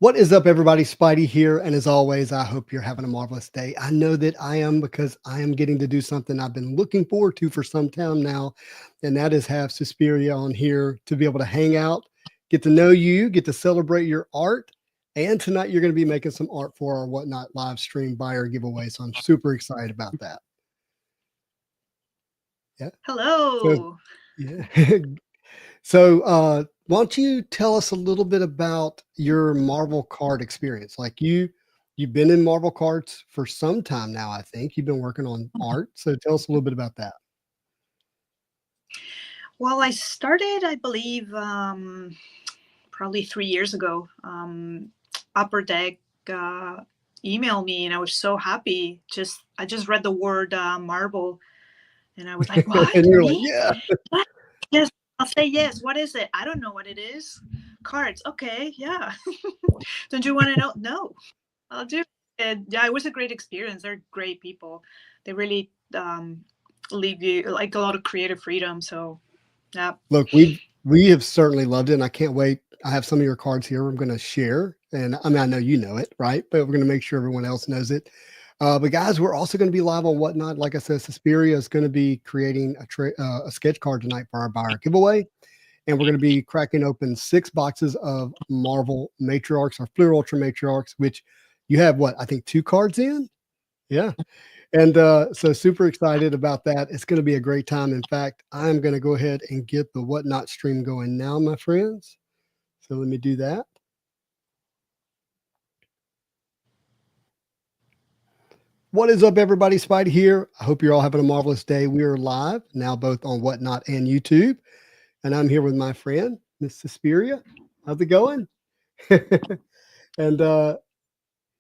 What is up, everybody? Spidey here. And as always, I hope you're having a marvelous day. I know that I am because I am getting to do something I've been looking forward to for some time now. And that is have Suspiria on here to be able to hang out, get to know you, get to celebrate your art. And tonight you're going to be making some art for our Whatnot live stream buyer giveaway. So I'm super excited about that. Yeah. So, Hello. yeah. So, why don't you tell us a little bit about your Marvel card experience? Like you've been in Marvel cards for some time now, I think. You've been working on art. So tell us a little bit about that. Well, I started, I believe, probably 3 years ago. Upper Deck emailed me, and I was so happy. I just read the word Marvel, and I was like, And "What you're like, me? yeah. What? Yes, I'll say yes. What is it? I don't know what it is. Cards. Okay, yeah. Don't you want to know? No, I'll do it." And yeah, it was a great experience. They're great people. They really leave you like a lot of creative freedom. So yeah. Look, we have certainly loved it, and I can't wait. I have some of your cards here I'm going to share, and I mean I know you know it, right? But we're going to make sure everyone else knows it. But guys, we're also going to be live on Whatnot. Like I said, Suspiria is going to be creating a sketch card tonight for our buyer giveaway, and we're going to be cracking open 6 boxes of Marvel Matriarchs or Fleer Ultra Matriarchs, which you have what I think 2 cards in. Yeah. And so super excited about that. It's going to be a great time. In fact, I'm going to go ahead and get the Whatnot stream going now, my friends. So let me do that. What is up, everybody? Spidey here. I hope you're all having a marvelous day. We are live now, both on Whatnot and YouTube. And I'm here with my friend, Miss Suspiria. How's it going? And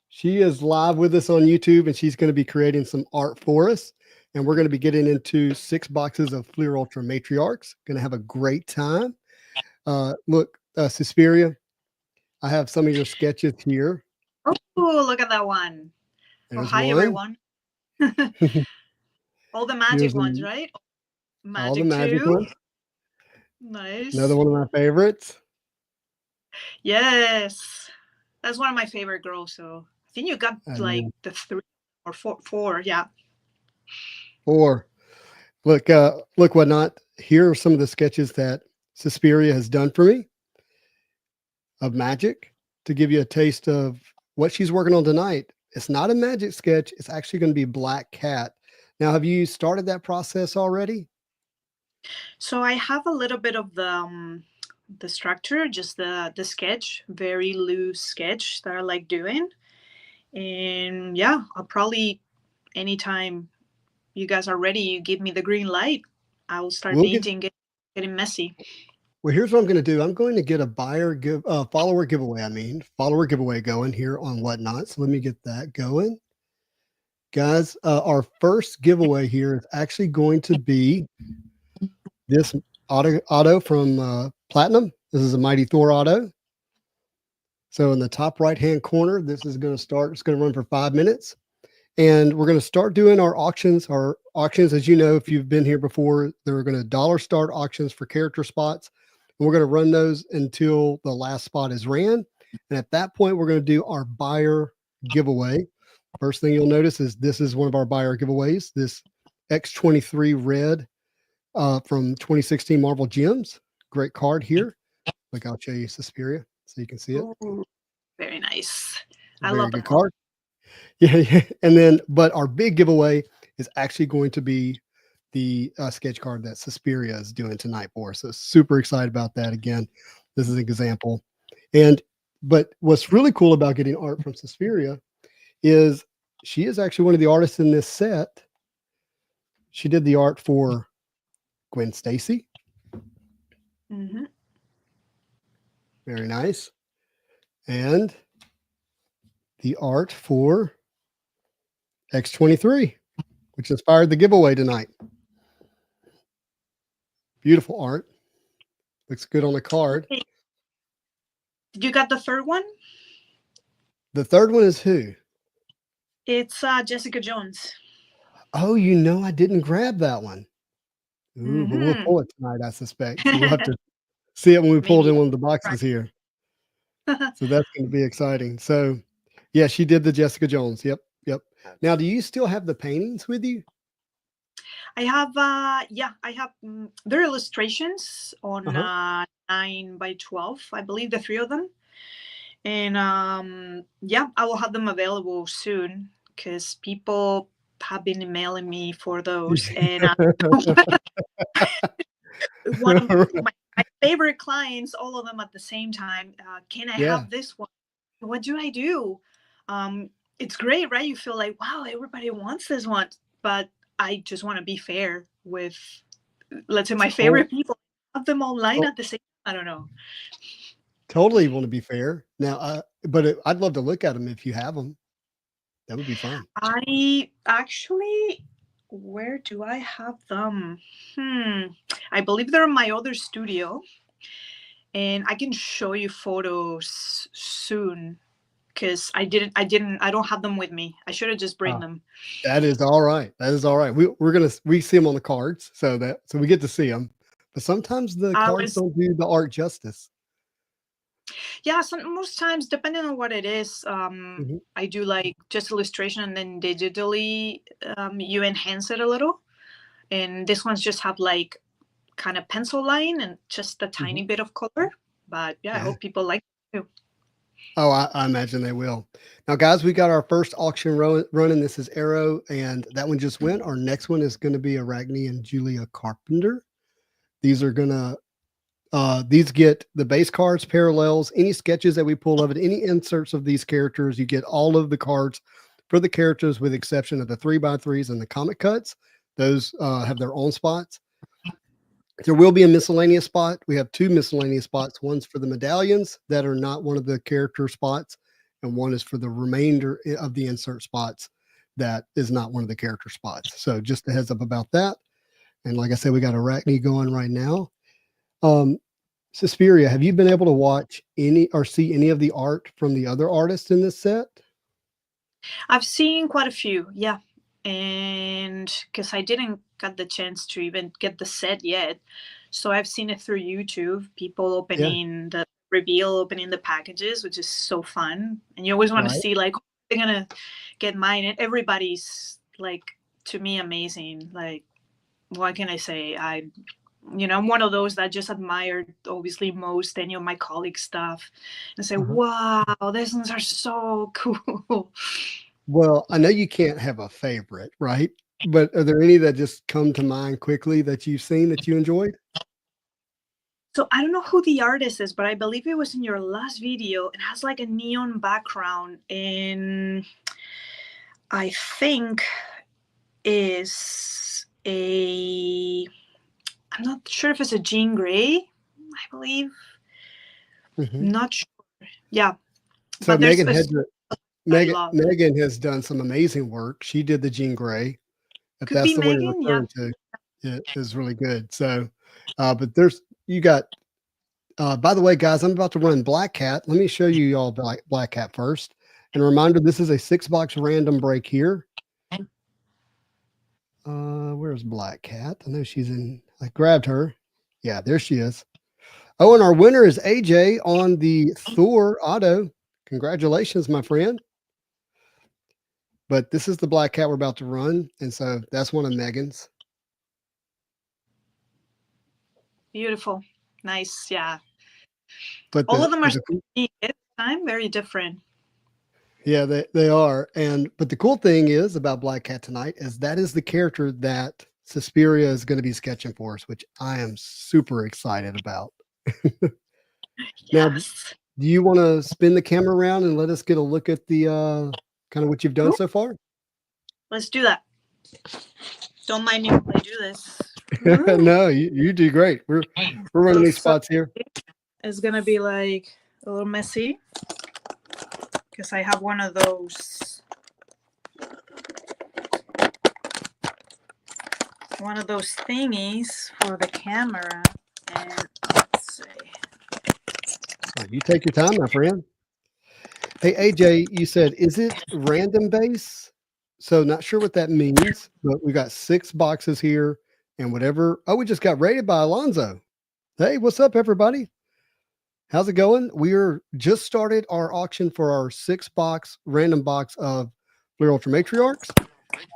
she is live with us on YouTube, and she's going to be creating some art for us. And we're going to be getting into 6 boxes of Fleer Ultra Matriarchs. Going to have a great time. Look, Suspiria, I have some of your sketches here. Oh, look at that one. Oh, There's hi one. everyone. All the magic Here's ones, right? all the Magic magic too. ones. Another Nice. one of my favorites. Yes. That's one of my favorite girls. So I think you got And like then the three or four. Yeah. 4. Look, Whatnot. Here are some of the sketches that Suspiria has done for me of magic to give you a taste of what she's working on tonight. It's not a magic sketch. It's actually going to be Black Cat. Now, have you started that process already? So I have a little bit of the structure, just the sketch, very loose sketch that I like doing. And yeah, I'll probably anytime you guys are ready, you give me the green light, I will start We'll get painting, getting messy. Well, here's what I'm going to do. I'm going to get a follower giveaway. I mean, follower giveaway going here on Whatnot. So let me get that going, guys. Our first giveaway here is actually going to be this auto from Platinum. This is a Mighty Thor auto. So in the top right hand corner, this is going to start. It's going to run for 5 minutes. And we're going to start doing our auctions. Our auctions, as you know, if you've been here before, they're going to dollar start auctions for character spots. And we're going to run those until the last spot is ran. And at that point, we're going to do our buyer giveaway. First thing you'll notice is this is one of our buyer giveaways, this X23 red from 2016 Marvel Gems. Great card here. Look, I'll show you Suspiria so you can see it. Ooh, very nice. I Very love good them all. card. Yeah. And then, but our big giveaway is actually going to be the sketch card that Suspiria is doing tonight for us. So super excited about that. Again, this is an example. But what's really cool about getting art from Suspiria is she is actually one of the artists in this set. She did the art for Gwen Stacy. Mm-hmm. Very nice. And the art for X23, which inspired the giveaway tonight. Beautiful art. Looks good on the card. Okay. You got the third one? The third one is who? It's Jessica Jones. Oh, I didn't grab that one. Ooh, but we'll Mm-hmm. pull it tonight, I suspect. So we'll have to see it when we pull it Maybe. in one of the boxes here. So that's going to be exciting. So, yeah, she did the Jessica Jones. Yep, yep. Now, do you still have the paintings with you? I have, yeah, I have, their illustrations on Uh-huh. 9 by 12, I believe, the three of them. And yeah, I will have them available soon because people have been emailing me for those. And one of my favorite clients, all of them at the same time, can I Yeah, have this one? What do I do? Um, it's great, right? You feel like, wow, everybody wants this one. But I just want to be fair with, let's say, my to- favorite people. Have them online to- at the same. I don't know. totally want to be fair. Now, but I'd love to look at them if you have them. That would be fun. I actually, where do I have them? I believe they're in my other studio, and I can show you photos soon because I don't have them with me. I should have just bring Uh, them. that is all right. That is all right. We see them on the cards, so we get to see them. But sometimes the I cards was don't do the art justice. Yeah, most times depending on what it is, Mhm. I do like just illustration and then digitally you enhance it a little. And this one's just have like kind of pencil line and just a Mhm. tiny bit of color. But yeah, I Yeah. hope people like it too. Oh, I imagine they will. Now, guys, we got our first auction running. This is Arrow, and that one just went. Our next one is going to be Arachne and Julia Carpenter. These are gonna these get the base cards, parallels, any sketches that we pull of it, any inserts of these characters. You get all of the cards for the characters, with the exception of the 3x3s and the comic cuts. Those have their own spots. There will be a miscellaneous spot. We have two miscellaneous spots. One's for the medallions that are not one of the character spots, and one is for the remainder of the insert spots that is not one of the character spots. So just a heads up about that. And like I said, we got Arachne going right now. Um, Suspiria, have you been able to watch any or see any of the art from the other artists in this set? I've seen quite a few, yeah. And because I didn't get the chance to even get the set yet. So I've seen it through YouTube, people Yeah, opening the reveal, opening the packages, which is so fun. And you always want to right. see like, they're gonna get mine. And everybody's like, to me, amazing. Like, what can I say? I'm one of those that just admired obviously most any of my colleagues' stuff and say, Uh-huh. wow, these ones are so cool. Well, I know you can't have a favorite, right? But are there any that just come to mind quickly that you've seen that you enjoyed? So I don't know who the artist is, but I believe it was in your last video. It has like a neon background, and I think is a. I'm not sure if it's a Jean Grey. I believe. Mhm. Not sure. Yeah, So but there's Megan a had I love. Megan has done some amazing work. She did the Jean Grey. If Could that's be the one you're Megan. Yeah. referring to, it is really good. So, but you got. By the way, guys, I'm about to run Black Cat. Let me show you all Black Cat first. And a reminder: this is a 6-box random break here. Where's Black Cat? I know she's in. I grabbed her. Yeah, there she is. Oh, and our winner is AJ on the Thor auto. Congratulations, my friend. But this is the Black Cat we're about to run. And so that's one of Megan's. Beautiful. Nice. Yeah. But All the, of them are but so the cool, unique. This time, very different. yeah, they are. But the cool thing is about Black Cat tonight is that is the character that Suspiria is going to be sketching for us, which I am super excited about. Now, do Yes. you want to spin the camera around and let us get a look at the kind of what you've done Cool. so far? Let's do that. Don't mind me while I do this. Ooh. No, you do great. We're running these So spots here. it's gonna be like a little messy because I have one of those thingies for the camera. And let's see. You take your time, my friend. Hey, AJ, you said, is it random base? So not sure what that means, but we got 6 boxes here and whatever. Oh, we just got rated by Alonzo. Hey, what's up, everybody? How's it going? We're just started our auction for our 6-box random box of Fleer Ultra Matriarchs.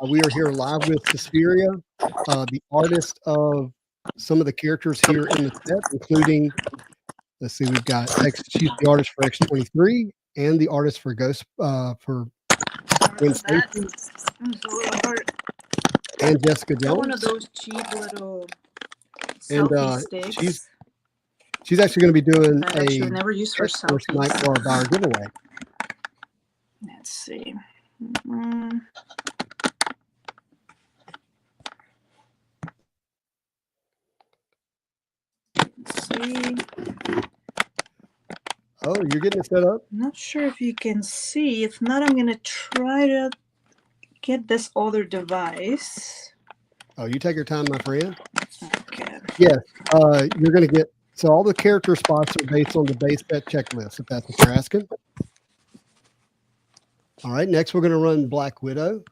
We are here live with Suspiria, the artist of some of the characters here in the set, including, let's see, we've got she's the artist for X-23 and the artist for Ghost, for Gwen Stacy and Jessica Jones. One of those cheap little And selfie sticks. she's actually going to be doing that I a should never use for first night selfies. for our buyer giveaway. Let's see. Let's see. Oh, you're getting it set up? I'm not sure if you can see. If not, I'm going to try to get this other device. Oh, you take your time, my friend. Okay. Yes, you're going to get, so all the character spots are based on the base set checklist, if that's what you're asking. All right, next we're going to run Black Widow.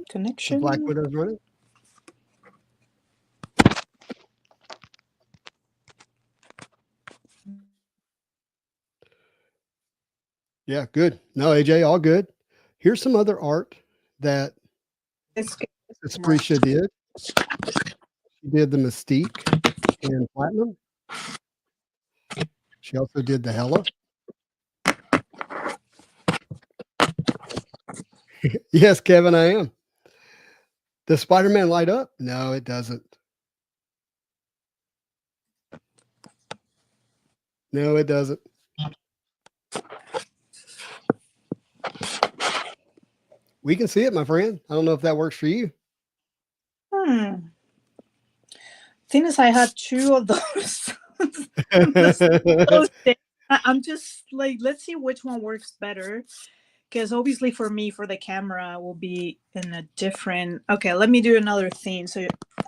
Connection. So Black Widow's running. Yeah, good. No, AJ, all good. Here's some other art that Suspiria did. She did the Mystique in Platinum. She also did the Hela. Yes, Kevin, I am. Does Spider-Man light up? No, it doesn't. No, it doesn't. We can see it, my friend. I don't know if that works for you. Thing is, I had 2 of those. I'm just like, let's see which one works better. Because obviously for me, for the camera, will be in a different... Okay, let me do another thing. So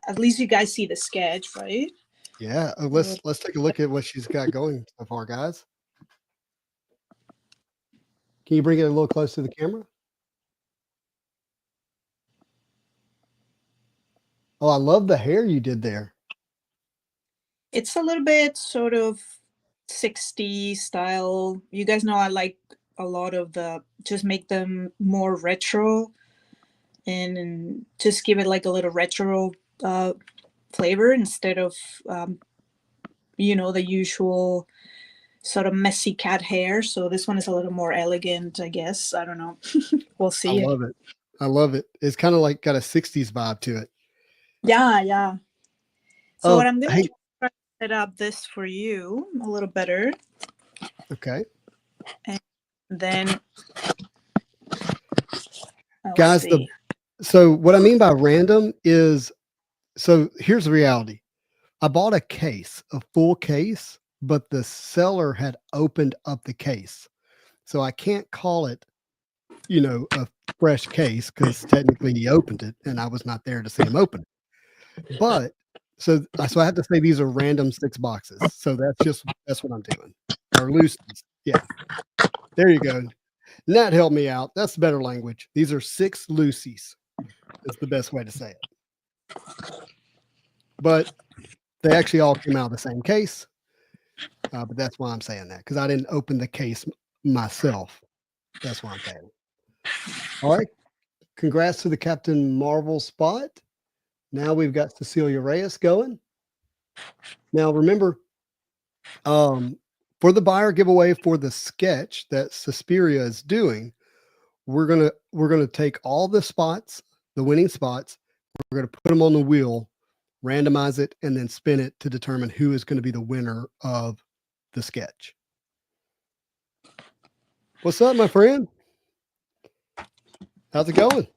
at least you guys see the sketch, right? Yeah, let's take a look at what she's got going so far, guys. Can you bring it a little close to the camera? Oh, I love the hair you did there. It's a little bit sort of 60s style. You guys know I like a lot of the... Just make them more retro. And just give it like a little retro flavor instead of, you know, the usual sort of messy cat hair. So this one is a little more elegant, I guess. I don't know. We'll see. I love it. I love it. It's kind of like got a 60s vibe to it. Yeah, yeah. So what I'm going to try to set up this for you a little better. Okay. And then... Guys, so what I mean by random is, so here's the reality. I bought a case, a full case, but the seller had opened up the case. So I can't call it, you know, a fresh case because technically he opened it and I was not there to see him open it. But so I have to say these are random 6 boxes. So that's what I'm doing. Or loosies. Yeah. There you go. That helped me out. That's better language. These are 6 loosies. That's the best way to say it. But they actually all came out of the same case. But that's why I'm saying that, because I didn't open the case myself. That's why I'm saying it. All right. Congrats to the Captain Marvel spot. Now we've got Cecilia Reyes going. Now remember, for the buyer giveaway for the sketch that Suspiria is doing, we're gonna take all the spots, the winning spots, we're gonna put them on the wheel, randomize it, and then spin it to determine who is going to be the winner of the sketch. What's up, my friend? How's it going?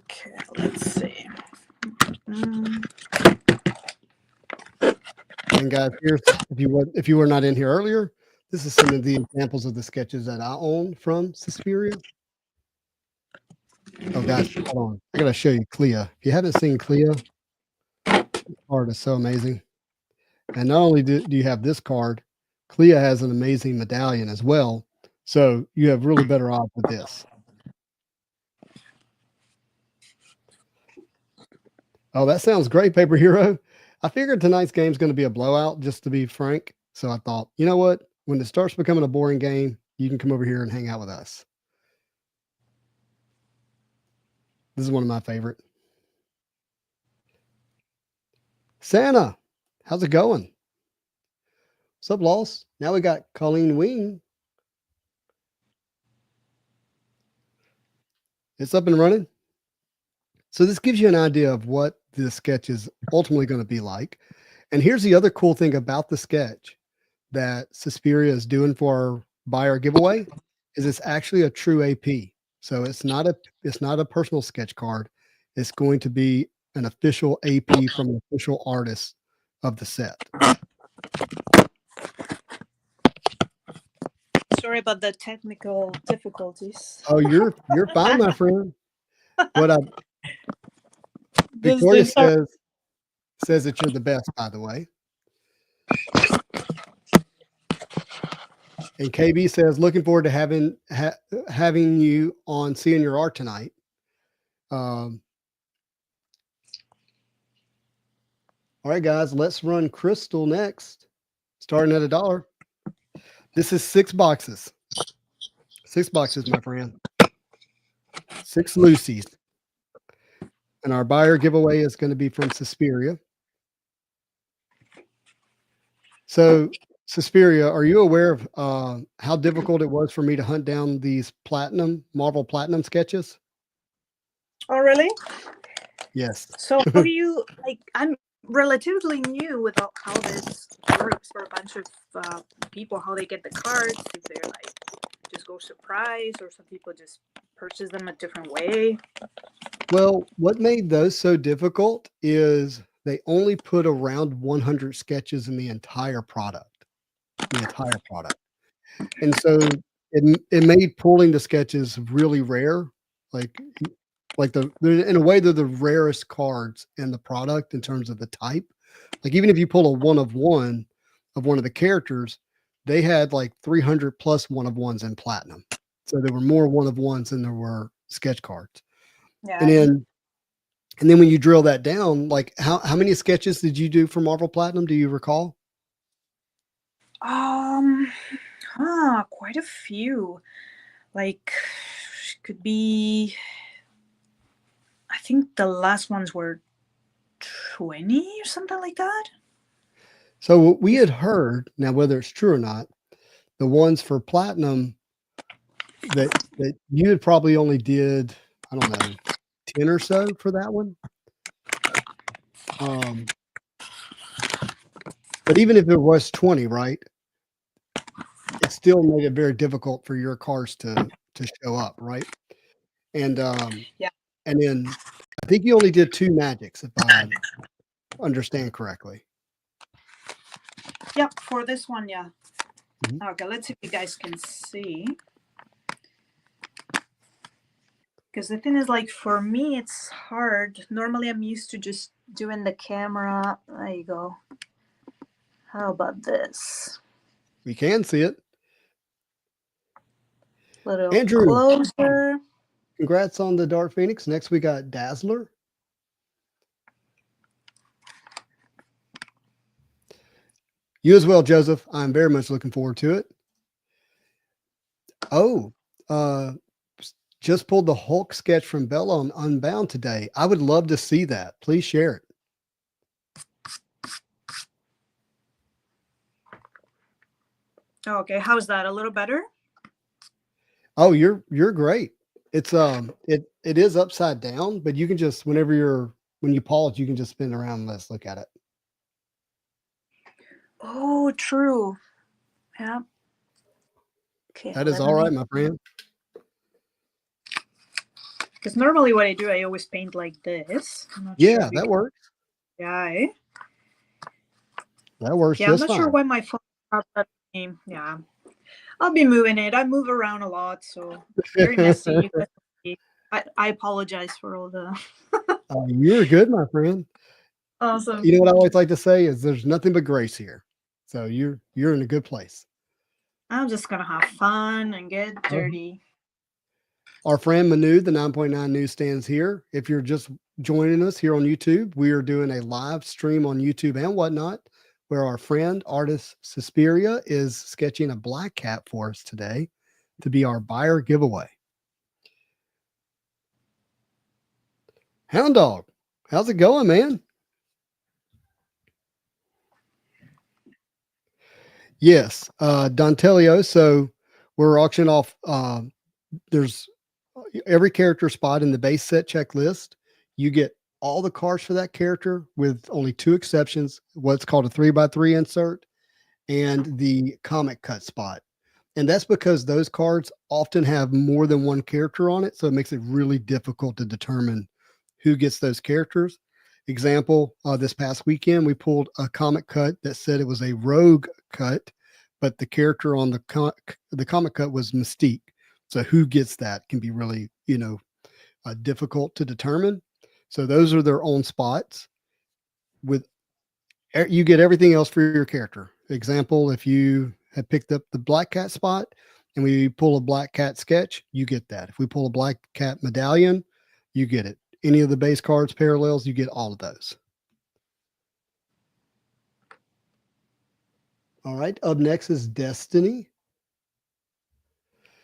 Okay, let's see. And guys, here's, if you were not in here earlier, this is some of the examples of the sketches that I own from Suspiria. Oh, guys, hold on. I gotta show you Clea. If you haven't seen Clea, this card is so amazing. And not only do you have this card, Clea has an amazing medallion as well. So you have really better odds with this. Oh, that sounds great, Paper Hero. I figured tonight's game is going to be a blowout, just to be frank. So I thought, you know what? When it starts becoming a boring game, you can come over here and hang out with us. This is one of my favorite. Santa, how's it going? What's up, Loss? Now we got Colleen Wing. It's up and running. So this gives you an idea of what the sketch is ultimately going to be like. And here's the other cool thing about the sketch that Suspiria is doing for our buyer giveaway is it's actually a true AP. So it's not a personal sketch card. It's going to be an official AP from an official artist of the set. Sorry about the technical difficulties. Oh, you're fine, my friend. What Victoria says that you're the best, by the way. And KB says, looking forward to having you on, seeing your art tonight. All right, guys, let's run Crystal next, starting at $1. This is 6 boxes. 6 boxes, my friend. 6 Lucy's. And our buyer giveaway is going to be from Suspiria. So, Suspiria, are you aware of how difficult it was for me to hunt down these Marvel Platinum sketches? Oh, really? Yes. So how do you, like, I'm relatively new with how this works for a bunch of people, how they get the cards, if they're like just go surprise, or some people just purchase them a different way. Well, what made those so difficult is they only put around 100 sketches in the entire product. And so it made pulling the sketches really rare. Like in a way, they're the rarest cards in the product in terms of the type. Like even if you pull a 1 of 1 of one of the characters, they had like 300 plus 1 of 1s in platinum. So there were more 1 of 1s than there were sketch cards. Yeah. And then when you drill that down, like how many sketches did you do for Marvel Platinum? Do you recall? Quite a few. Like, could be, I think the last ones were 20 or something like that. So what we had heard, now whether it's true or not, the ones for Platinum that you had probably only did, I don't know, 10 or so for that one. But even if it was 20, right, it still made it very difficult for your cars to show up, right? And Yeah. And then I think you only did 2 magics, if I understand correctly. Yep, for this one, yeah. Mhm. Okay, let's see if you guys can see. Because the thing is, like, for me, it's hard. Normally, I'm used to just doing the camera. There you go. How about this? We can see it. Little Andrew, closer. congrats on the Dark Phoenix. Next, we got Dazzler. You as well, Joseph. I'm very much looking forward to it. Oh, just pulled the Hulk sketch from Bella on Unbound today. I would love to see that. Please share it. Okay, how's that? A little better? Oh, you're great. It's it is upside down, but you can just when you pause, you can just spin around and let's look at it. Oh, true. Yeah. Okay. That is all right, my friend. Because normally what I do, I always paint like this. Yeah, that works. Yeah. Eh? That works. Yeah, I'm just not sure fine. why my phone stopped that name. Yeah. I'll be moving it. I move around a lot, so very messy. I apologize for all the. You're good, my friend. Awesome. You know what I always like to say is there's nothing but grace here. So you're in a good place. I'm just gonna have fun and get dirty. Our friend Manu, the 9.9 newsstands here. If you're just joining us here on YouTube, we are doing a live stream on YouTube and whatnot, where our friend artist Suspiria is sketching a black cat for us today to be our buyer giveaway. Hound Dog, how's it going, man? Yes, Dontelio. So we're auctioning off. There's every character spot in the base set checklist. You get all the cards for that character with only two exceptions: what's called a 3x3 insert and the comic cut spot. And that's because those cards often have more than one character on it, so it makes it really difficult to determine who gets those characters. Example, this past weekend, we pulled a comic cut that said it was a rogue cut, but the character on the comic cut was Mystique. So who gets that can be really, difficult to determine. So those are their own spots. With you get everything else for your character. Example, if you have picked up the black cat spot and we pull a black cat sketch, you get that. If we pull a black cat medallion, you get it. Any of the base cards, parallels, you get all of those. All right, up next is Destiny.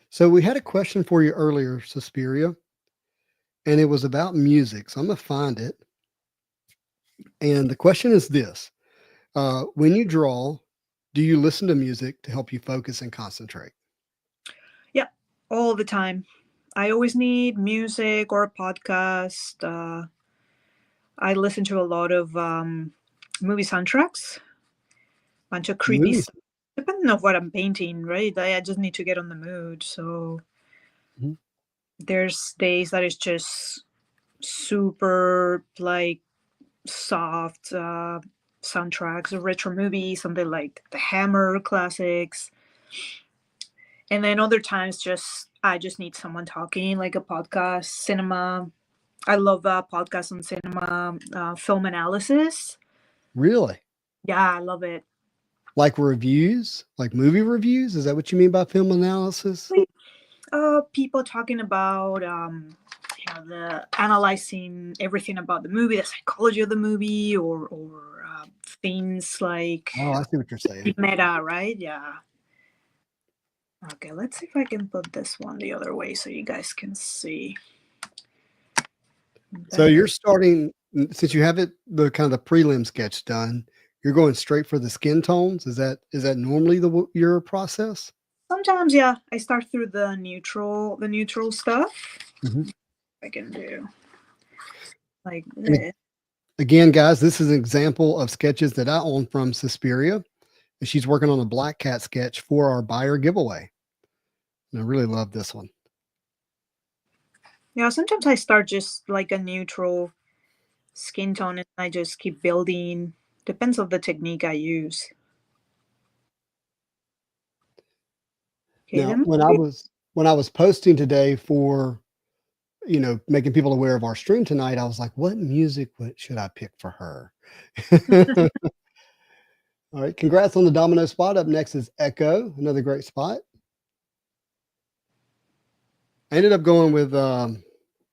So we had a question for you earlier, Suspiria, and it was about music. So I'm going to find it. And the question is this. When you draw, do you listen to music to help you focus and concentrate? Yeah, all the time. I always need music or a podcast. I listen to a lot of movie soundtracks, bunch of creepy Movies. stuff. Depending on what I'm painting, right? I just need to get on the mood. So there's days that it's just super like soft soundtracks, a retro movie, something like the Hammer classics. And then other times I just need someone talking, like a podcast, cinema. I love podcasts on cinema, film analysis. Really? Yeah, I love it. Like reviews, like movie reviews? Is that what you mean by film analysis? People talking about the analyzing everything about the movie, the psychology of the movie, or things like I see what you're saying. meta, right? Yeah. Okay, let's see if I can put this one the other way so you guys can see. So you're starting, since you have the kind of the prelim sketch done, you're going straight for the skin tones. Is that normally your process? Sometimes, yeah, I start through the neutral stuff. I can do like this. Again, guys, this is an example of sketches that I own from Suspiria. And she's working on a black cat sketch for our buyer giveaway. And I really love this one. Yeah, sometimes I start just like a neutral skin tone and I just keep building. Depends on the technique I use. Okay, now, when I was posting today for, making people aware of our stream tonight, I was like, what music should I pick for her? All right. Congrats on the domino spot. Up next is Echo, another great spot. I ended up going with The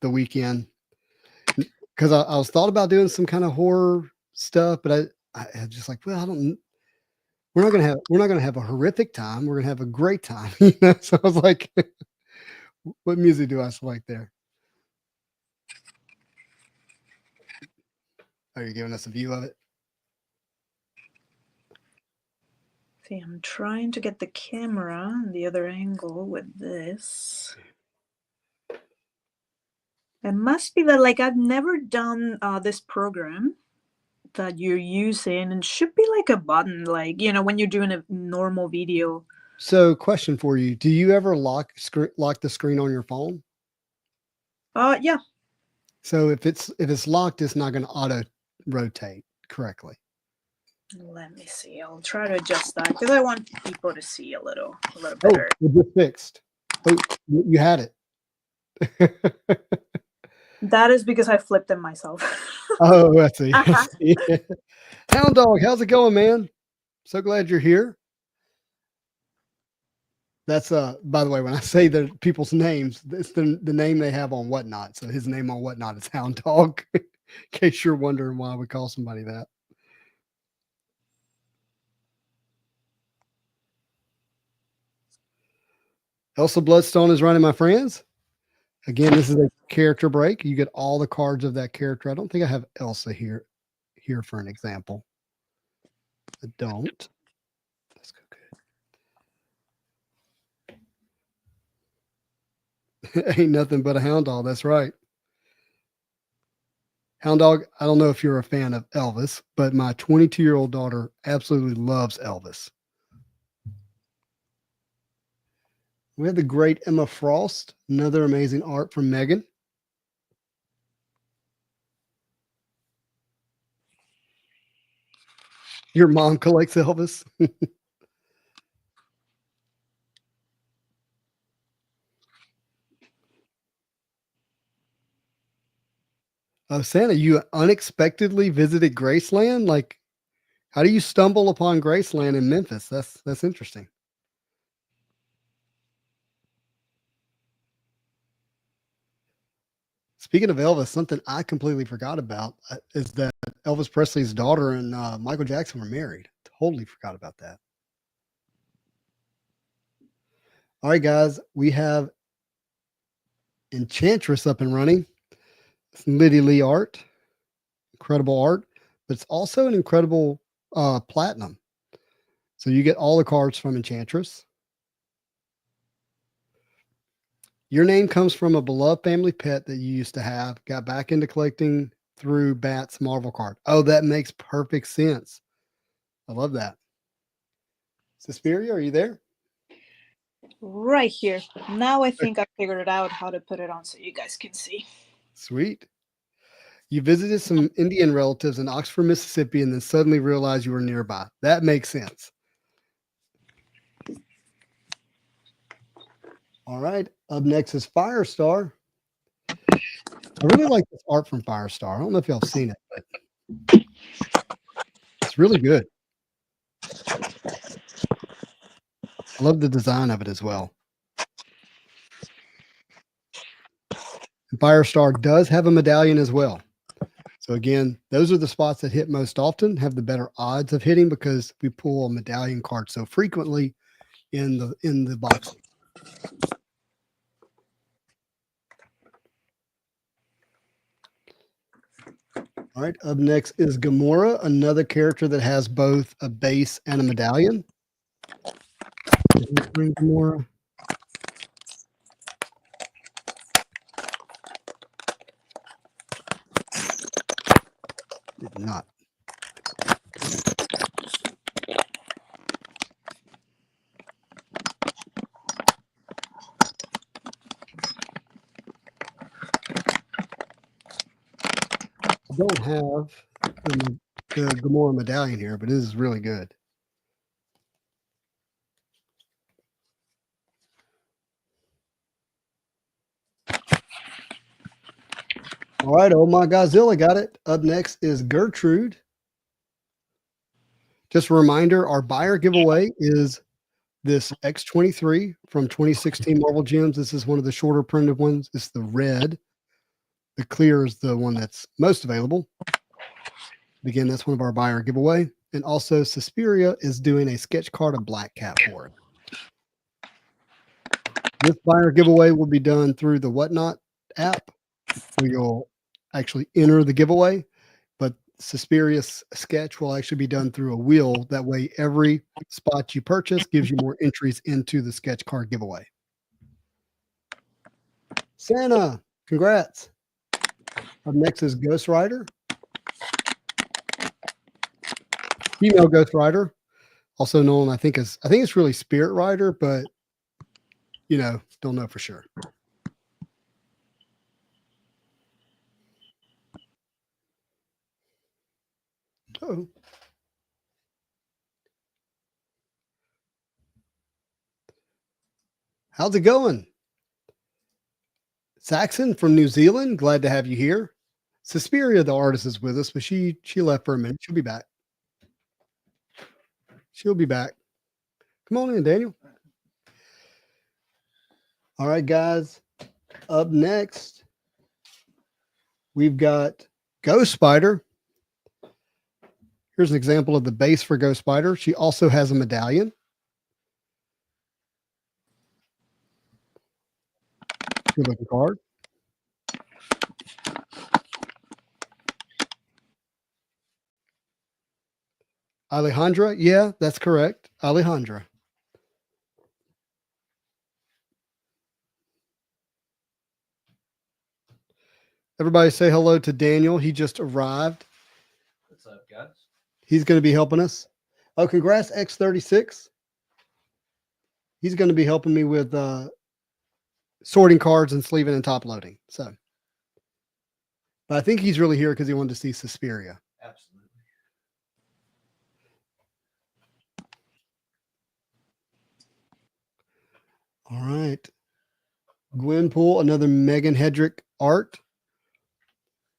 Weeknd because I was thought about doing some kind of horror stuff, but I just like, well, we're not gonna have a horrific time. We're gonna have a great time. So I was like, what music do I select there? Are you giving us a view of it? See, I'm trying to get the camera on the other angle with this. It must be that like I've never done this program that you're using, and should be like a button, like when you're doing a normal video. So, question for you: do you ever lock the screen on your phone? Yeah. So if it's locked, it's not going to auto rotate correctly. Let me see. I'll try to adjust that because I want people to see a little better. Oh, it just fixed. Oh, you had it. That is because I flipped them myself. Oh, I see. Hound Dog, how's it going, man? So glad you're here. That's by the way, when I say the people's names, it's the name they have on Whatnot. So his name on Whatnot is Hound Dog, in case you're wondering why we call somebody that. Elsa Bloodstone is running, my friends. Again, this is a character break. You get all the cards of that character. I don't think I have Elsa here for an example. I don't. Let's go good. Ain't nothing but a hound dog. That's right. Hound dog, I don't know if you're a fan of Elvis, but my 22-year-old daughter absolutely loves Elvis. We have the great Emma Frost, another amazing art from Megan. Your mom collects Elvis. Santa, you unexpectedly visited Graceland? Like, how do you stumble upon Graceland in Memphis? That's interesting. Speaking of Elvis, something I completely forgot about is that Elvis Presley's daughter and Michael Jackson were married. Totally forgot about that. All right, guys, we have Enchantress up and running. It's Liddy Lee art, incredible art, but it's also an incredible platinum. So you get all the cards from Enchantress. Your name comes from a beloved family pet that you used to have, got back into collecting through Bat's Marvel card. Oh, that makes perfect sense. I love that. Suspiria, are you there? Right here. Now I think I figured out how to put it on so you guys can see. Sweet. You visited some Indian relatives in Oxford, Mississippi, and then suddenly realized you were nearby. That makes sense. All right. Up next is Firestar. I really like this art from Firestar. I don't know if y'all have seen it, but it's really good. I love the design of it as well. And Firestar does have a medallion as well. So again, those are the spots that hit most often, have the better odds of hitting because we pull a medallion card so frequently in the box. All right, up next is Gamora, another character that has both a base and a medallion. Bring Gamora. Did not. I don't have the Gamora medallion here, but it is really good. All right, oh my Godzilla got it. Up next is Gertrude. Just a reminder, our buyer giveaway is this X23 from 2016 Marvel Gems. This is one of the shorter printed ones. It's the red. The clear is the one that's most available. Again, that's one of our buyer giveaway. And also Suspiria is doing a sketch card of Black Cat for it. This buyer giveaway will be done through the Whatnot app, where you'll actually enter the giveaway. But Suspiria's sketch will actually be done through a wheel. That way, every spot you purchase gives you more entries into the sketch card giveaway. Santa, congrats. Up next is Ghost Rider. Female Ghost Rider, also known, I think it's really Spirit Rider, but don't know for sure. Oh. How's it going? Saxon from New Zealand, glad to have you here. Suspiria, the artist, is with us, but she left for a minute. She'll be back. She'll be back. Come on in, Daniel. All right, guys. Up next, we've got Ghost Spider. Here's an example of the base for Ghost Spider. She also has a medallion. Good looking card. Alejandra. Yeah, that's correct. Alejandra. Everybody say hello to Daniel. He just arrived. What's up, guys? He's going to be helping us. Oh, congrats, X36. He's going to be helping me with sorting cards and sleeving and top loading. So, but I think he's really here because he wanted to see Suspiria. Absolutely. All right. Gwenpool, another Megan Hedrick art.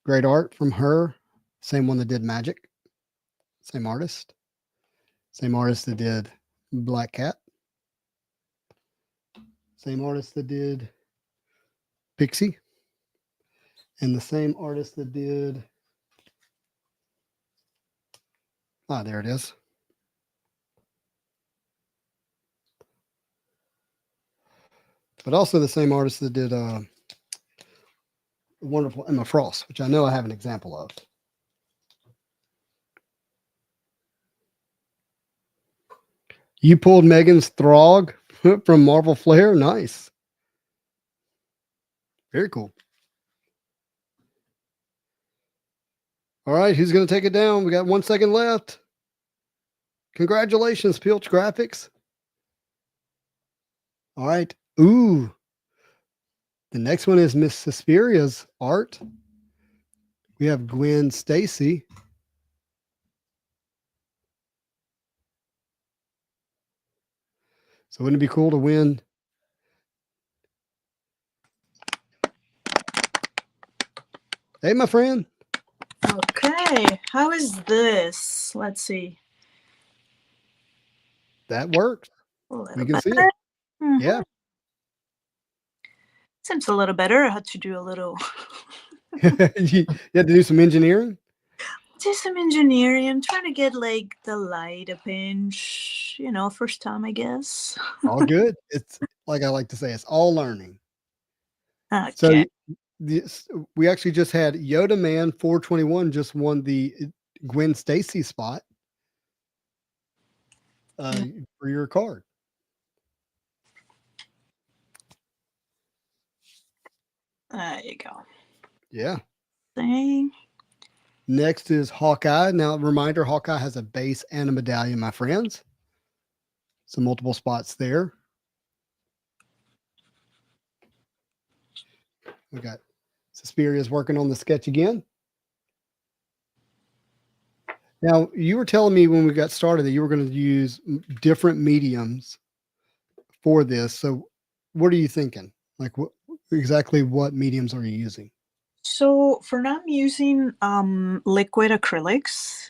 Great art from her. Same one that did Magic. Same artist. Same artist that did Black Cat. Same artist that did Pixie. And the same artist that did. Ah, there it is. But also the same artist that did wonderful Emma Frost, which I know I have an example of. You pulled Megan's Throg from Marvel Flair. Nice. Very cool. All right, who's going to take it down? We got 1 second left. Congratulations, Pilch Graphics. All right. Ooh. The next one is Miss Suspiria's art. We have Gwen Stacy. So wouldn't it be cool to win? Hey, my friend. Okay, how is this? Let's see. That works. We can see better. it. Yeah. Seems a little better. I had to do a little You had to do some engineering? do some engineering. I'm trying to get like the light a pinch, first time, I guess. All good. It's like I like to say, it's all learning. Okay. So we actually just had Yoda Man 421 just won the Gwen Stacy spot for your card. There you go. Yeah. Thing. Next is Hawkeye. Now, reminder, Hawkeye has a base and a medallion, my friends. So multiple spots there. We got Suspiria's working on the sketch again. Now, you were telling me when we got started that you were going to use different mediums for this. So what are you thinking? Like exactly what mediums are you using? So for now, I'm using liquid acrylics,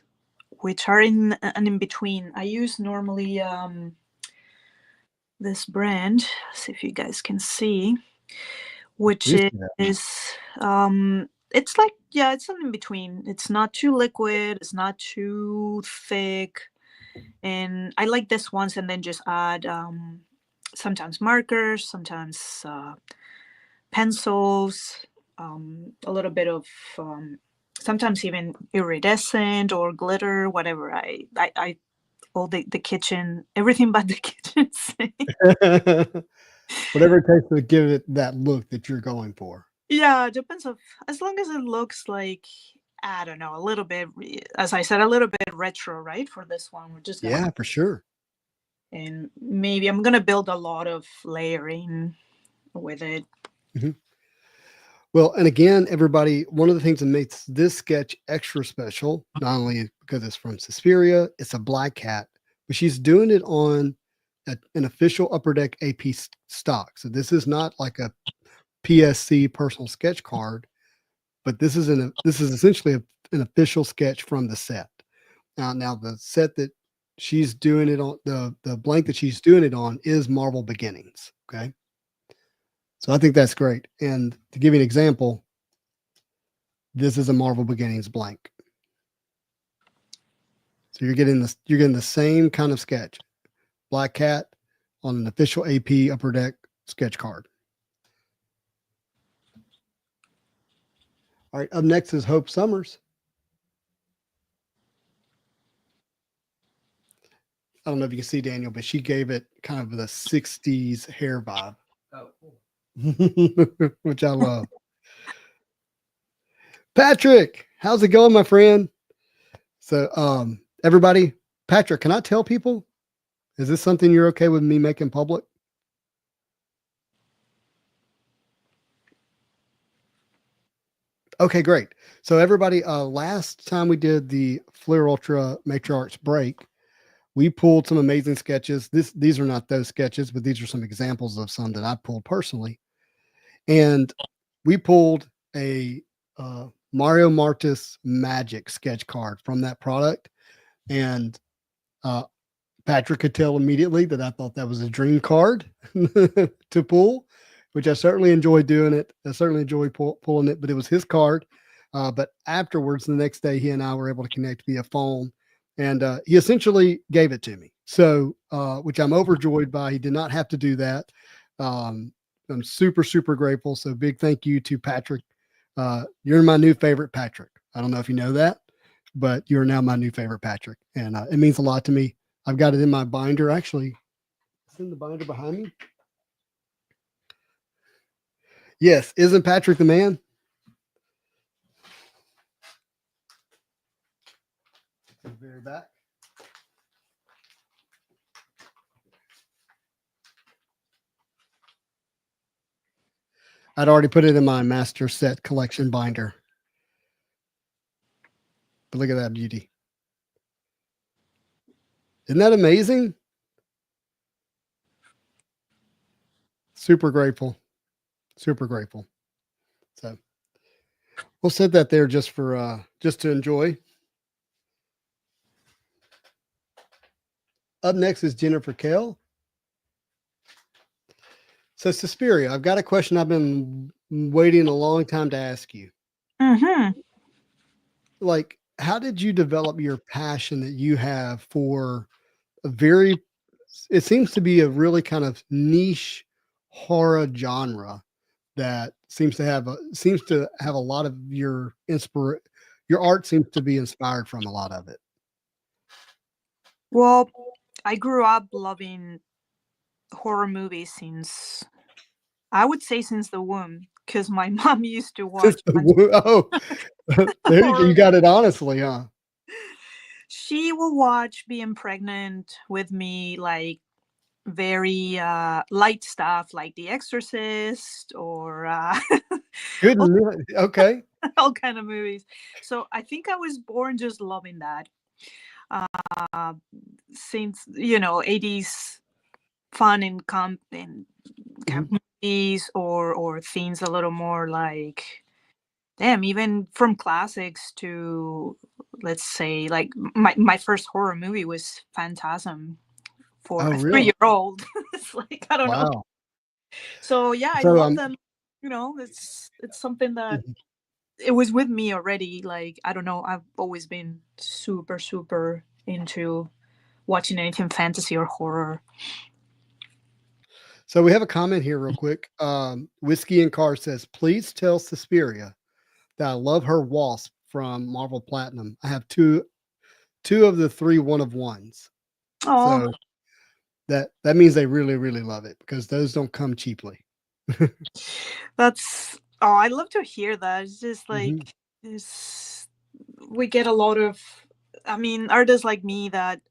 which are in an in-between. I use normally this brand, see if you guys can see, which is it's like, yeah, it's an in-between. It's not too liquid, it's not too thick, and I like this ones, and then just add sometimes markers, sometimes pencils, a little bit of sometimes even iridescent or glitter, whatever. I all the kitchen, everything but the kitchen sink. Whatever it takes to give it that look that you're going for. Yeah, it depends of, as long as it looks like, I don't know, a little bit, as I said, a little bit retro, right? For this one, we're just gonna, yeah, for sure. And maybe I'm gonna build a lot of layering with it. Mm-hmm. Well, and again, everybody, one of the things that makes this sketch extra special, not only because it's from Suspiria, it's a Black Cat, but she's doing it on an official Upper Deck AP stock. So this is not like a PSC personal sketch card, but this is essentially an official sketch from the set. Now the set that she's doing it on, the blank that she's doing it on is Marvel Beginnings. Okay. So I think that's great. And to give you an example, this is a Marvel Beginnings blank. So you're getting the same kind of sketch, Black Cat on an official AP Upper Deck sketch card. All right, up next is Hope Summers. I don't know if you can see Daniel, but she gave it kind of the 60s hair vibe. Oh, cool. Which I love. Patrick, how's it going, my friend? So, everybody, Patrick, can I tell people? Is this something you're okay with me making public? Okay, great. So, everybody, last time we did the Fleer Ultra Matriarchs break, we pulled some amazing sketches. These are not those sketches, but these are some examples of some that I pulled personally. And we pulled a Mario Martis Magic sketch card from that product. And Patrick could tell immediately that I thought that was a dream card to pull, which I certainly enjoyed doing it. I certainly enjoyed pulling it, but it was his card. But afterwards, the next day, he and I were able to connect via phone, and he essentially gave it to me. So, which I'm overjoyed by. He did not have to do that. I'm super, super grateful. So big thank you to Patrick. You're my new favorite Patrick. I don't know if you know that, but you're now my new favorite Patrick. And it means a lot to me. I've got it in my binder. Actually, it's in the binder behind me. Yes. Isn't Patrick the man? The very back. I'd already put it in my master set collection binder. But look at that beauty. Isn't that amazing? Super grateful. Super grateful. So we'll set that there just for just to enjoy. Up next is Jennifer Kell. So Suspiria, I've got a question I've been waiting a long time to ask you. Mm-hmm. Like, how did you develop your passion that you have for a very, it seems to be a really kind of niche horror genre that seems to have a lot of your art seems to be inspired from a lot of it. Well, I grew up loving horror movies since, I would say, since the womb, because my mom used to watch. Oh, there you got it honestly, huh? She will watch being pregnant with me, like very light stuff like The Exorcist or Good. Okay. all kind of movies. So I think I was born just loving that. Since 80s fun and camp movies or things a little more like even from classics to, let's say, like my first horror movie was Phantasm for a 3-year-old. It's like, I don't know. So yeah, I love them. It's something that it was with me already. Like, I don't know, I've always been super, super into watching anything fantasy or horror. So we have a comment here real quick. Whiskey and Car says, please tell Suspiria that I love her Wasp from Marvel Platinum. I have two of the 3 1-of-1s. Oh, so that means they really, really love it, because those don't come cheaply. I'd love to hear that. It's just like we get a lot of, artists like me that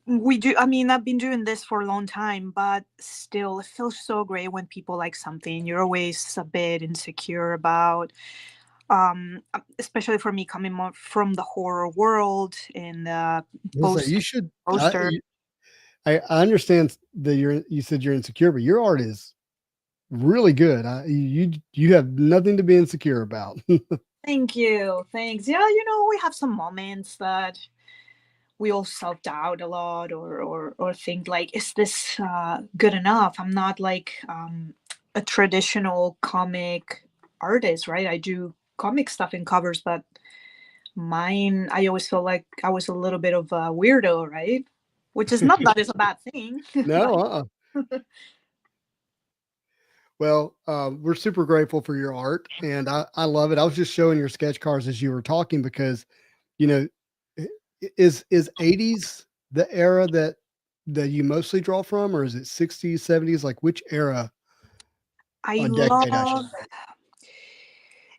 we do. I've been doing this for a long time, but still it feels so great when people like something you're always a bit insecure about. Especially for me, coming more from the horror world and you should I understand that you said you're insecure, but your art is really good. You have nothing to be insecure about. Thank you. Thanks. Yeah, we have some moments that we all self-doubt a lot, or think like, is this good enough? I'm not like a traditional comic artist, right? I do comic stuff in covers, but mine, I always felt like I was a little bit of a weirdo, right? Which is not that is a bad thing. No, Well, we're super grateful for your art, and I love it. I was just showing your sketch cards as you were talking because, you know, is 80s the era that you mostly draw from, or is it 60s, 70s? Like which era I or decade, I should love say?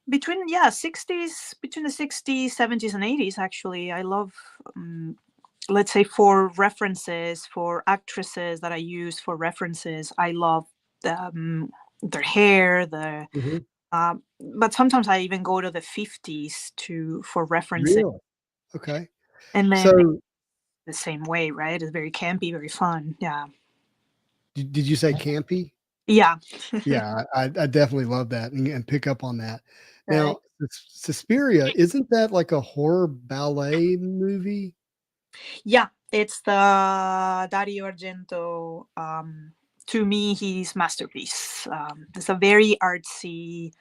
between 60s, between the 60s, 70s, and 80s. Actually, I love. Let's say for references, for actresses that I use for references, I love their hair, Mhm. but sometimes I even go to the 50s for references, Really? Okay. and then So the same way, right? It's very campy, very fun. Yeah, did you say campy? yeah. Yeah, I definitely love that and pick up on that. Right. Now, Suspiria, isn't that like a horror ballet movie? Yeah, it's the Dario Argento. To me, his masterpiece. It's a very artsy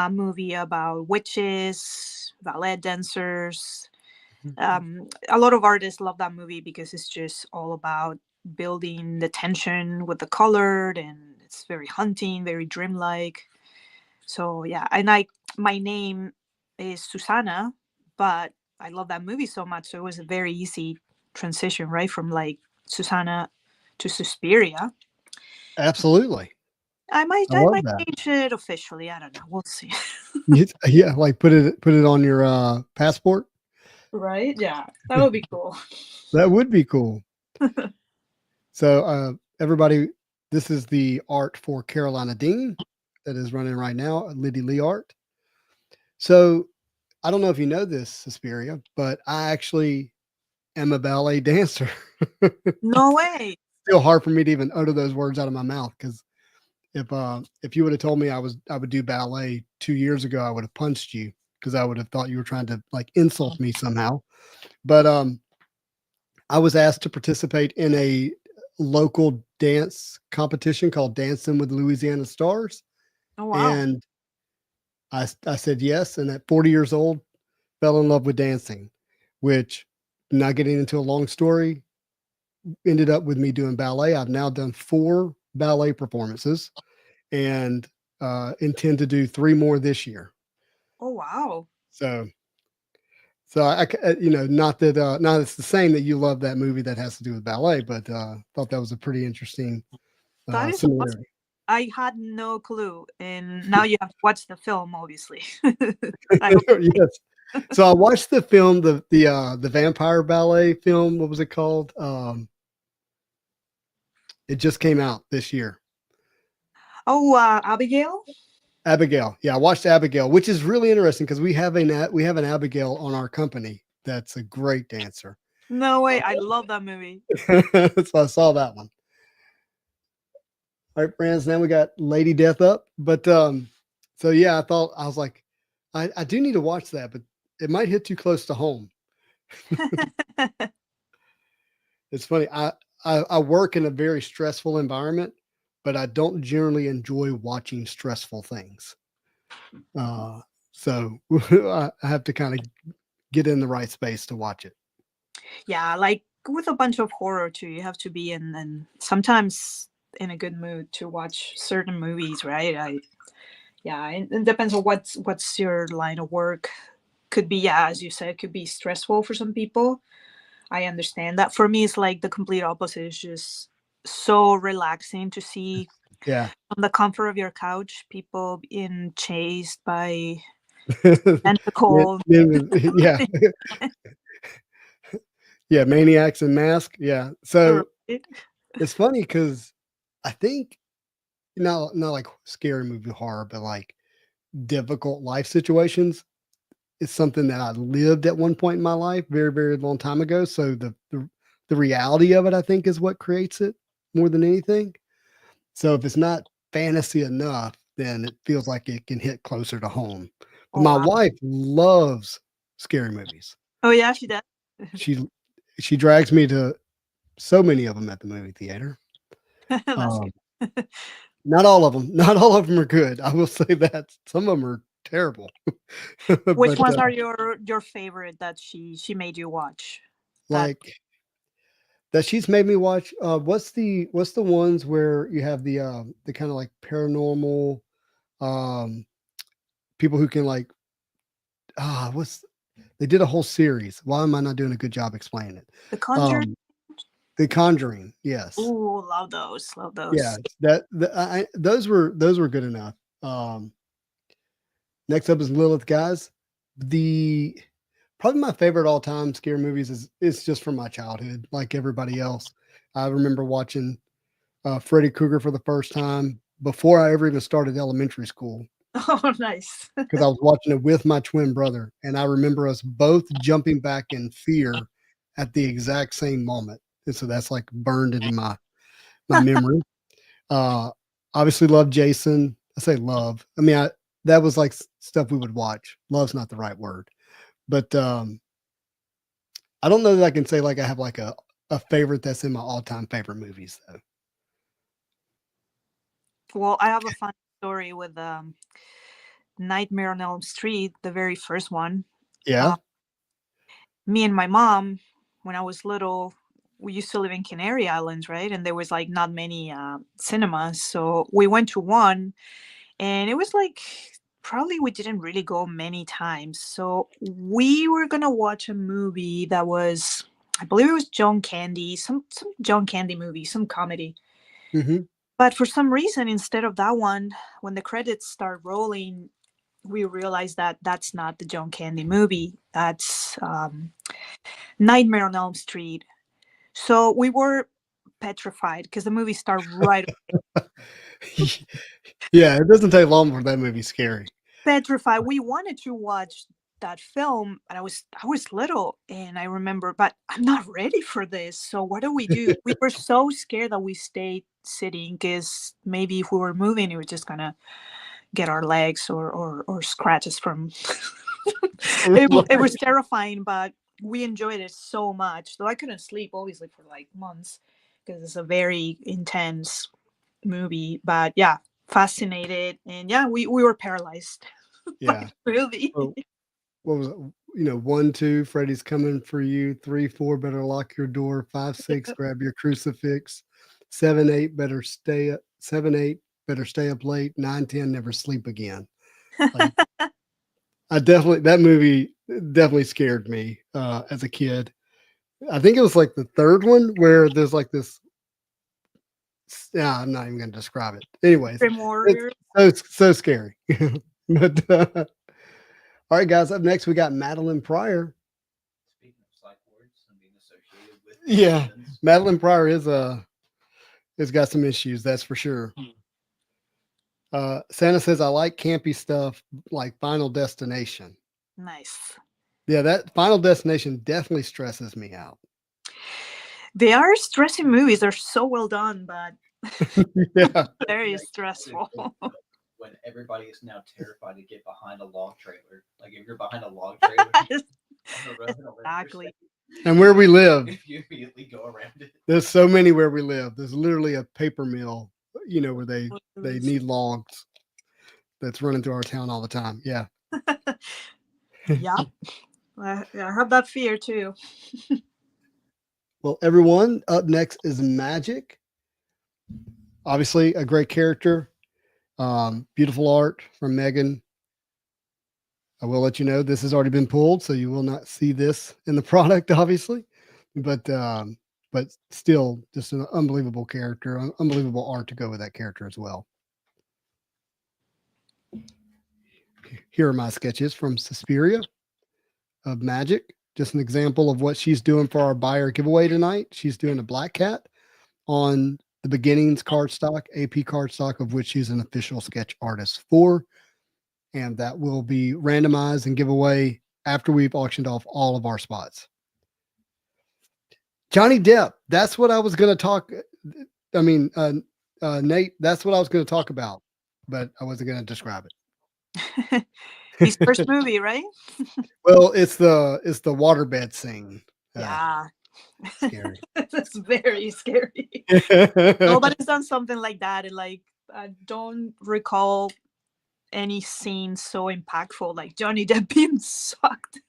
movie about witches, ballet dancers. A lot of artists love that movie because it's just all about building the tension with the colored, and it's very hunting, very dreamlike. So yeah, and my name is Susana, but I love that movie so much, so it was a very easy transition, right, from like Susana to Suspiria. Absolutely. I might I I love might that. change it officially. I don't know. We'll see. Yeah, like put it on your passport. Right? Yeah, that would be cool. That would be cool. So everybody, this is the art for Carolina Dean that is running right now, Liddy Lee art. So I don't know if you know this, Suspiria, but I actually am a ballet dancer. No way. Still hard for me to even utter those words out of my mouth because if you would have told me I would do ballet 2 years ago, I would have punched you because I would have thought you were trying to like insult me somehow. But I was asked to participate in a local dance competition called Dancing with Louisiana Stars, Oh wow. and I said yes. And at 40 years old, fell in love with dancing, which, not getting into a long story, ended up with me doing ballet. I've now done 4 ballet performances and intend to do 3 more this year. Oh wow. So, not it's the same that you love that movie that has to do with ballet, but thought that was a pretty interesting That is awesome. similarity. I had no clue, and now you have to watch the film, obviously. I hope. Yes. So I watched the film, the vampire ballet film. What was it called? It just came out this year. Oh, Abigail. Abigail. Yeah, I watched Abigail, which is really interesting because we have an Abigail on our company that's a great dancer. No way. I love that movie. So I saw that one. All right, friends. Now we got Lady Death up, but so yeah, I was like, I do need to watch that, but it might hit too close to home. It's funny. I work in a very stressful environment, but I don't generally enjoy watching stressful things. So I have to kind of get in the right space to watch it. Yeah, like with a bunch of horror too, you have to be in, and sometimes in a good mood to watch certain movies, right? Yeah, it depends on what's your line of work. Could be, yeah, as you said, it could be stressful for some people. I understand that. For me, it's like the complete opposite. It's just so relaxing to see Yeah. on the comfort of your couch people being chased by Yeah. tentacles. Yeah. Yeah. Maniacs and Mask. Yeah. So Right? it's funny because I think not like scary movie horror, but like difficult life situations. It's something that I lived at one point in my life, very, very long time ago. So the reality of it, I think, is what creates it more than anything. So if it's not fantasy enough, then it feels like it can hit closer to home. But Oh my wow. wife loves scary movies. Oh yeah, she does. She she drags me to so many of them at the movie theater. That's Um, good. not all of them. Not all of them are good. I will say that some of them are terrible. Which But ones are your favorite that she made you watch? That like that she's made me watch. What's the ones where you have the kind of like paranormal um people who can like what's they did a whole series. Why am I not doing a good job explaining it? The Conjuring. Um The Conjuring, yes. Ooh, love those. Love Yeah, those. those were good enough. Um Next up is Lilith, guys. The Probably my favorite all time scare movies is just from my childhood, like everybody else. I remember watching Freddy Krueger for the first time before I ever even started elementary school Oh, nice. because I was watching it with my twin brother, and I remember us both jumping back in fear at the exact same moment. And so that's like burned into my memory. Uh, Obviously, love Jason. I say love. I mean, that was like stuff we would watch. Love's not the right word, but I don't know that I can say like I have like a favorite that's in my all time favorite movies though. Well, I have a fun story with Nightmare on Elm Street, the very first one. Yeah. Me and my mom, when I was little, we used to live in Canary Islands, right? And there was like not many cinemas, so we went to one, and it was like probably we didn't really go many times. So we were gonna watch a movie that was, I believe it was John Candy, some John Candy movie, some comedy. Hmm. But for some reason, instead of that one, when the credits start rolling, we realized that that's not the John Candy movie. That's Nightmare on Elm Street. So we were petrified because the movie started right Yeah, it doesn't take long for that movie's scary. petrified. We wanted to watch that film, and I was little, and I remember, but I'm not ready for this. So what do? We were so scared that we stayed sitting because maybe if we were moving, it was just gonna get our legs or scratch us from. It was terrifying, but we enjoyed it so much. Though I couldn't sleep, obviously, for like months because it's a very intense movie. But yeah, fascinated, and yeah, we were paralyzed by Yeah. the movie. So what was it? 1, 2, Freddy's coming for you. 3, 4, better lock your door. 5, 6, grab your crucifix. 7, 8, better stay up. 7, 8, better stay up late. 9, 10, never sleep again. Like that movie definitely scared me as a kid. I think it was like the third one where there's like this. Yeah, I'm not even going to describe it. Anyways, Grim it's Warrior. so scary. But all right, guys. Up next, we got Madeline Pryor. Speaking of psych wards and being associated with Yeah, villains, Madeline Pryor has got some issues. That's for sure. Santa says I like campy stuff like Final Destination. Nice. Yeah, that Final Destination definitely stresses me out. They are stressing movies. They're so well done, but Yeah, very like, stressful. when everybody is now terrified to get behind a log trailer. Like if you're behind a log trailer on the road, Exactly. and where we live, if you immediately go around it. there's so many where we live. There's literally a paper mill, where they need logs that's running through our town all the time. Yeah. Yeah, I have that fear too. Well, everyone, up next is Magic. Obviously, a great character. Beautiful art from Megan. I will let you know this has already been pulled, so you will not see this in the product, obviously. But still, just an unbelievable character, unbelievable art to go with that character as well. Here are my sketches from Suspiria of Magic. Just an example of what she's doing for our buyer giveaway tonight. She's doing a black cat on the beginnings cardstock, AP cardstock, of which she's an official sketch artist for. And that will be randomized and give away after we've auctioned off all of our spots. Johnny Depp, that's what I was going to talk. I mean, Nate, that's what I was going to talk about, but I wasn't going to describe it. His first movie, right? Well, it's the waterbed scene. Yeah. Scary. That's very scary. Nobody's done something like that, and like I don't recall any scene so impactful like Johnny Depp being sucked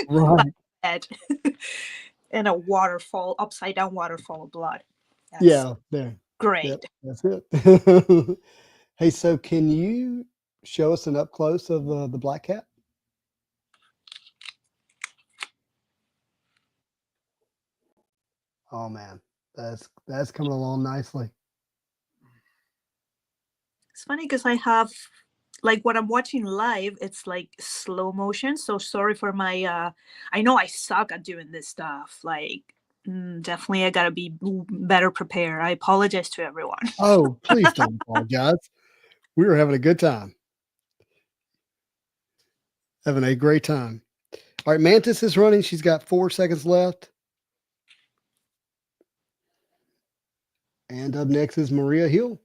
Right. head in a waterfall, upside down waterfall of blood. That's Yeah. There. great. Yep. That's it. Hey, so can you show us an up close of the black cat? Oh man, that's coming along nicely. It's funny because I have like when I'm watching live, it's like slow motion. So sorry for my I know I suck at doing this stuff. Like definitely I gotta be better prepared. I apologize to everyone. Oh, please don't apologize. We were having a good time. Having a great time. All right, Mantis is running. She's got 4 seconds left. And up next is Maria Hill.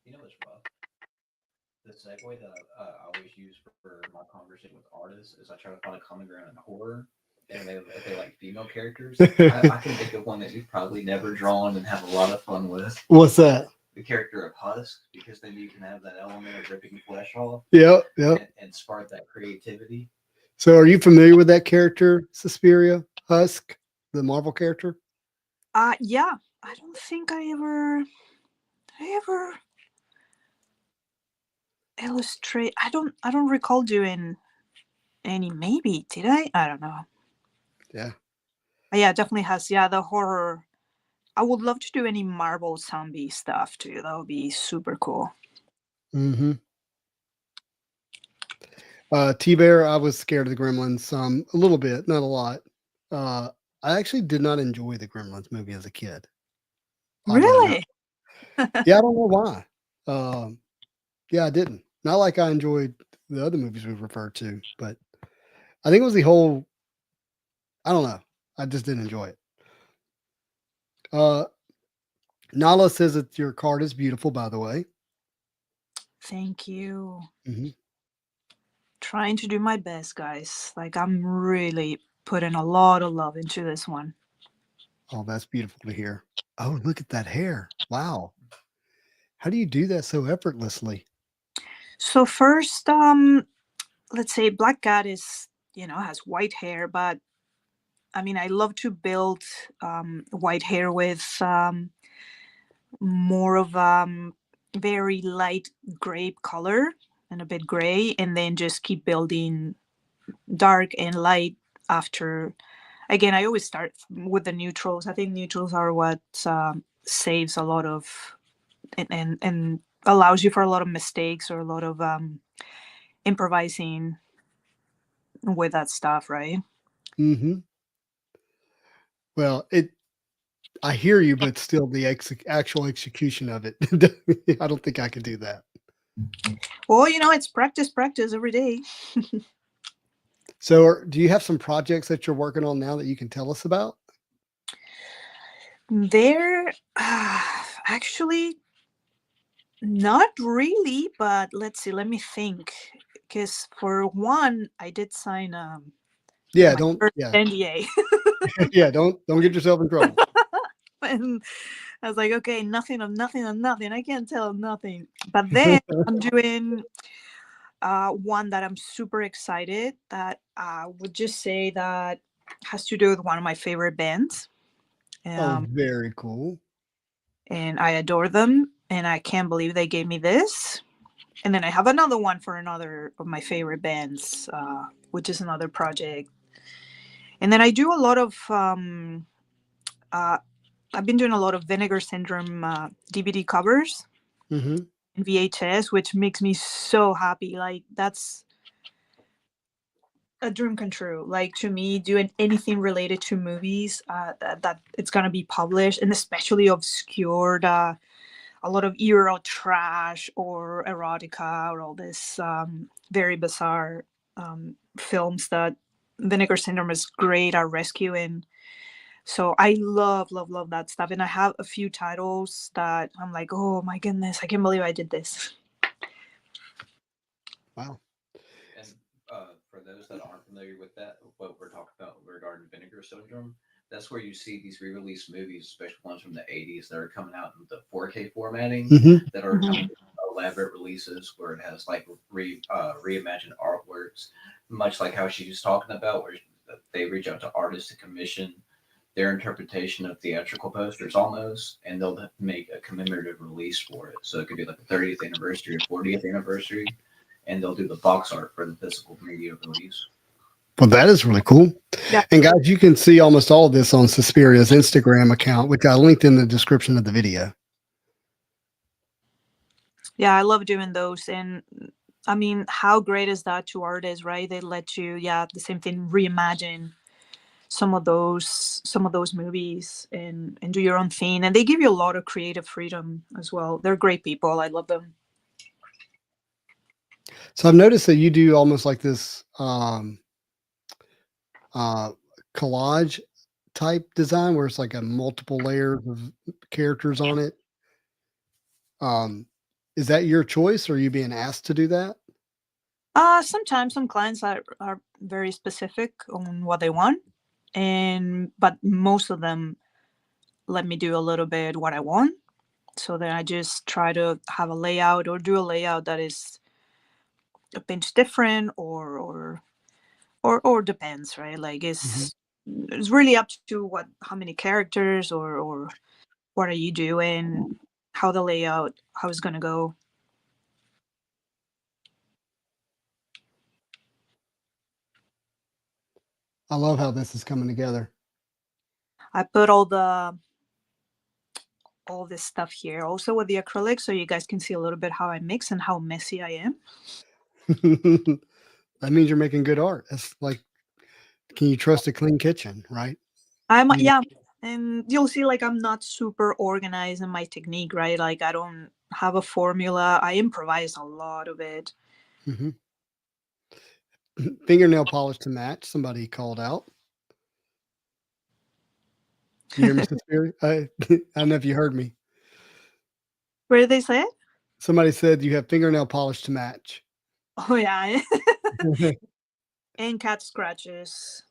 You know what's rough? The segue that I always use for my conversation with artists is I try to find a common ground in horror. And if they like female characters, I can think of one that you've probably never drawn and have a lot of fun with. What's that? The character of Husk, because then you can have that element of ripping flesh off. Yep, yep. And spark that creativity. So are you familiar with that character, Suspiria Husk, the Marvel character? Yeah. I don't think I ever illustrate. I don't recall doing any. Maybe did I don't know. Yeah. Yeah, definitely has. Yeah, the horror. I would love to do any Marvel zombie stuff too. That would be super cool. Mm-hmm. T-Bear, I was scared of the Gremlins a little bit, not a lot. I actually did not enjoy the Gremlins movie as a kid. Really? Yeah, I don't know why. Yeah, I didn't. Not like I enjoyed the other movies we've referred to, but I think it was the whole. I don't know. I just didn't enjoy it. Nala says that your card is beautiful, by the way. Thank you. Mm-hmm. Trying to do my best, guys. Like I'm really putting a lot of love into this one. Oh, that's beautiful to hear. Oh, look at that hair. Wow. How do you do that so effortlessly? So first, let's say Black Cat is, has white hair, but I mean, I love to build white hair with more of very light grape color and a bit gray, and then just keep building dark and light after. Again, I always start with the neutrals. I think neutrals are what saves a lot of and allows you for a lot of mistakes or a lot of improvising with that stuff, right? Mm-hmm. Well, I hear you, but still the actual execution of it, I don't think I could do that. Well, it's practice every day. So do you have some projects that you're working on now that you can tell us about? There, actually, not really, but let's see, let me think. Because for one, I did sign Yeah, my don't. first Yeah, NDA. yeah. Don't get yourself in trouble. And I was like, okay, nothing of nothing of nothing. I can't tell nothing. But then I'm doing one that I'm super excited that I would just say that has to do with one of my favorite bands. Oh, very cool. And I adore them. And I can't believe they gave me this. And then I have another one for another of my favorite bands, which is another project. And then I do a lot of I've been doing a lot of Vinegar Syndrome DVD covers Mm-hmm. in VHS, which makes me so happy. Like that's a dream come true. Like to me, doing anything related to movies that it's gonna be published, and especially obscured, a lot of Euro trash or erotica or all this very bizarre films that Vinegar Syndrome is great at rescuing. So I love, love, love that stuff. And I have a few titles that I'm like, oh my goodness, I can't believe I did this. Wow. And for those that aren't familiar with that, what we're talking about regarding Vinegar Syndrome, that's where you see these re-released movies, especially ones from the 80s that are coming out in the 4K formatting, that are coming elaborate releases where it has like reimagined artworks, much like how she was talking about, where they reach out to artists to commission their interpretation of theatrical posters almost, and they'll make a commemorative release for it. So it could be like a 30th anniversary or 40th anniversary, and they'll do the box art for the physical media release. Well, that is really cool. Yeah. And guys, you can see almost all of this on Suspiria's Instagram account, which I linked in the description of the video. Yeah, I love doing those. And I mean, how great is that to artists, right? They let you, yeah, the same thing, reimagine some of those movies and do your own thing. And they give you a lot of creative freedom as well. They're great people. I love them. So I've noticed that you do almost like this collage type design where it's like a multiple layers of characters on it. Is that your choice or are you being asked to do that? Sometimes some clients are very specific on what they want, but most of them let me do a little bit what I want. So then I just try to have a layout or do a layout that is a pinch different or depends, right? Like it's really up to how many characters or what are you doing, how the layout, how it's gonna go. I love how this is coming together. I put all this stuff here also with the acrylic so you guys can see a little bit how I mix and how messy I am. That means you're making good art. That's like, can you trust a clean kitchen, right? Yeah, and you'll see like I'm not super organized in my technique, right? Like I don't have a formula. I improvise a lot of it. Mm-hmm. Fingernail polish to match. Somebody called out. You hear me, Suspiria? I don't know if you heard me. Where did they say it? Somebody said you have fingernail polish to match. Oh yeah. And cat scratches.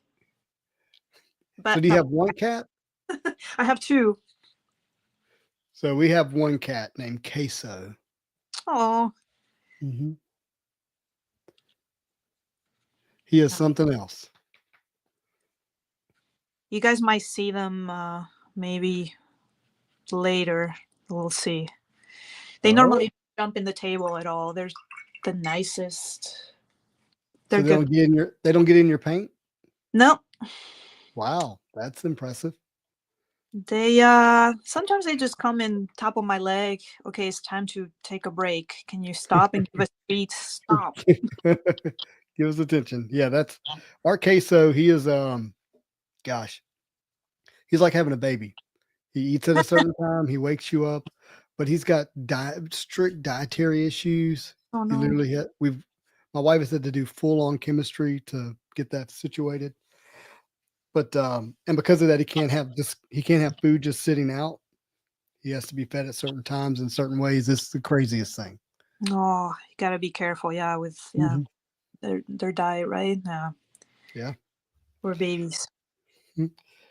But So do you have one cat? I have two. So we have one cat named Queso. Oh. Mm-hmm. He is something else. You guys might see them maybe later. We'll see. They normally jump in the table at all. They're the nicest. They're So they good. don't get in your paint? No. Wow, that's impressive. They sometimes they just come in top of my leg. Okay, it's time to take a break. Can you stop and give us treats? Stop. Give us attention. Yeah, that's our Queso. He is gosh, he's like having a baby. He eats at a certain time, he wakes you up, but he's got strict dietary issues. Oh He no. literally my wife has had to do full on chemistry to get that situated. But and because of that, he can't have food just sitting out. He has to be fed at certain times in certain ways. It's the craziest thing. Oh, you gotta be careful, yeah, with their diet, right? Yeah. Yeah. We're babies.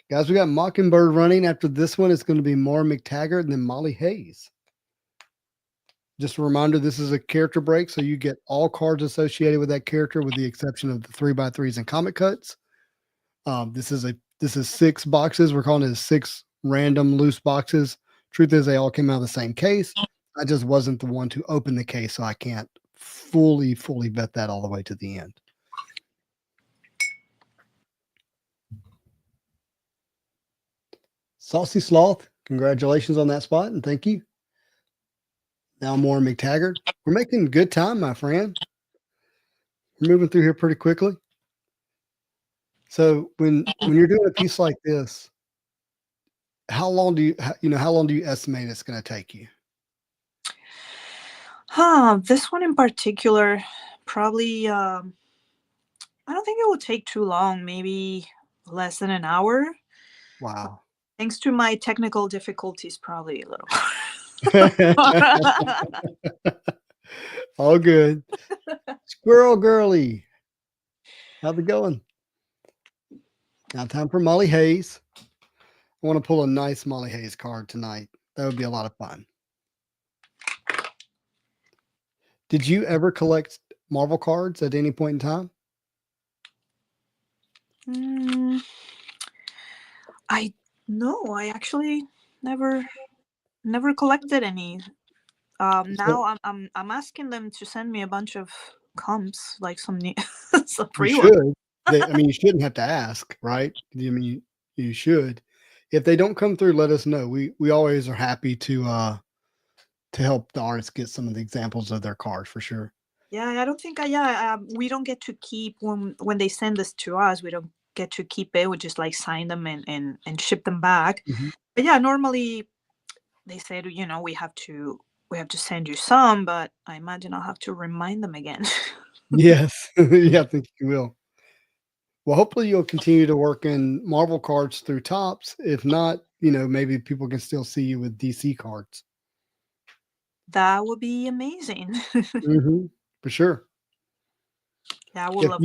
Guys, we got Mockingbird running. After this one, it's going to be Maura McTaggart and then Molly Hayes. Just a reminder, this is a character break, so you get all cards associated with that character with the exception of the 3x3s and comic cuts. This is 6 boxes. We're calling it 6 random loose boxes. Truth is, they all came out of the same case. I just wasn't the one to open the case, so I can't fully vet that all the way to the end. Saucy Sloth, congratulations on that spot, and thank you. Now Maura McTaggart. We're making good time, my friend. We're moving through here pretty quickly. So when you're doing a piece like this, how long do you estimate it's going to take you? This one in particular, probably I don't think it will take too long, maybe less than an hour. Wow. Thanks to my technical difficulties, probably a little. All good. Squirrel Girly. How's it going? Now time for Molly Hayes. I want to pull a nice Molly Hayes card tonight. That would be a lot of fun. Did you ever collect Marvel cards at any point in time? I actually never collected any. Now I'm asking them to send me a bunch of comps, like some some You free ones. should. I mean, you shouldn't have to ask, right? I mean, you should. If they don't come through, let us know. We always are happy to help the artists get some of the examples of their cards for sure. Yeah, I don't think we don't get to keep when they send this to us. We don't get to keep it. We just like sign them and ship them back. Mhm. But yeah, normally they said, we have to send you some, but I imagine I'll have to remind them again. Yes. Yeah, I think you will. Well, hopefully you'll continue to work in Marvel cards through Tops. If not, maybe people can still see you with DC cards. That would be amazing. For sure. Yeah, I would love.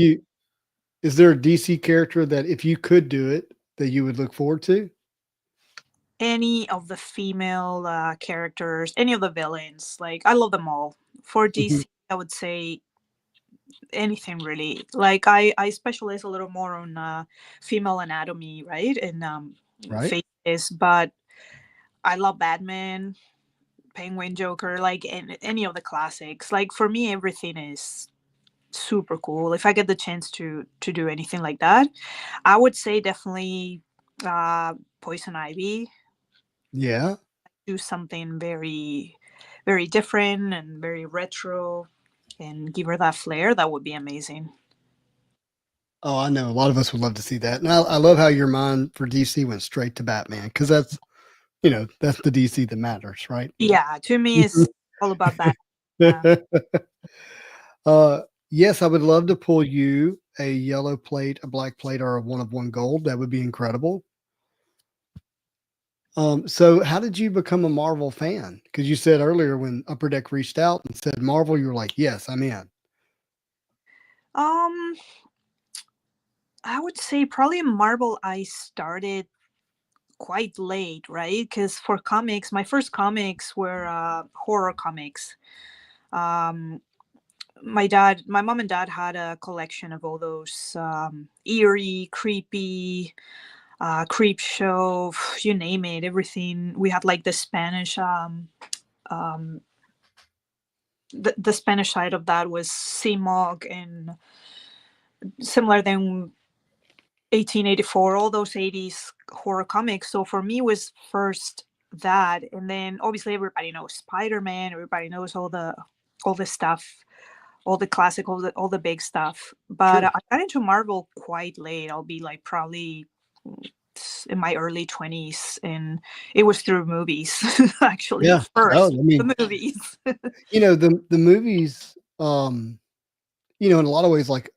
Is there a DC character that if you could do it, that you would look forward to? Any of the female characters, any of the villains. Like, I love them all. For DC, I would say anything really. Like, I specialize a little more on female anatomy, right? And Right. faces, but I love Batman, Penguin, Joker, like any of the classics. Like, for me, everything is super cool. If I get the chance to do anything like that, I would say definitely Poison Ivy. Yeah. Do something very, very different and very retro and give her that flair. That would be amazing. Oh, I know. A lot of us would love to see that. And I love how your mind for DC went straight to Batman, because that's the DC that matters, right? Yeah, to me, it's all about Batman. Yes, I would love to pull you a yellow plate, a black plate, or a 1 of 1 gold. That would be incredible. So how did you become a Marvel fan? Because you said earlier when Upper Deck reached out and said Marvel, you were like, yes, I'm in. I would say probably Marvel I started quite late, right? Because for comics, my first comics were horror comics. My mom and dad had a collection of all those eerie, creepy, creep show, you name it, everything. We had like the Spanish the Spanish side of that was CMOG and similar than 1884, all those 80s horror comics. So for me was first that, and then obviously everybody knows Spider-Man, everybody knows all the stuff, all the classic, all the big stuff. But Sure. I got into Marvel quite late. I'll be like probably in my early 20s, and it was through movies actually. Yeah. First, Oh, I mean, the movies. the movies, in a lot of ways, like,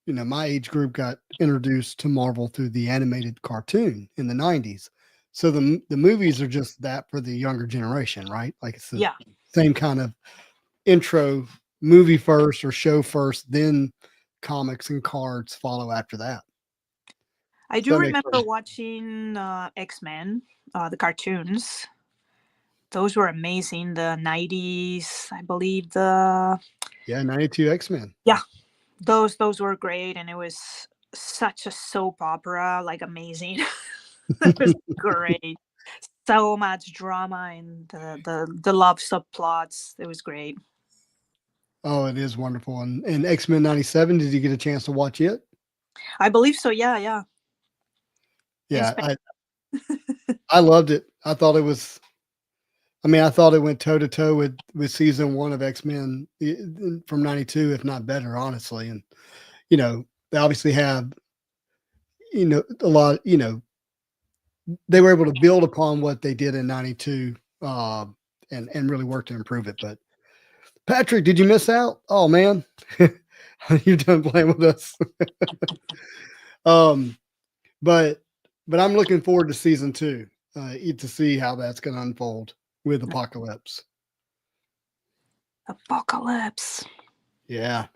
my age group got introduced to Marvel through the animated cartoon in the 90s. So the movies are just that for the younger generation, right? Like it's the same kind of intro, movie first or show first, then comics and cards follow after that. I do remember watching X-Men, the cartoons. Those were amazing. The 90s, I believe 92 X-Men. Yeah, those were great, and it was such a soap opera, like amazing. It was great. So much drama and the love subplots. It was great. Oh, it is wonderful. And X-Men 97, did you get a chance to watch it? I believe so. Yeah. Yeah, I loved it. I thought it was. I thought it went toe to toe with season 1 of X-Men from 92, if not better, honestly. And they obviously have a lot. They were able to build upon what they did in 92 and really work to improve it. But Patrick, did you miss out? Oh man, you're done playing with us. But but I'm looking forward to season 2 to see how that's going to unfold with Apocalypse. Apocalypse. Yeah.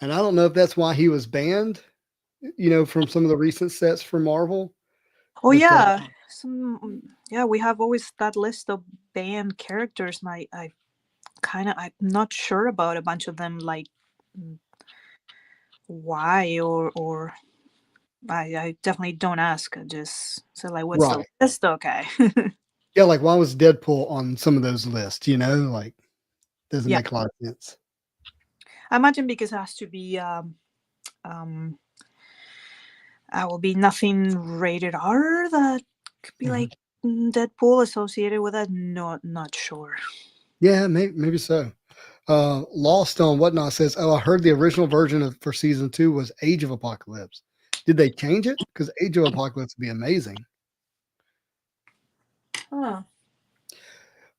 And I don't know if that's why he was banned, from some of the recent sets for Marvel. Oh But, yeah, we have always that list of banned characters, and I'm not sure about a bunch of them, like why or I definitely don't ask. I just say like, what's the Right. list? Okay. Yeah, like why was Deadpool on some of those lists? Like doesn't Yeah. make a lot of sense. I imagine because it has to be I will be nothing rated R that could be like Deadpool associated with it. Not sure. Yeah, maybe so. Lost on Whatnot says, "Oh, I heard the original version for season 2 was Age of Apocalypse. Did they change it? Because Age of Apocalypse would be amazing." Huh.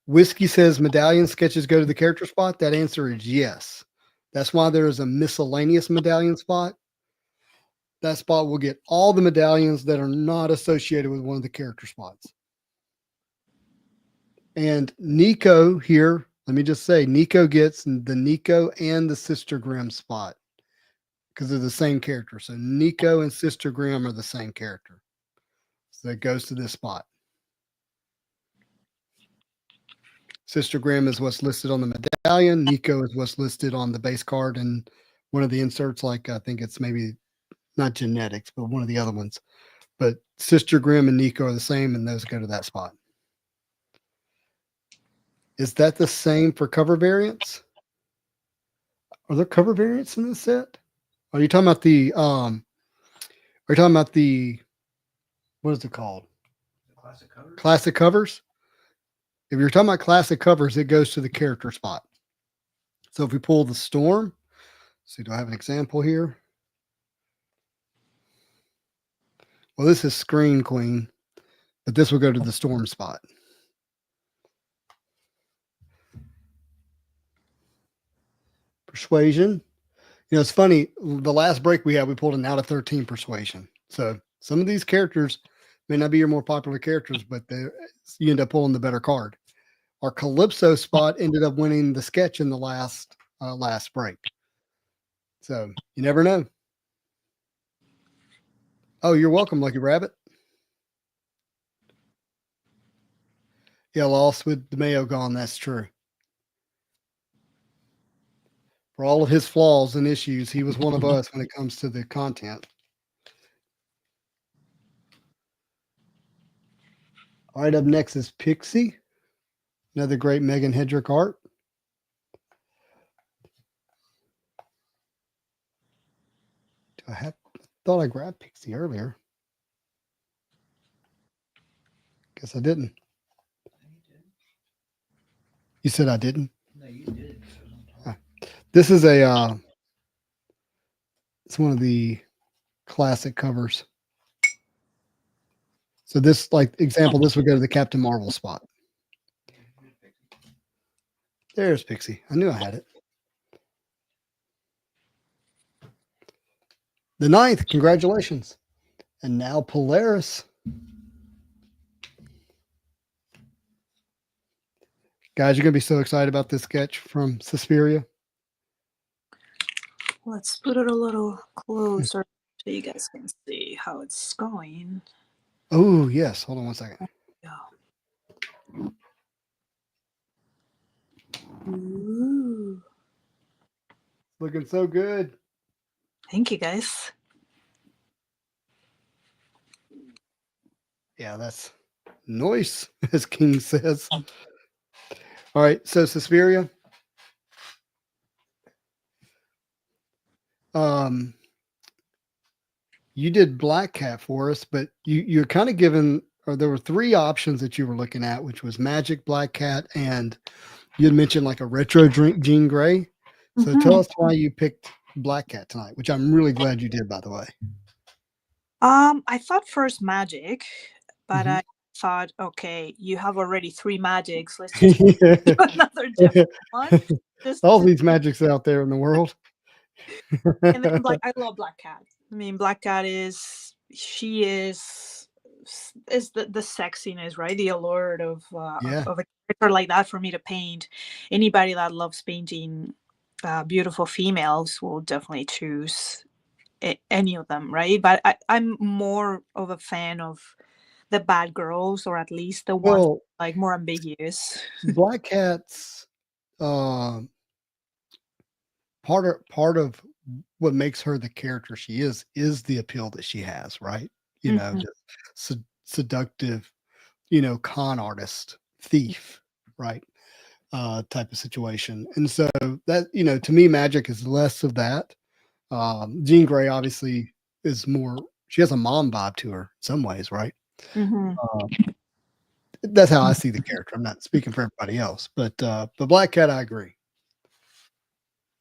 Whiskey says, "Medallion sketches go to the character spot." That answer is yes. That's why there is a miscellaneous medallion spot. That spot will get all the medallions that are not associated with one of the character spots. And Nico here, let me just say, Nico gets the Nico and the Sister Grimm spot because they're the same character. So Nico and Sister Grimm are the same character. So it goes to this spot. Sister Grimm is what's listed on the medallion. Nico is what's listed on the base card and one of the inserts, like I think it's maybe not genetics, but one of the other ones. But Sister Grimm and Nico are the same, and those go to that spot. Is that the same for cover variants? Are there cover variants in this set? Are you talking about the what is it called? Classic covers. Classic covers? If you're talking about classic covers, it goes to the character spot. So if we pull the Storm, see, do I have an example here? Well, this is Screen Queen, but this will go to the Storm spot. Persuasion. It's funny. The last break we had, we pulled an out of 13 Persuasion. So some of these characters may not be your more popular characters, but you end up pulling the better card. Our Calypso spot ended up winning the sketch in the last break. So you never know. Oh, you're welcome, Lucky Rabbit. Yeah, lost with DeMayo gone. That's true. For all of his flaws and issues, he was one of us when it comes to the content. All right, up next is Pixie. Another great Megan Hedrick art. I thought I grabbed Pixie earlier. Guess I didn't. You said I didn't? No, you did. This is it's one of the classic covers. So this, like example, this would go to the Captain Marvel spot. There's Pixie. I knew I had it. The 9th, congratulations. And now Polaris. Guys, you're going to be so excited about this sketch from Suspiria. Let's put it a little closer so you guys can see how it's going. Oh, yes. Hold on one second. Yeah. Ooh. Looking so good. Thank you, guys. Yeah, that's nice, as King says. All right, so Suspiria. You did Black Cat for us, but you're kind of given, or there were 3 options that you were looking at, which was Magic, Black Cat, and you had mentioned like a retro Jean Grey. So tell us why you picked Black Cat tonight, which I'm really glad you did, by the way. I thought first Magic, but I thought, okay, you have already 3 Magics. Let's just do another different one. All these Magics out there in the world. And then I love Black Cat. I mean, Black Cat is she is the sexiness, right? The allure Yeah. of a character like that for me to paint. Anybody that loves painting beautiful females will definitely choose any of them, right? But I'm more of a fan of the bad girls, or at least the ones Well, like more ambiguous. Black Cat's um part of what makes her the character she is the appeal that she has, right? Mhm. Just seductive, con artist, thief, right? Type of situation. And so that, to me, Magic is less of that. Jean Grey obviously is more, she has a mom vibe to her in some ways, right? Mhm. That's how I see the character. I'm not speaking for everybody else, but Black Cat, I agree.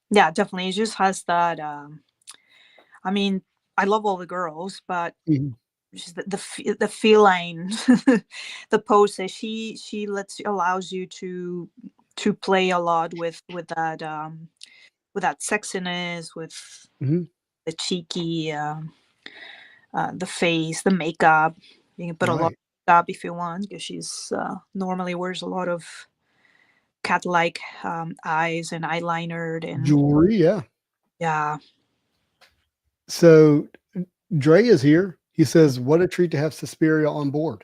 Yeah, definitely. It just has that. I mean, I love all the girls, but Mhm. just the feline, the poses. She allows you to play a lot with that sexiness, with Mhm. the cheeky, the face, the makeup. You can put a lot of Right. makeup if you want, because she's normally wears a lot of cat-like eyes and eyeliner, and Jewelry, yeah. yeah. So Dre is here. He says, "What a treat to have Suspiria on board."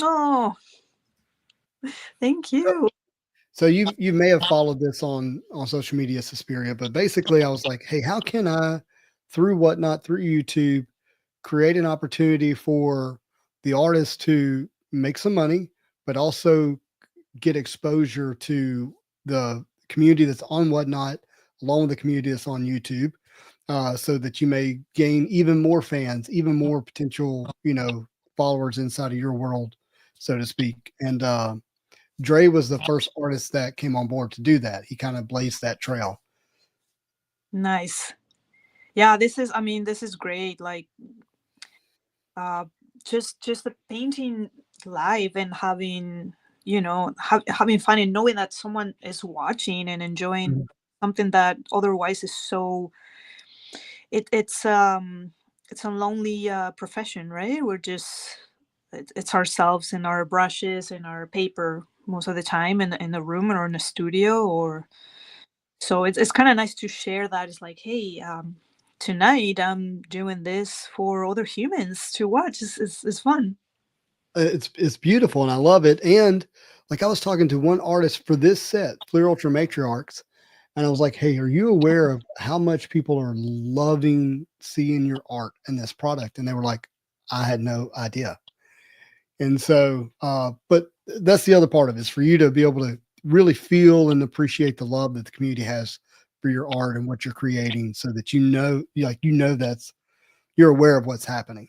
Oh, thank you. So you may have followed this on social media, Suspiria, but basically I was like, hey, how can I, through Whatnot, through YouTube, create an opportunity for the artist to make some money, but also get exposure to the community that's on Whatnot, along with the community that's on YouTube, so that you may gain even more fans, even more potential, followers inside of your world, so to speak. And Dre was the first artist that came on board to do that. He kind of blazed that trail. Nice. Yeah, this is great. Like, uh, just the painting live and having, having fun and knowing that someone is watching and enjoying Mhm. something that otherwise is so, it's a lonely profession, right? We're just, it's ourselves and our brushes and our paper most of the time in the room or in the studio. Or so it's kind of nice to share that. It's like, hey, tonight I'm doing this for other humans to watch. It's fun. It's beautiful and I love it. And like I was talking to one artist for this set, Fleer Ultra Matriarchs, and I was like, "Hey, are you aware of how much people are loving seeing your art in this product?" And they were like, "I had no idea." And so, but that's the other part of it, is for you to be able to really feel and appreciate the love that the community has for your art and what you're creating, so that that's you're aware of what's happening.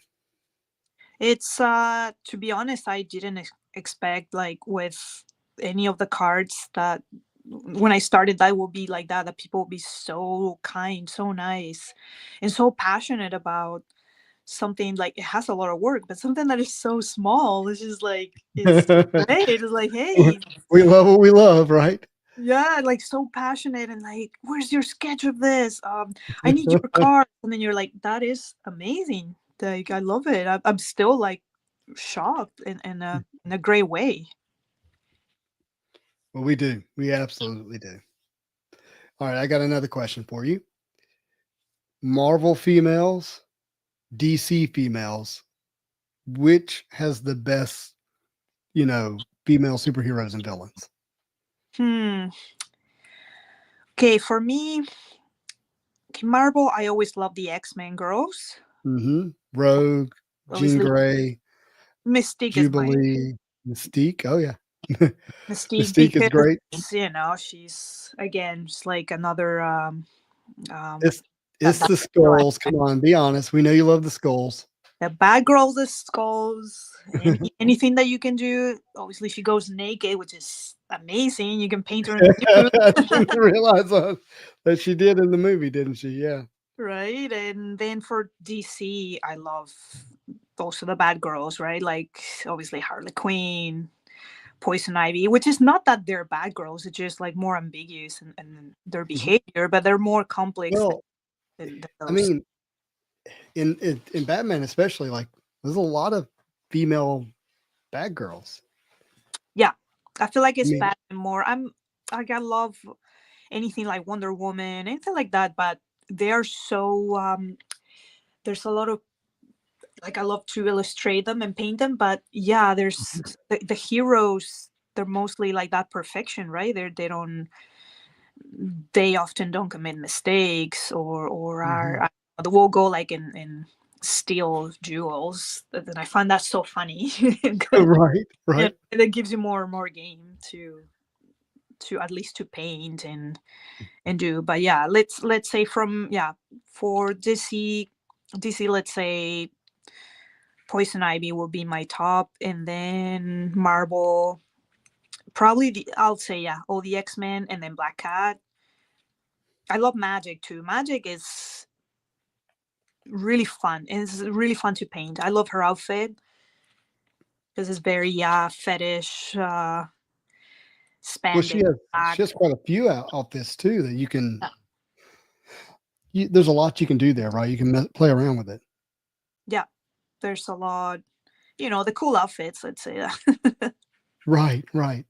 It's to be honest, I didn't expect, like, with any of the cards, that when I started that would be like that people would be so kind, so nice, and so passionate about something. Like, it has a lot of work, but something that is so small, it's just like, it's great. It's like, hey, We love what we love, right? yeah, like, so passionate, and like, where's your sketch of this? I need your card. And then you're like, that is amazing. Like, I love it. I'm still like shocked in a great way. Well, we do. We absolutely do. All right, I got another question for you. Marvel females, DC females, which has the best, female superheroes and villains? Hmm. Okay, for me, okay, Marvel, I always love the X-Men girls. Mm-hmm. Rogue, Jean Obviously, Grey, Mystique is my Jubilee, Mystique. Oh yeah, Mystique, Mystique is because great. she's again just like another um It's that, it's that the skulls. Come on, be honest. We know you love the skulls. the bad girls, the skulls, anything that you can do. Obviously, she goes naked, which is amazing. You can paint her in nude, I didn't realize that she did in the movie, didn't she? Yeah. right? And then for DC, I love also the bad girls, right? Like, obviously, Harley Quinn, Poison Ivy, which is not that they're bad girls. It's just like more ambiguous and their Mhm. behavior, but they're more complex Well, than I those. mean, in Batman especially, like there's a lot of female bad girls. Yeah, I feel like I it's mean, Batman more. I love anything like Wonder Woman, anything like that, but they are so there's a lot of, like, I love to illustrate them and paint them, but yeah, there's the heroes, they're mostly like that perfection, right? They often don't commit mistakes, or are they will go like in steal jewels, and I find that so funny. right, Yeah, right. that gives you more game to at least to paint and do. But yeah, let's say from, yeah, for DC, let's say Poison Ivy will be my top, and then Marvel, probably I'll say, yeah, all the X-Men, and then Black Cat. I love Magic too. Magic is really fun. It's really fun to paint. I love her outfit because it's very fetish, Well, spandex she black. has quite a few outfits too that you can. Yeah. There's a lot you can do there, right? You can play around with it. Yeah, there's a lot, the cool outfits, let's say that. Right, right.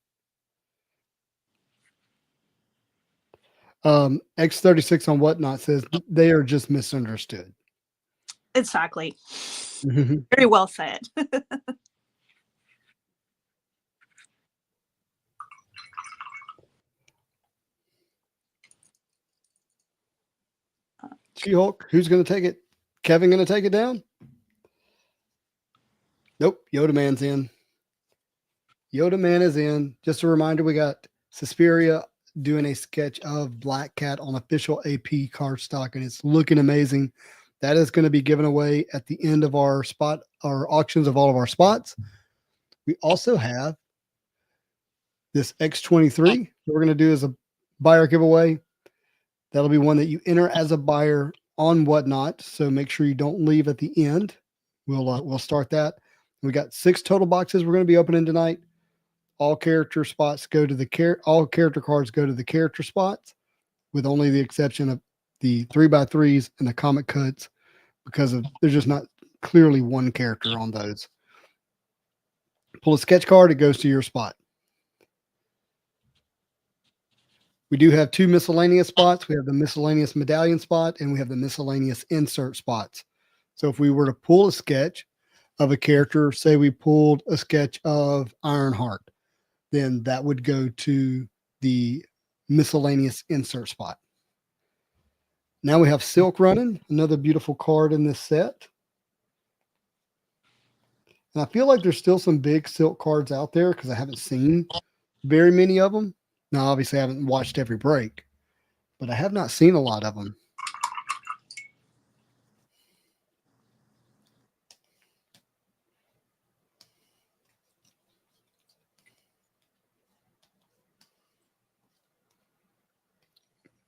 X36 on Whatnot says they are just misunderstood. Exactly. Mhm. Very well said. She-Hulk, who's going to take it? Kevin going to take it down? Nope. Yoda Man's in. Yoda Man is in. Just a reminder, we got Suspiria doing a sketch of Black Cat on official AP cardstock, and it's looking amazing. That is going to be given away at the end of our auctions of all of our spots. We also have this X23 that we're going to do as a buyer giveaway. That'll be one that you enter as a buyer on Whatnot. So make sure you don't leave at the end. We'll start that. We got 6 total boxes we're going to be opening tonight. All character spots go to all character cards go to the character spots, with only the exception of the 3x3s and the comic cuts, because there's just not clearly one character on those. Pull a sketch card, it goes to your spot. We do have 2 miscellaneous spots. We have the miscellaneous medallion spot, and we have the miscellaneous insert spots. So if we were to pull a sketch of a character, say we pulled a sketch of Ironheart, then that would go to the miscellaneous insert spot. Now we have Silk running, another beautiful card in this set. And I feel like there's still some big Silk cards out there because I haven't seen very many of them. Now, obviously, I haven't watched every break, but I have not seen a lot of them.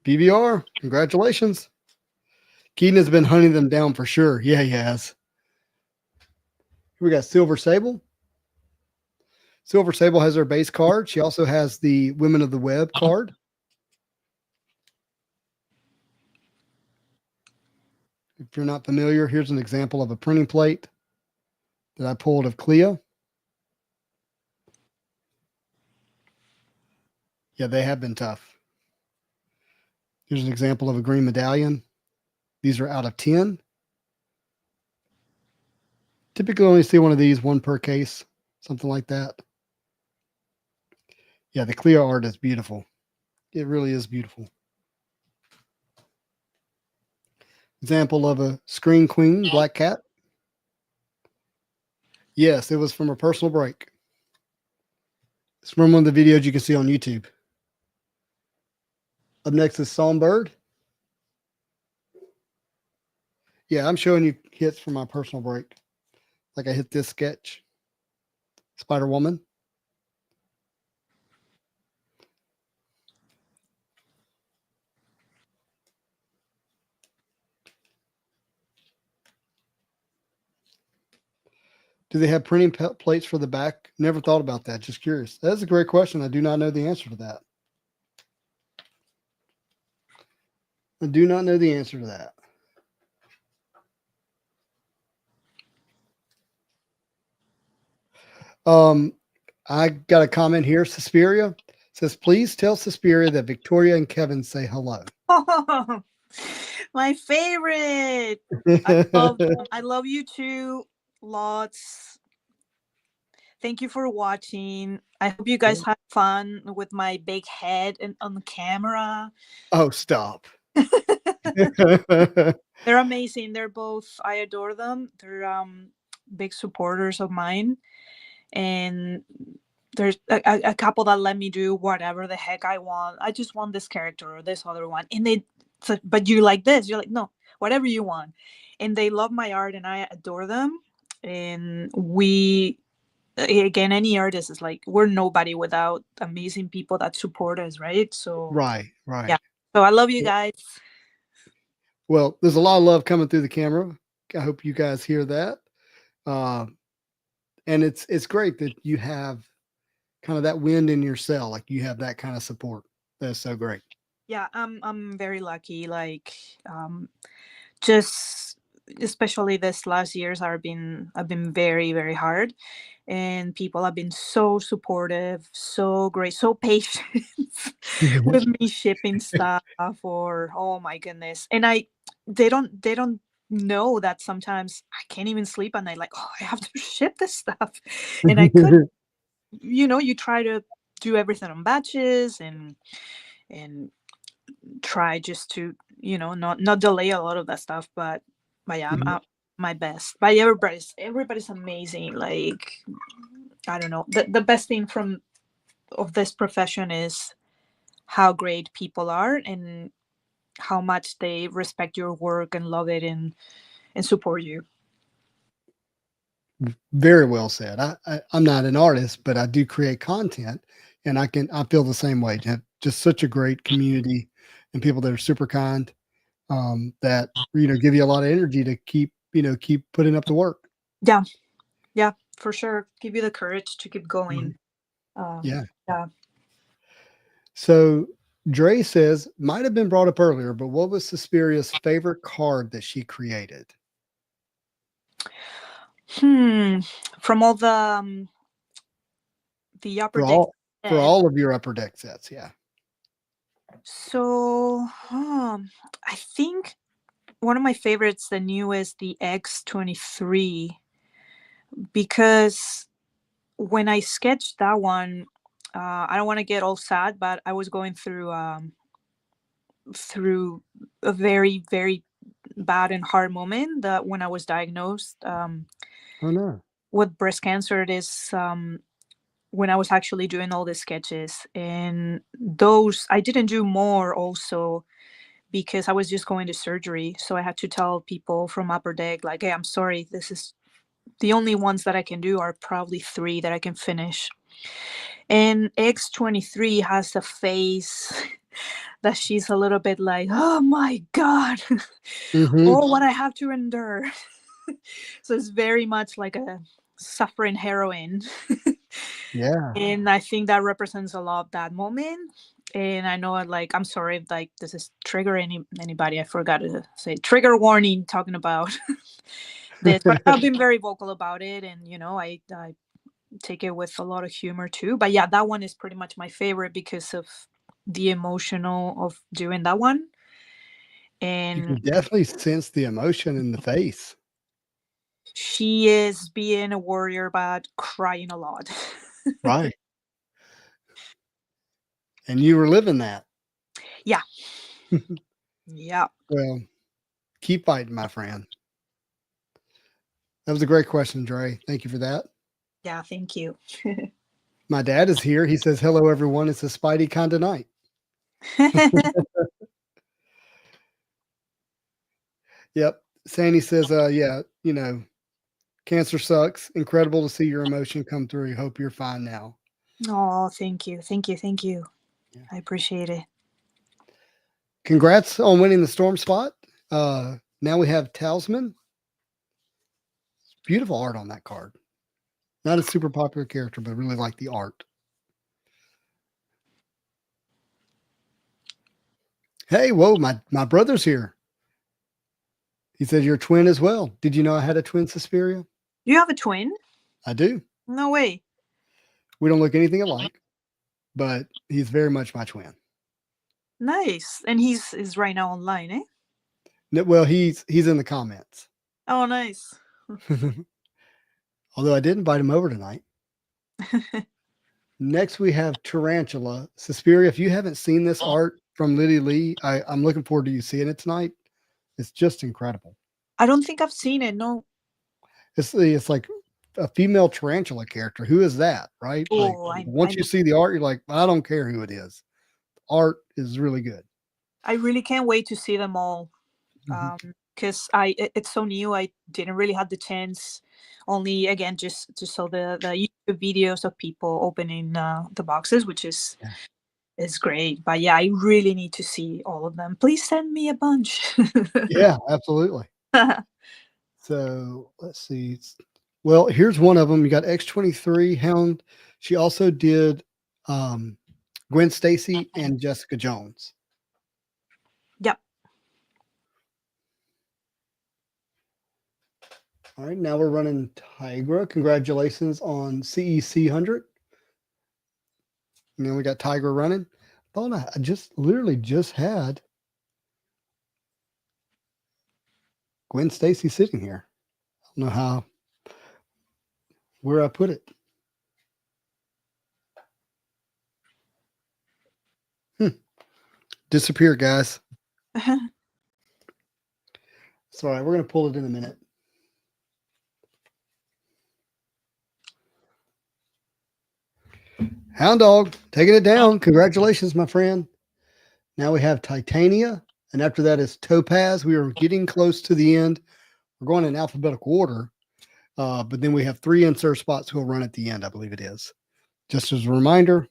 BBR, congratulations. Keaton has been hunting them down for sure. Yeah, he has. Here we got Silver Sable. Silver Sable has her base card. She also has the Women of the Web card. If you're not familiar, here's an example of a printing plate that I pulled of Clea. Yeah, they have been tough. Here's an example of a green medallion. These are out of 10. Typically only see one of these, one per case, something like that. Yeah, the Clea art is beautiful. It really is beautiful. Example of a Screen Queen, Black Cat. Yes, it was from a personal break. It's from one of the videos you can see on YouTube. Up next is Songbird. Yeah, I'm showing you hits from my personal break. Like I hit this sketch. Spider Woman. Do they have printing plates for the back? Never thought about that. Just curious. That's a great question. I do not know the answer to that. I do not know the answer to that. I got a comment here. Suspiria says, please tell Suspiria that Victoria and Kevin say hello. Oh, my favorite. I love them. I love you too. Lots. Thank you for watching. I hope you guys had fun with my big head and on the camera. Oh, stop. They're amazing. They're both, I adore them. They're big supporters of mine. And there's a couple that let me do whatever the heck I want. I just want this character or this other one. And they, so, but you like this. You're like, no, whatever you want. And they love my art and I adore them. And we, again, any artist is like, we're nobody without amazing people that support us, right? So right. yeah. So I love you guys. Well, there's a lot of love coming through the camera. I hope you guys hear that. And it's great that you have kind of that wind in your sail, like you have that kind of support. That's so great. Yeah, I'm very lucky. Like, just especially this last years have been very, very hard, and people have been so supportive, so great, so patient with me shipping stuff. Or oh my goodness, and they don't know that sometimes I can't even sleep at night. Like, oh, I have to ship this stuff, and I could, you try to do everything on batches and try just to not delay a lot of that stuff, but yeah, I'm out my best. But everybody's amazing. Like, I don't know, the best thing of this profession is how great people are and how much they respect your work and love it and support you. Very well said. I'm not an artist, but I do create content, and I feel the same way. To have just such a great community and people that are super kind, that give you a lot of energy to keep putting up the work. Yeah, for sure. Give you the courage to keep going. Yeah. Yeah. So Dre says, might have been brought up earlier, but what was Suspiria's favorite card that she created? From all the upper deck for all of your upper deck sets, yeah. So I think one of my favorites, the newest, the X23, because when I sketched that one, I don't want to get all sad, but I was going through a very, very bad and hard moment that when I was diagnosed Oh no. with breast cancer. It is when I was actually doing all the sketches, and those I didn't do more also because I was just going to surgery. So I had to tell people from upper deck, like, hey, I'm sorry, this is the only ones that I can do are probably 3 that I can finish. And X23 has a face that she's a little bit like, oh my God, oh, what I have to endure. So it's very much like a suffering heroine. Yeah. And I think that represents a lot of that moment. And I know, like, I'm sorry if like this is trigger anybody. I forgot to say trigger warning talking about this, but I've been very vocal about it, and I take it with a lot of humor too. But yeah, that one is pretty much my favorite because of the emotional of doing that one. And you can definitely sense the emotion in the face. She is being a warrior, but crying a lot. Right. And you were living that. Yeah. Yeah. Well, keep fighting, my friend. That was a great question, Dre. Thank you for that. Yeah, thank you. My dad is here. He says, hello, everyone. It's a Spidey kind of night. Yep. Sandy says, yeah, cancer sucks. Incredible to see your emotion come through. Hope you're fine now. Oh, thank you. Thank you. Thank you. Yeah. I appreciate it. Congrats on winning the Storm spot. Now we have Talisman. Beautiful art on that card. Not a super popular character, but really like the art. Hey, whoa, my brother's here. He said you're a twin as well. Did you know I had a twin, Suspiria? You have a twin? I do. No way. We don't look anything alike, but he's very much my twin. Nice. And he's right now online, eh? No, well, he's in the comments. Oh, nice. Although I did invite him over tonight. Next, we have Tarantula. Suspiria, if you haven't seen this art from Liddy Lee, I'm looking forward to you seeing it tonight. It's just incredible. I don't think I've seen it. No. It's like a female tarantula character. Who is that, right? Oh, Like, I once you know. see the art, you're like, I don't care who it is. Art is really good. I really can't wait to see them all. Because it's so new. I didn't really have the chance. Only again, just saw the YouTube videos of people opening the boxes, which is great. But yeah, I really need to see all of them. Please send me a bunch. Yeah, absolutely. So let's see. Well, here's one of them. You got X-23 Hound. She also did Gwen Stacy and Jessica Jones. Yep. All right, now we're running Tigra. Congratulations on CEC 100. And then we got Tigra running. Thought I literally just had Gwen Stacy sitting here. I don't know where I put it. Disappear, guys. Sorry, we're going to pull it in a minute. Hound Dog, taking it down. Congratulations, my friend. Now we have Titania, and after that is Topaz. We are getting close to the end. We're going in alphabetical order, but then we have 3 insert spots we'll run at the end, I believe it is. Just as a reminder,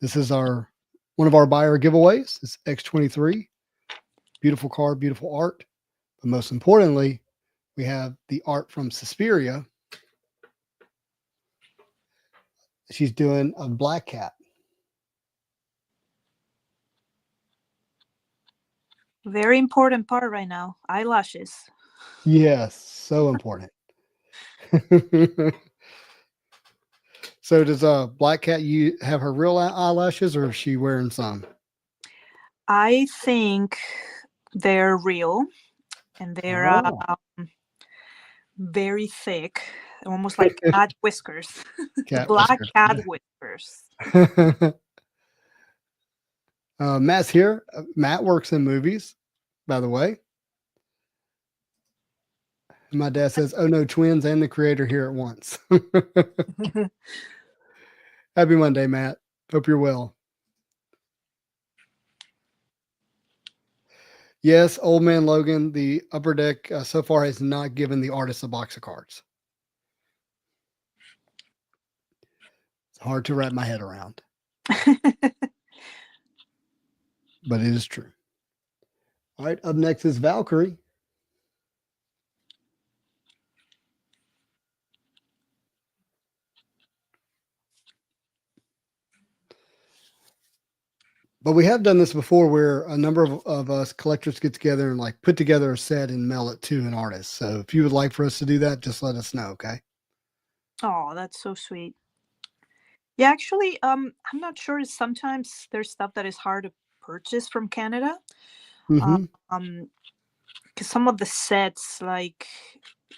this is one of our buyer giveaways. It's X-23. Beautiful card, beautiful art. But most importantly, we have the art from Suspiria. She's doing a black cat. Very important part right now. Eyelashes. Yes, so important. So does Black Cat you have her real eyelashes, or is she wearing some? I think they're real, and they're very thick, almost like cat whiskers. Black whiskers. cat whiskers. Matt's here. Matt works in movies, by the way. And my dad says, "Oh no, twins and the creator here at once." Happy Monday, Matt. Hope you're well. Yes, Old Man Logan, the Upper Deck so far has not given the artist a box of cards. It's hard to wrap my head around. But it is true. All right, up next is Valkyrie. But we have done this before where a number of us collectors get together and like put together a set and mail it to an artist. So if you would like for us to do that, just let us know, okay? Oh, that's so sweet. Yeah, actually, I'm not sure. Sometimes there's stuff that is hard to purchase from Canada. Mm-hmm. Because some of the sets, like,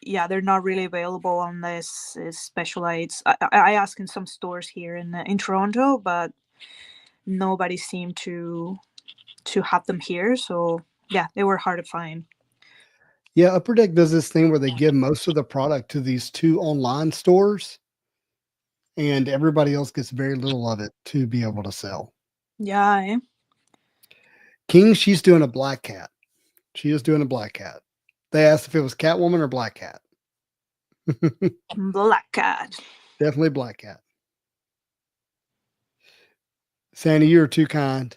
yeah, they're not really available unless it's specialized. I asked in some stores here in Toronto, but nobody seemed to have them here. So yeah, they were hard to find. Yeah, Upper Deck does this thing where they give most of the product to these 2 online stores, and everybody else gets very little of it to be able to sell. Yeah. Eh? King, she's doing a black cat. She is doing a black cat. They asked if it was Catwoman or Black Cat. Black cat. Definitely Black Cat. Sandy, you're too kind.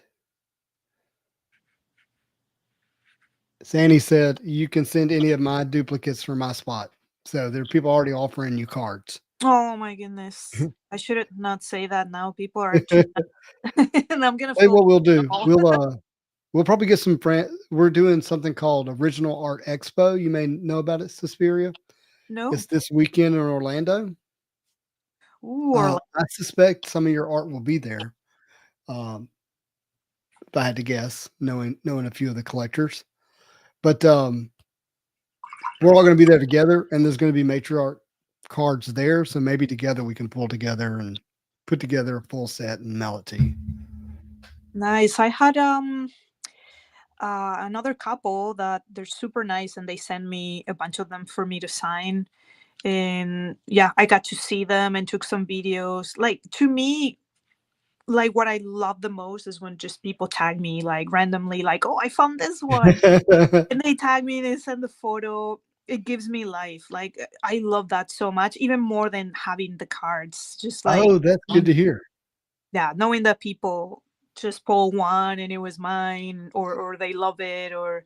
Sandy said, you can send any of my duplicates for my spot. So there are people already offering you cards. Oh my goodness. I should not say that now. People are actually and I'm gonna Hey, what we'll do, we'll probably get some friends. We're doing something called Original Art Expo. You may know about it, Suspiria. No. It's this weekend in Orlando. Ooh, or like, I suspect some of your art will be there. If I had to guess, knowing a few of the collectors. But we're all going to be there together, and there's going to be matriarch cards there. So maybe together we can pull together and put together a full set and mail it to you. nice. I had another couple that they're super nice, and they sent me a bunch of them for me to sign. And yeah, I got to see them and took some videos. Like, to me, like, what I love the most is when just people tag me like randomly, like, oh, I found this one, and they tag me and they send the photo. It gives me life. Like, I love that so much, even more than having the cards. Just like, Oh, that's good to hear. yeah, knowing that people just pull one and it was mine, or they love it, or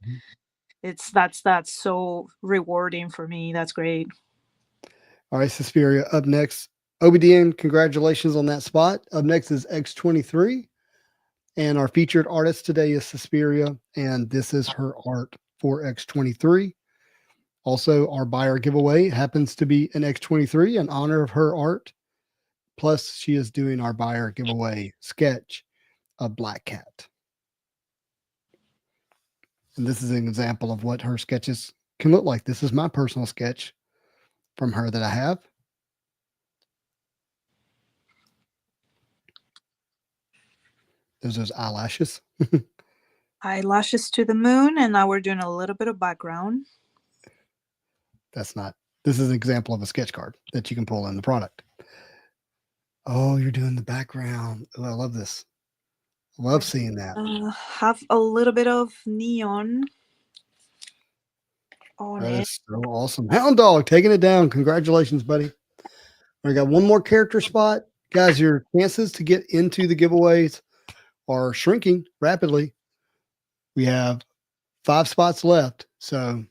that's so rewarding for me. That's great. All right, Suspiria. Up next, OBDN, congratulations on that spot. Up next is X23. And our featured artist today is Suspiria, and this is her art for X23. Also, our buyer giveaway happens to be an X23 in honor of her art. Plus, she is doing our buyer giveaway sketch of Black Cat. And this is an example of what her sketches can look like. This is my personal sketch from her that I have. There's those eyelashes. Eyelashes to the moon, and now we're doing a little bit of background. This is an example of a sketch card that you can pull in the product. Oh, you're doing the background. Oh, I love this. Love seeing that. Have a little bit of neon on That it. is so awesome. Hound Dog taking it down. Congratulations, buddy. I got one more character spot. Guys, your chances to get into the giveaways are shrinking rapidly. We have 5 spots left, so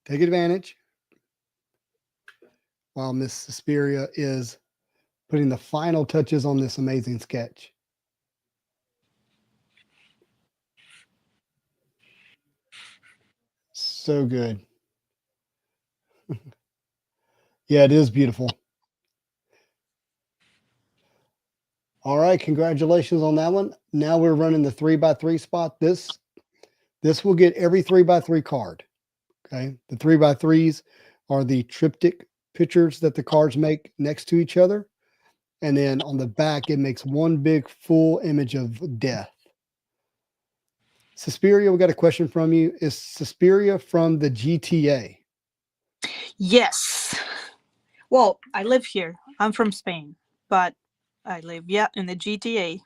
take advantage while Miss Suspiria is putting the final touches on this amazing sketch. So good. Yeah, it is beautiful. All right, congratulations on that one. Now we're running the 3x3 spot. This will get every 3x3 card. Okay, the 3x3s are the triptych pictures that the cards make next to each other, and then on the back it makes one big full image of death. Suspiria, we got a question from you. Is Suspiria from the GTA? Yes. Well, I live here. I'm from Spain, but I live, yeah, in the GTA.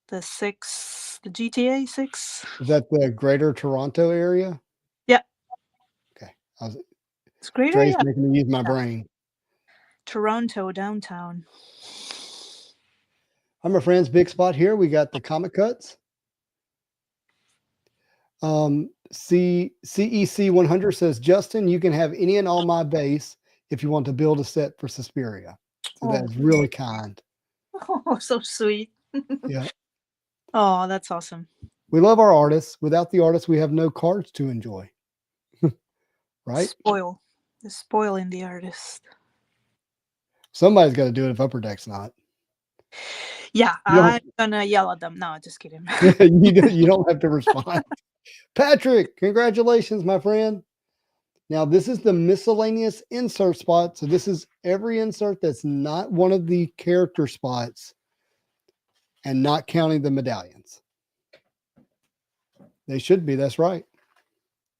The GTA 6. Is that the Greater Toronto area? Yeah. Okay, It's greater, Dre's yeah. making me use my brain. Toronto downtown. All right, my friends, big spot here. We got the comic cuts. CEC 100 says, Justin, you can have any and all my base if you want to build a set for Suspiria. So that is really kind. Oh, so sweet. Yeah. Oh, that's awesome. We love our artists. Without the artists, we have no cards to enjoy. Right? They're spoiling the artist. Somebody's got to do it if Upper Deck's not. Yeah, I'm gonna yell at them. No, just kidding. You don't have to respond. Patrick, congratulations, my friend. Now, this is the miscellaneous insert spot. So this is every insert that's not one of the character spots and not counting the medallions. They should be. That's right.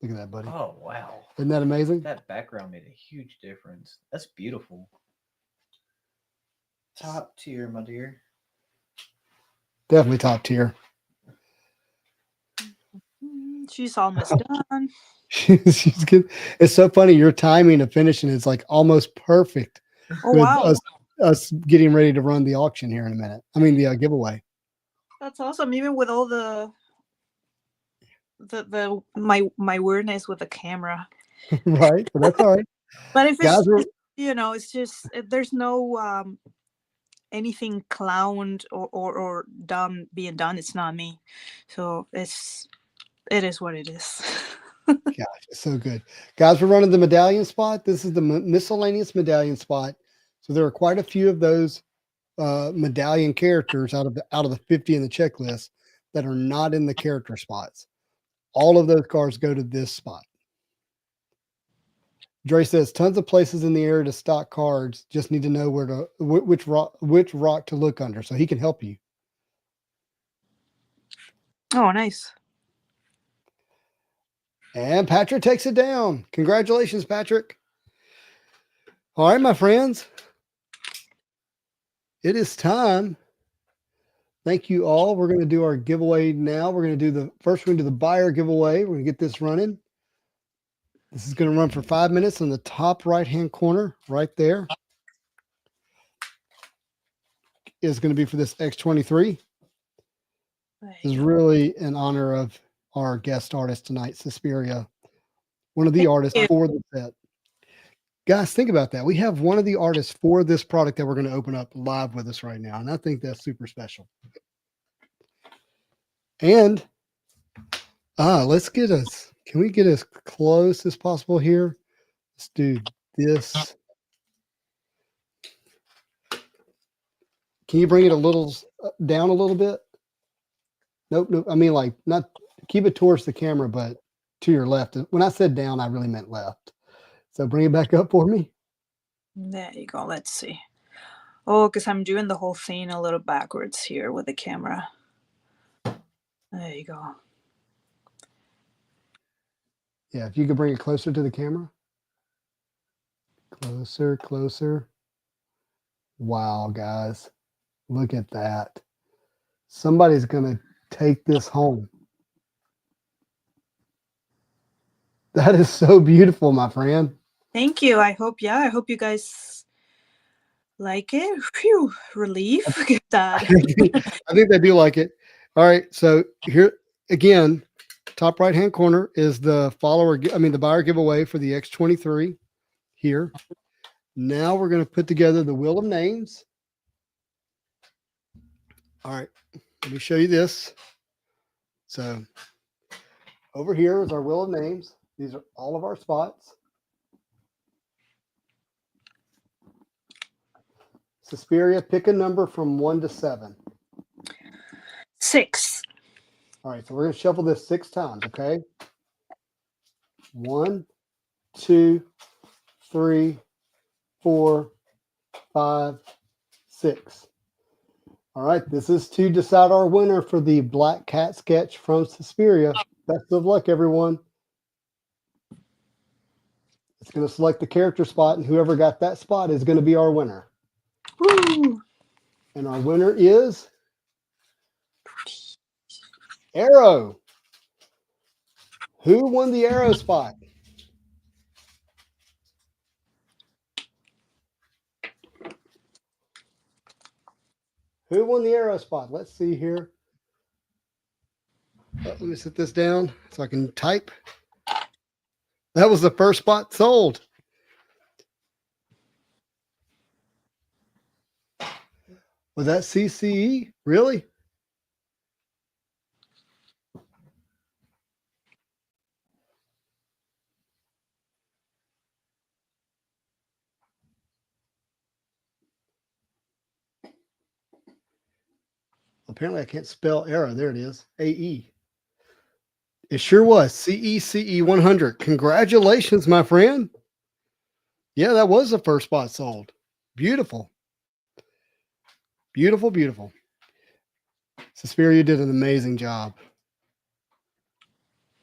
Look at that, buddy. Oh, wow. Isn't that amazing? That background made a huge difference. That's beautiful. Top tier, my dear. Definitely top tier. She's almost done. She's good. It's so funny. Your timing of finishing is like almost perfect Oh, with wow. us getting ready to run the auction here in a minute. I mean, the giveaway. That's awesome. Even with all my weirdness with the camera. Right. But that's all right. But if Guys it's, it's just, there's no anything clowned or done being done. It's not me. So it is what it is. Gosh, it's so good. Guys, we're running the medallion spot. This is the miscellaneous medallion spot. So there are quite a few of those medallion characters out of the 50 in the checklist that are not in the character spots. All of those cards go to this spot. Dre says tons of places in the area to stock cards. Just need to know where to which rock to look under, so he can help you. Oh, nice. And Patrick takes it down. Congratulations, Patrick. All right, my friends. It is time. Thank you all. We're going to do our giveaway now. We're going to do we're going to do the buyer giveaway. We're going to get this running. This is going to run for 5 minutes in the top right-hand corner right there. Is going to be for this X23. This is really in honor of our guest artist tonight, Suspiria, one of the artists for the set. Guys, think about that. We have one of the artists for this product that we're going to open up live with us right now, and I think that's super special. And let's get us. Can we get as close as possible here? Let's do this. Can you bring it a little down a little bit? Nope. I mean, like, not keep it towards the camera, but to your left. When I said down, I really meant left. So bring it back up for me. There you go. Let's see. Oh, because I'm doing the whole thing a little backwards here with the camera. There you go. Yeah, if you could bring it closer to the camera. Closer. Wow, guys. Look at that. Somebody's going to take this home. That is so beautiful, my friend. Thank you. I hope you guys like it. Phew, relief. That. I think they do like it. All right. So here again, top right-hand corner is the the buyer giveaway for the X23 here. Now we're going to put together the wheel of names. All right. Let me show you this. So over here is our wheel of names. These are all of our spots. Suspiria, pick a number from 1 to 7. 6. All right, so we're going to shuffle this 6 times, okay? 1, 2, 3, 4, 5, 6. All right, this is to decide our winner for the Black Cat sketch from Suspiria. Best of luck, everyone. It's going to select the character spot, and whoever got that spot is going to be our winner. Woo! And our winner is Arrow. Who won the Arrow spot? Who won the Arrow spot? Let's see here. Let me sit this down so I can type. That was the first spot sold. Was that CCE? Really? Apparently I can't spell arrow. There it is. AE. It sure was. CECE 100. Congratulations, my friend. Yeah, that was the first spot sold. Beautiful. Beautiful, beautiful. Suspiria, you did an amazing job.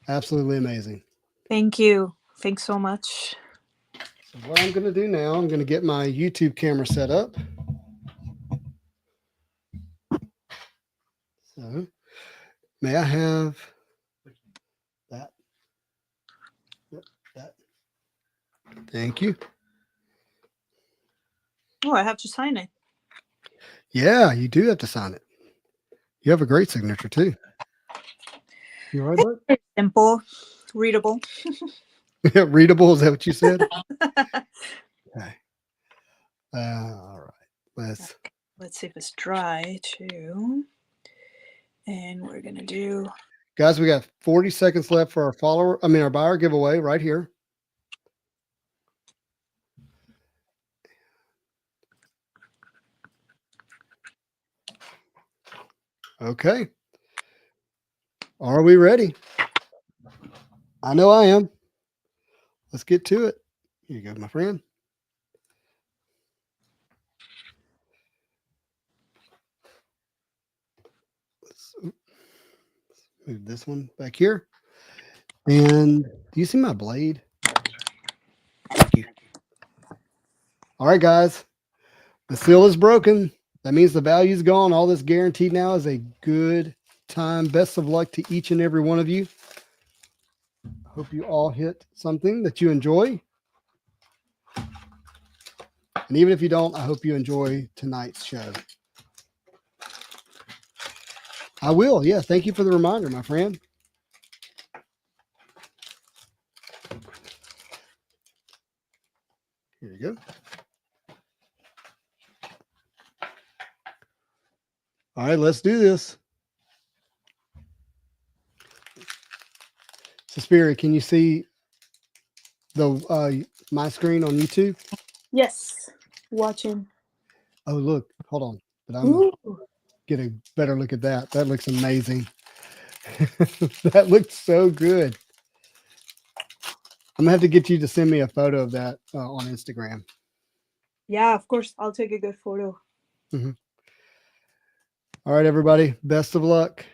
Absolutely amazing. Thank you. Thanks so much. So what I'm going to do now, I'm going to get my YouTube camera set up. So, may I have that? Yep, that. Thank you. Oh, I have to sign it. Yeah, you do have to sign it. You have a great signature too. You all right, bud? Simple, readable. Readable, is that what you said? Okay. All right. Let's see if it's dry too. And we're gonna do. Guys, we got 40 seconds left for our buyer giveaway right here. Okay. Are we ready? I know I am. Let's get to it. Here you go, my friend. Let's move this one back here. And do you see my blade? Thank you. All right, guys. The seal is broken. That means the value's gone. All this guaranteed now is a good time. Best of luck to each and every one of you. Hope you all hit something that you enjoy. And even if you don't, I hope you enjoy tonight's show. I will. Yeah. Thank you for the reminder, my friend. Here you go. All right, let's do this. Suspiria, can you see the my screen on YouTube? Yes, watching. Oh, look, hold on. But I'm Ooh. get a better look at that. That looks amazing. That looks so good. I'm gonna have to get you to send me a photo of that on Instagram. Yeah, of course. I'll take a good photo. Mm-hmm. All right, everybody. Best of luck.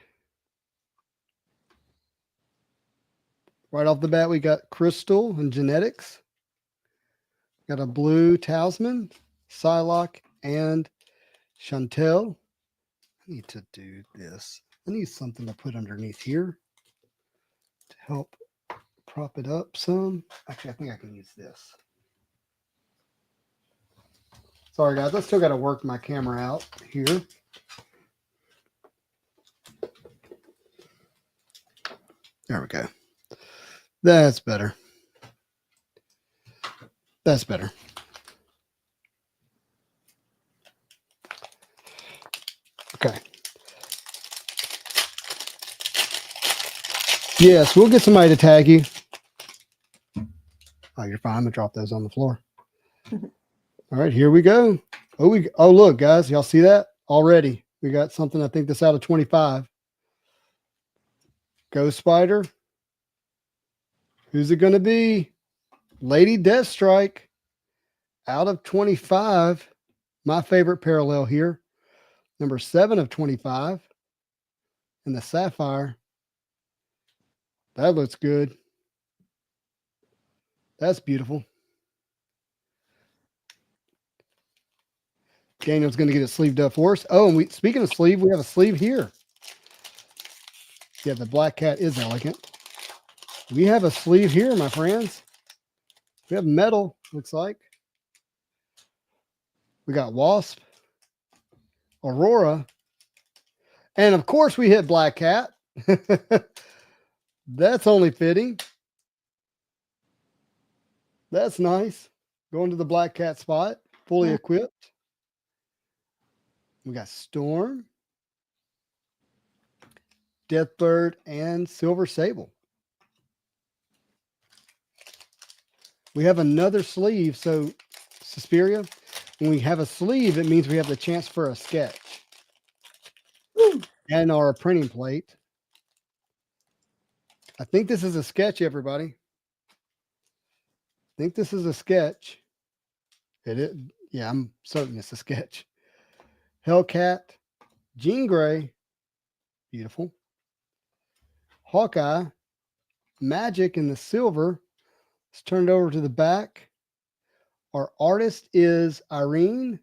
Right off the bat, we got Crystal and Genetics. Got a blue Talisman, Psylocke, and Chantel. I need to do this. I need something to put underneath here to help prop it up some. Actually, I think I can use this. Sorry, guys. I still got to work my camera out here. There we go. That's better. That's better. Okay. Yes, we'll get somebody to tag you. Oh, you're fine. I'm gonna drop those on the floor. All right, here we go. Oh look, guys, y'all see that already? We got something. I think that's out of 25. Ghost Spider. Who's it gonna be? Lady Deathstrike. Out of 25. My favorite parallel here. Number 7 of 25. And the Sapphire. That looks good. That's beautiful. Daniel's going to get it sleeved up for us. Oh, and speaking of sleeve, we have a sleeve here. Yeah, the Black Cat is elegant. We have a sleeve here, my friends. We have metal, looks like. We got Wasp, Aurora, and of course we hit Black Cat. That's only fitting. That's nice. Going to the Black Cat spot, fully equipped. We got Storm, Deathbird, and Silver Sable. We have another sleeve. So, Suspiria, when we have a sleeve, it means we have the chance for a sketch. And our printing plate. I think this is a sketch, everybody. I think this is a sketch. It is. Yeah, I'm certain it's a sketch. Hellcat, Jean Grey, beautiful. Hawkeye, Magic in the silver. Let's turn it over to the back. Our artist is Irene.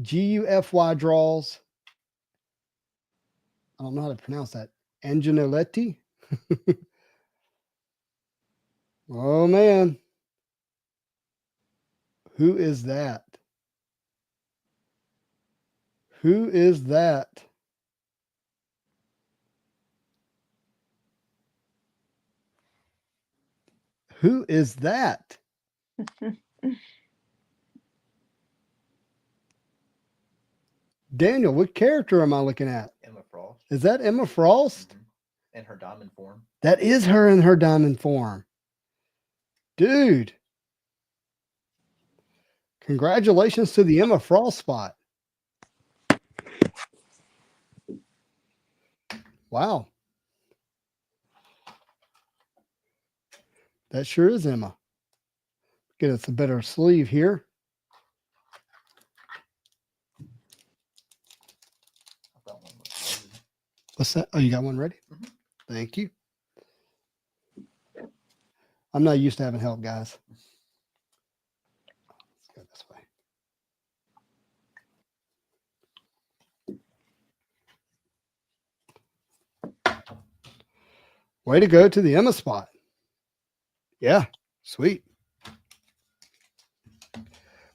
Gufy draws. I don't know how to pronounce that. Anginoletti. Oh, man. Who is that? Who is that? Who is that? Daniel, what character am I looking at? Emma Frost. Is that Emma Frost? In her diamond form. That is her in her diamond form. Dude. Congratulations to the Emma Frost spot. Wow. That sure is Emma. Get us a better sleeve here. I've got one with loaded. What's that? Oh, you got one ready? Mhm. Thank you. I'm not used to having help, guys. Let's go this way. Way to go to the Emma spot. Yeah, sweet.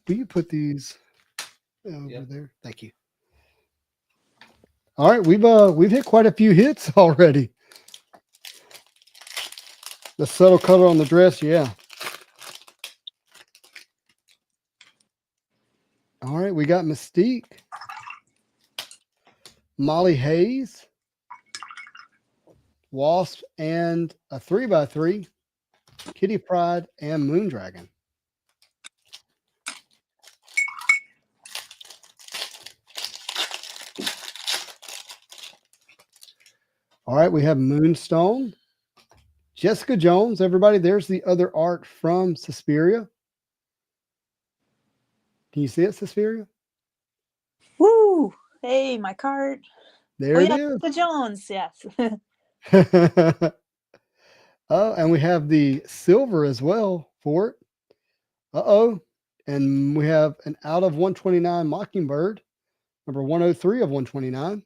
Will you put these over Yep. there? Thank you. All right, we've hit quite a few hits already. The subtle color on the dress, yeah. All right, we got Mystique, Molly Hayes, Wasp, and a 3x3, Kitty Pryde, and Moondragon. All right, we have Moonstone, Jessica Jones. Everybody, there's the other art from Suspiria. Can you see it, Suspiria? Woo! Hey, my card. There Oh it yeah, is. the Jones. Yes. Oh, and we have the silver as well for it. Uh-oh. And we have an out of 129 Mockingbird, number 103 of 129.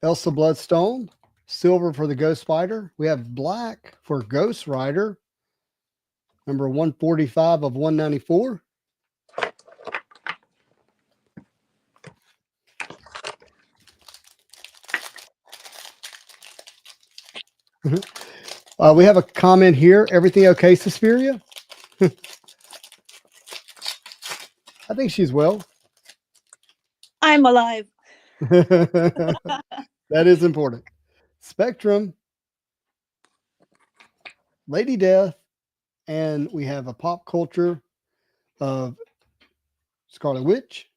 Elsa Bloodstone, silver for the Ghost Spider. We have black for Ghost Rider, number 145 of 194. We have a comment here. Everything okay, Suspiria? I think she's well. I'm alive. That is important. Spectrum, Lady Death, and we have a pop culture of Scarlet Witch.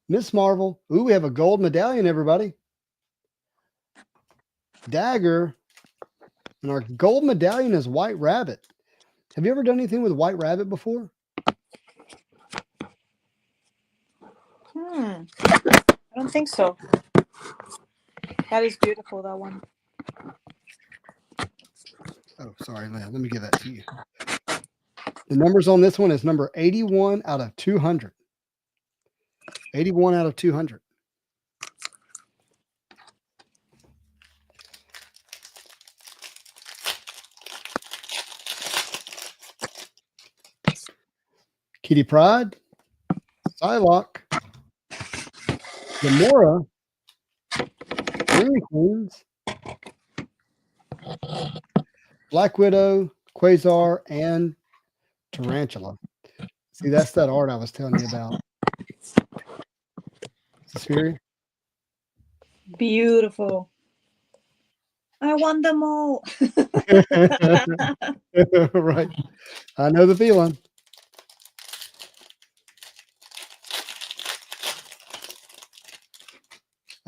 Miss Marvel. Ooh, we have a gold medallion, everybody. Dagger. And our gold medallion is White Rabbit. Have you ever done anything with White Rabbit before? I don't think so. That is beautiful, that one. Oh, sorry. Let me give that to you. The numbers on this one is number 81 out of 200. 81 out of 200. Kitty Pryde, Psylocke, Gamora, Green Queens, Black Widow, Quasar, and Tarantula. See, that's that art I was telling you about. Suspiria? Beautiful. I want them all. Right. I know the feeling.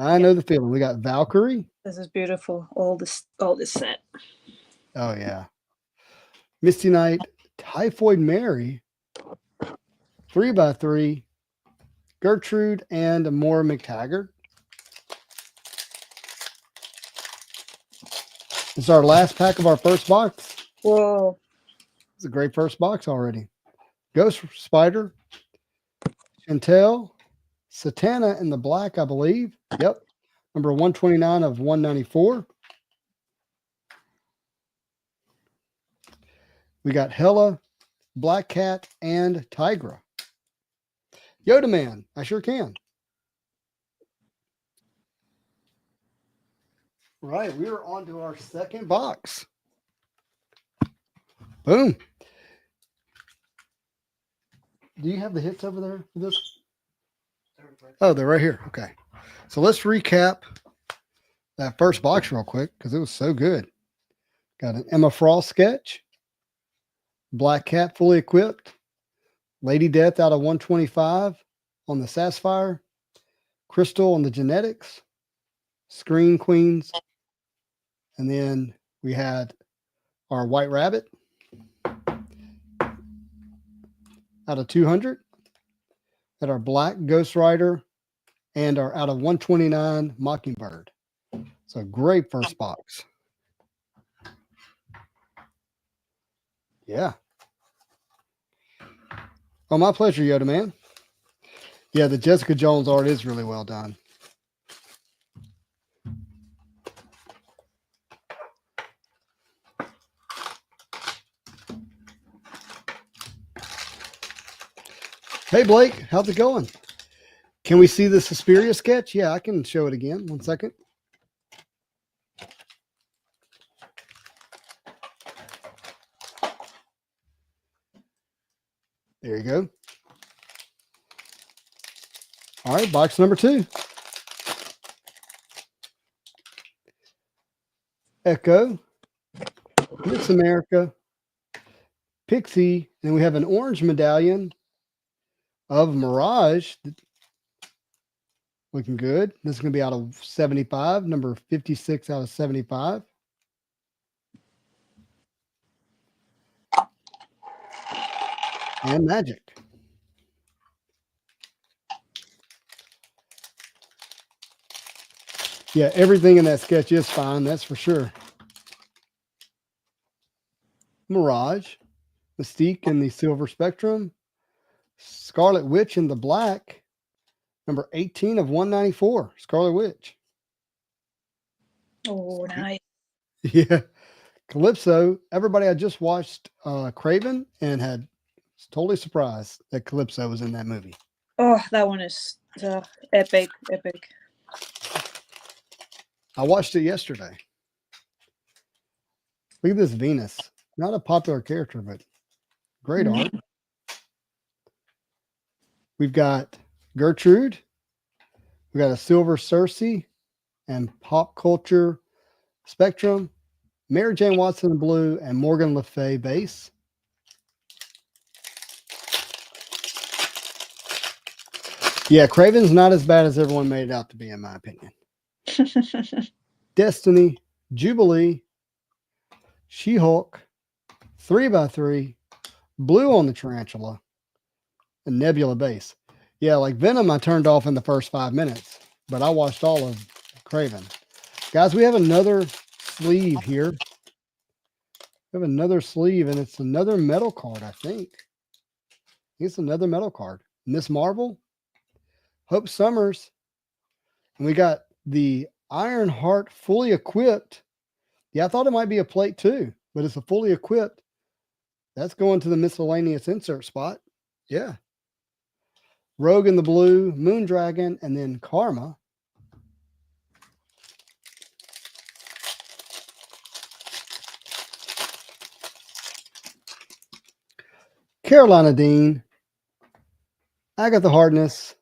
I know the feeling. We got Valkyrie. This is beautiful. All this set. Oh, yeah. Misty Knight, Typhoid Mary, 3x3, Gertrude, and Maura McTaggart. This is our last pack of our first box. Whoa. It's a great first box already. Ghost Spider, Chantel, Satana in the black, I believe. Yep. Number 129 of 194. We got Hella, Black Cat, and Tigra. Yoda Man, I sure can. Right, we are on to our second box. Boom. Do you have the hits over there for this? Oh, they're right here. Okay. So let's recap that first box real quick because it was so good. Got an Emma Frost sketch, Black Cat fully equipped, Lady Death out of 125 on the Sapphire, Crystal on the Genetics, Screen Queens, and then we had our White Rabbit out of 200, had our Black Ghost Rider, and our out of 129 Mockingbird. So great first box. Yeah. Oh, my pleasure, Yoda Man. Yeah, the Jessica Jones art is really well done. Hey, Blake, how's it going? Can we see the Suspiria sketch? Yeah, I can show it again. 1 second. There you go. All right, box number 2. Echo, Miss America, Pixie, and we have an orange medallion of Mirage. Looking good. This is going to be out of 75, number 56 out of 75. And Magic. Yeah, everything in that sketch is fine, that's for sure. Mirage, Mystique in the Silver Spectrum, Scarlet Witch in the black, number 18 of 194, Scarlet Witch. Oh, nice. Yeah. Calypso, everybody, I just watched Craven and was totally surprised that Calypso was in that movie. Oh, that one is epic, epic. I watched it yesterday. Look at this Venus. Not a popular character, but great art. We've got Gertrude. We got a Silver Cersei and Pop Culture Spectrum. Mary Jane Watson in blue and Morgan Le Fay base. Yeah, Craven's not as bad as everyone made it out to be, in my opinion. Destiny, Jubilee, She-Hulk, 3x3, blue on the Tarantula, and Nebula base. Yeah, like Venom I turned off in the first 5 minutes, but I watched all of Craven. Guys, we have another sleeve here. We have another sleeve, and it's another metal card, I think. It's another metal card. Miss Marvel, Hope Summers, and we got the Iron Heart fully equipped. Yeah, I thought it might be a plate too, but it's a fully equipped. That's going to the miscellaneous insert spot. Yeah. Rogue in the blue, Moondragon, and then Karma. Carolina Dean, Agatha Harkness,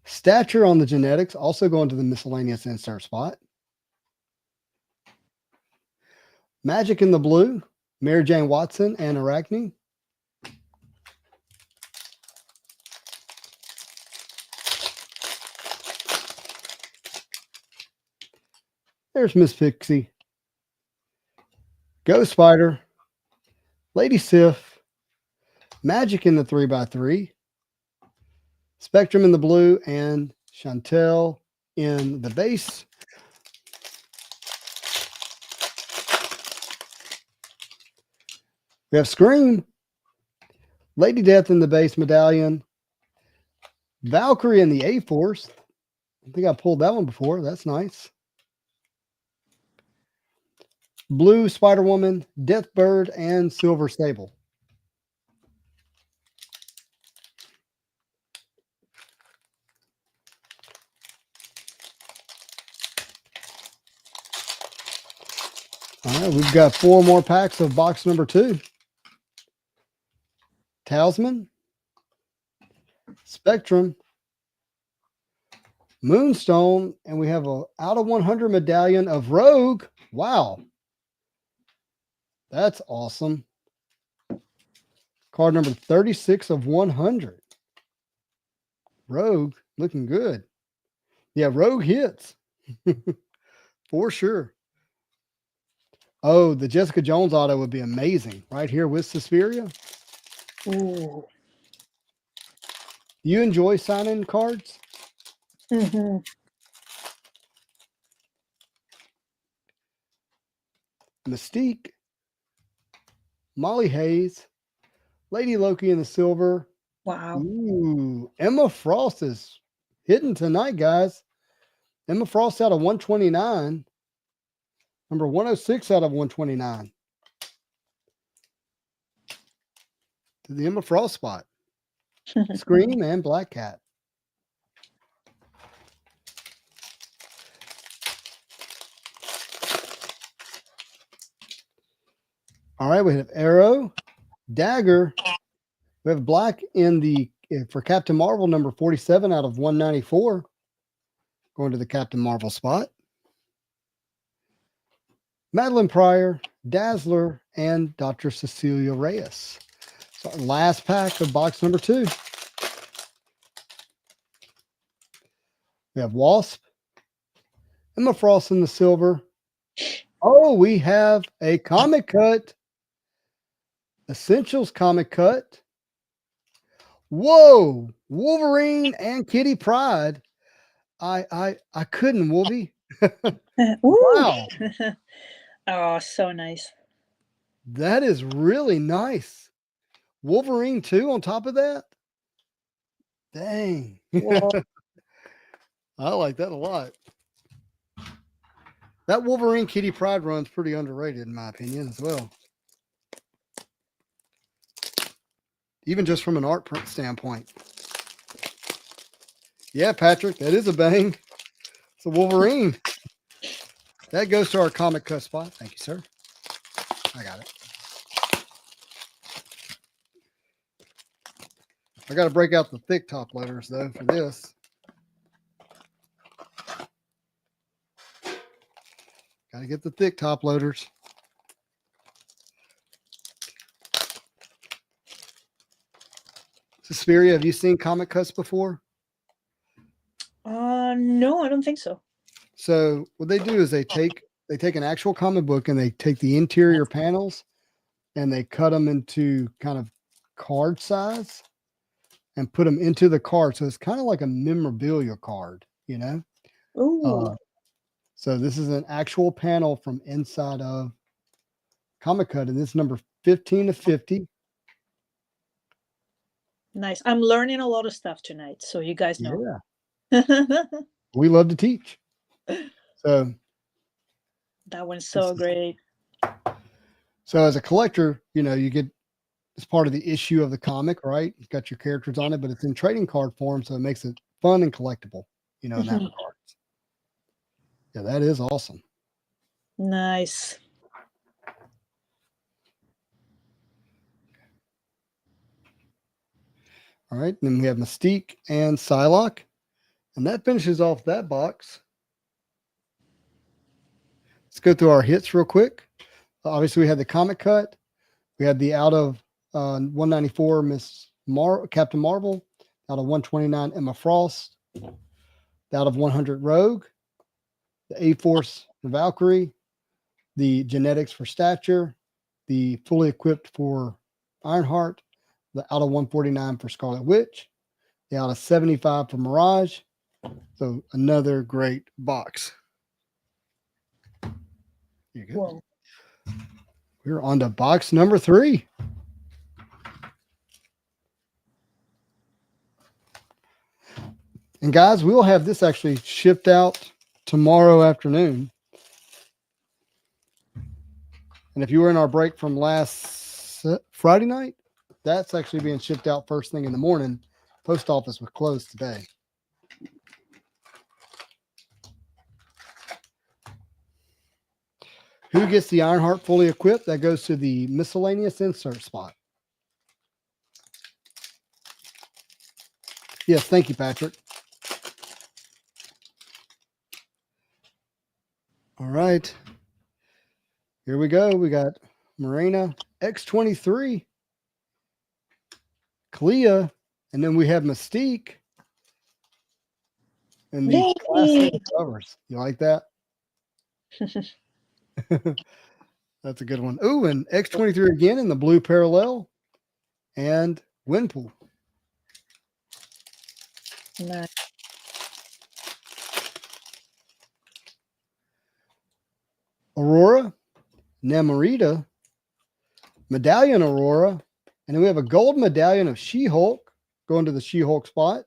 Stature on the Genetics, also going to the miscellaneous insert spot. Magic in the blue, Mary Jane Watson and Arachne. There's Miss Pixie. Ghost Spider, Lady Sif, Magic in the 3x3, Spectrum in the blue, and Chantel in the base. We have Scream, Lady Death in the base medallion, Valkyrie in the A-Force. I think I pulled that one before. That's nice. Blue Spider-Woman, Deathbird, and Silver Sable. All right, we've got 4 more packs of box number 2. Talisman, Spectrum, Moonstone, and we have a out of 100 medallion of Rogue. Wow. That's awesome. Card number 36 of 100. Rogue looking good. Yeah, Rogue hits. For sure. Oh, the Jessica Jones auto would be amazing right here with Suspiria. Ooh. Do you enjoy signing cards? Mm-hmm. Mystique, Molly Hayes, Lady Loki in the silver. Wow. Ooh, Emma Frost is hitting tonight, guys. Emma Frost out of 129. Number 106 out of 129. To the Emma Frost spot. Scream and Black Cat. All right, we have Arrow, Dagger. We have Black in the for Captain Marvel, number 47 out of 194. Going to the Captain Marvel spot. Madeline Pryor, Dazzler, and Dr. Cecilia Reyes. So last pack of box number 2. We have Wasp, Emma Frost in the silver. Oh, we have a comic cut. Essentials comic cut. Whoa, Wolverine and Kitty Pryde. I couldn't, Wolvie. Wow. Oh, so nice. That is really nice. Wolverine too on top of that. Dang. I like that a lot. That Wolverine Kitty Pryde run's pretty underrated in my opinion as well. Even just from an art print standpoint. Yeah, Patrick, that is a bang. It's a Wolverine. That goes to our comic cut spot. Thank you, sir. I got it. I got to break out the thick top loaders, though, for this. Got to get the thick top loaders. Suspiria, have you seen comic cuts before? No, I don't think so. So what they do is they take an actual comic book and they take the interior panels and they cut them into kind of card size and put them into the card. So it's kind of like a memorabilia card, you know? Ooh. So this is an actual panel from inside of comic cut, and this is number 15 of 50. Nice. I'm learning a lot of stuff tonight, so you guys know. Yeah. We love to teach. So that one's so great. So as a collector, you know, you get it's part of the issue of the comic, right? You've got your characters on it, but it's in trading card form, so it makes it fun and collectible, you know, in that regard. Yeah, that is awesome. Nice. All right, then we have Mystique and Psylocke, and that finishes off that box. Let's go through our hits real quick. Obviously, we had the comic cut. We had the out of 194 Captain Marvel, out of 129 Emma Frost, the out of 100 Rogue, the A-Force for Valkyrie, the genetics for Stature, the fully equipped for Ironheart, the out of 149 for Scarlet Witch, the out of 75 for Mirage. So another great box. You're good. Whoa. We're on to box number 3. And guys, we'll have this actually shipped out tomorrow afternoon. And if you were in our break from last Friday night, that's actually being shipped out first thing in the morning. Post office was closed today. Who gets the Ironheart fully equipped? That goes to the miscellaneous insert spot. Yes, thank you, Patrick. right. Here we go. We got Morena X23, Clea, and then we have Mystique. And these Yay! classic covers. You like that? That's a good one. Ooh, and X23 again in the blue parallel. And Winpool. Nice. Aurora, Namorita, Medallion Aurora, and then we have a gold medallion of She-Hulk going to the She-Hulk spot.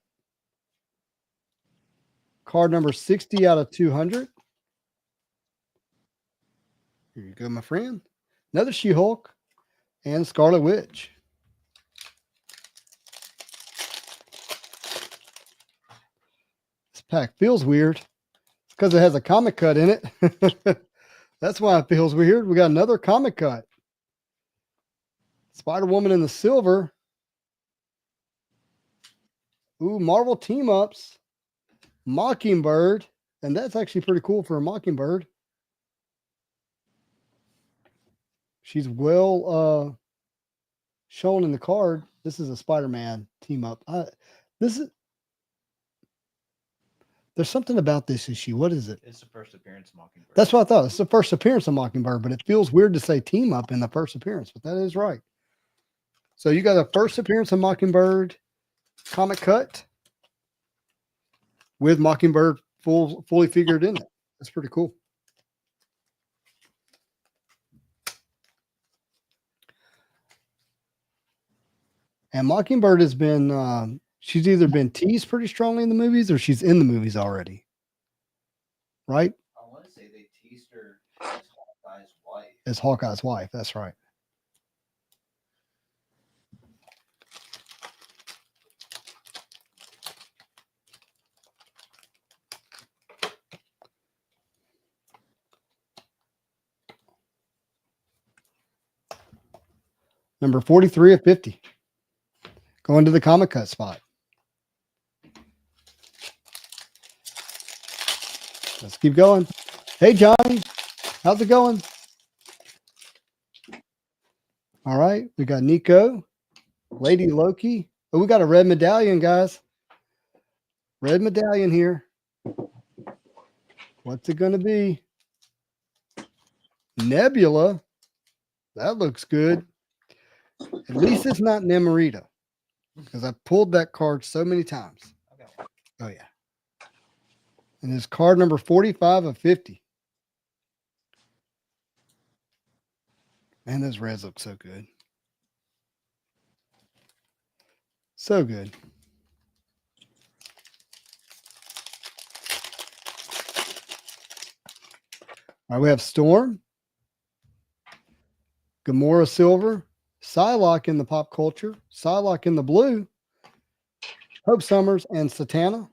Card number 60 out of 200. Here you go, my friend. Another She-Hulk and Scarlet Witch. This pack feels weird. It's because it has a comic cut in it. That's why it feels weird. We got another comic cut. Spider-Woman in the silver. Ooh, Marvel team-ups. Mockingbird. And that's actually pretty cool for a Mockingbird. She's well shown in the card. This is a Spider-Man team-up. There's something about this issue. What is it? It's the first appearance of Mockingbird. That's what I thought. It's the first appearance of Mockingbird, but it feels weird to say team-up in the first appearance, but that is right. So you got a first appearance of Mockingbird comic cut with Mockingbird fully figured in it. That's pretty cool. And Mockingbird has been, she's either been teased pretty strongly in the movies or she's in the movies already. Right? I want to say they teased her as Hawkeye's wife. As Hawkeye's wife. That's right. Number 43 of 50. Going to the comic cut spot. Let's keep going. Hey, Johnny. How's it going? All right. We got Nico. Lady Loki. Oh, we got a red medallion, guys. Red medallion here. What's it going to be? Nebula. That looks good. At least it's not Namorita, because I pulled that card so many times. Oh, yeah. And it's card number 45 of 50. Man, those reds look so good. So good. All right, we have Storm, Gamora Silver, Psylocke in the pop culture, Psylocke in the blue, Hope Summers, and Satana.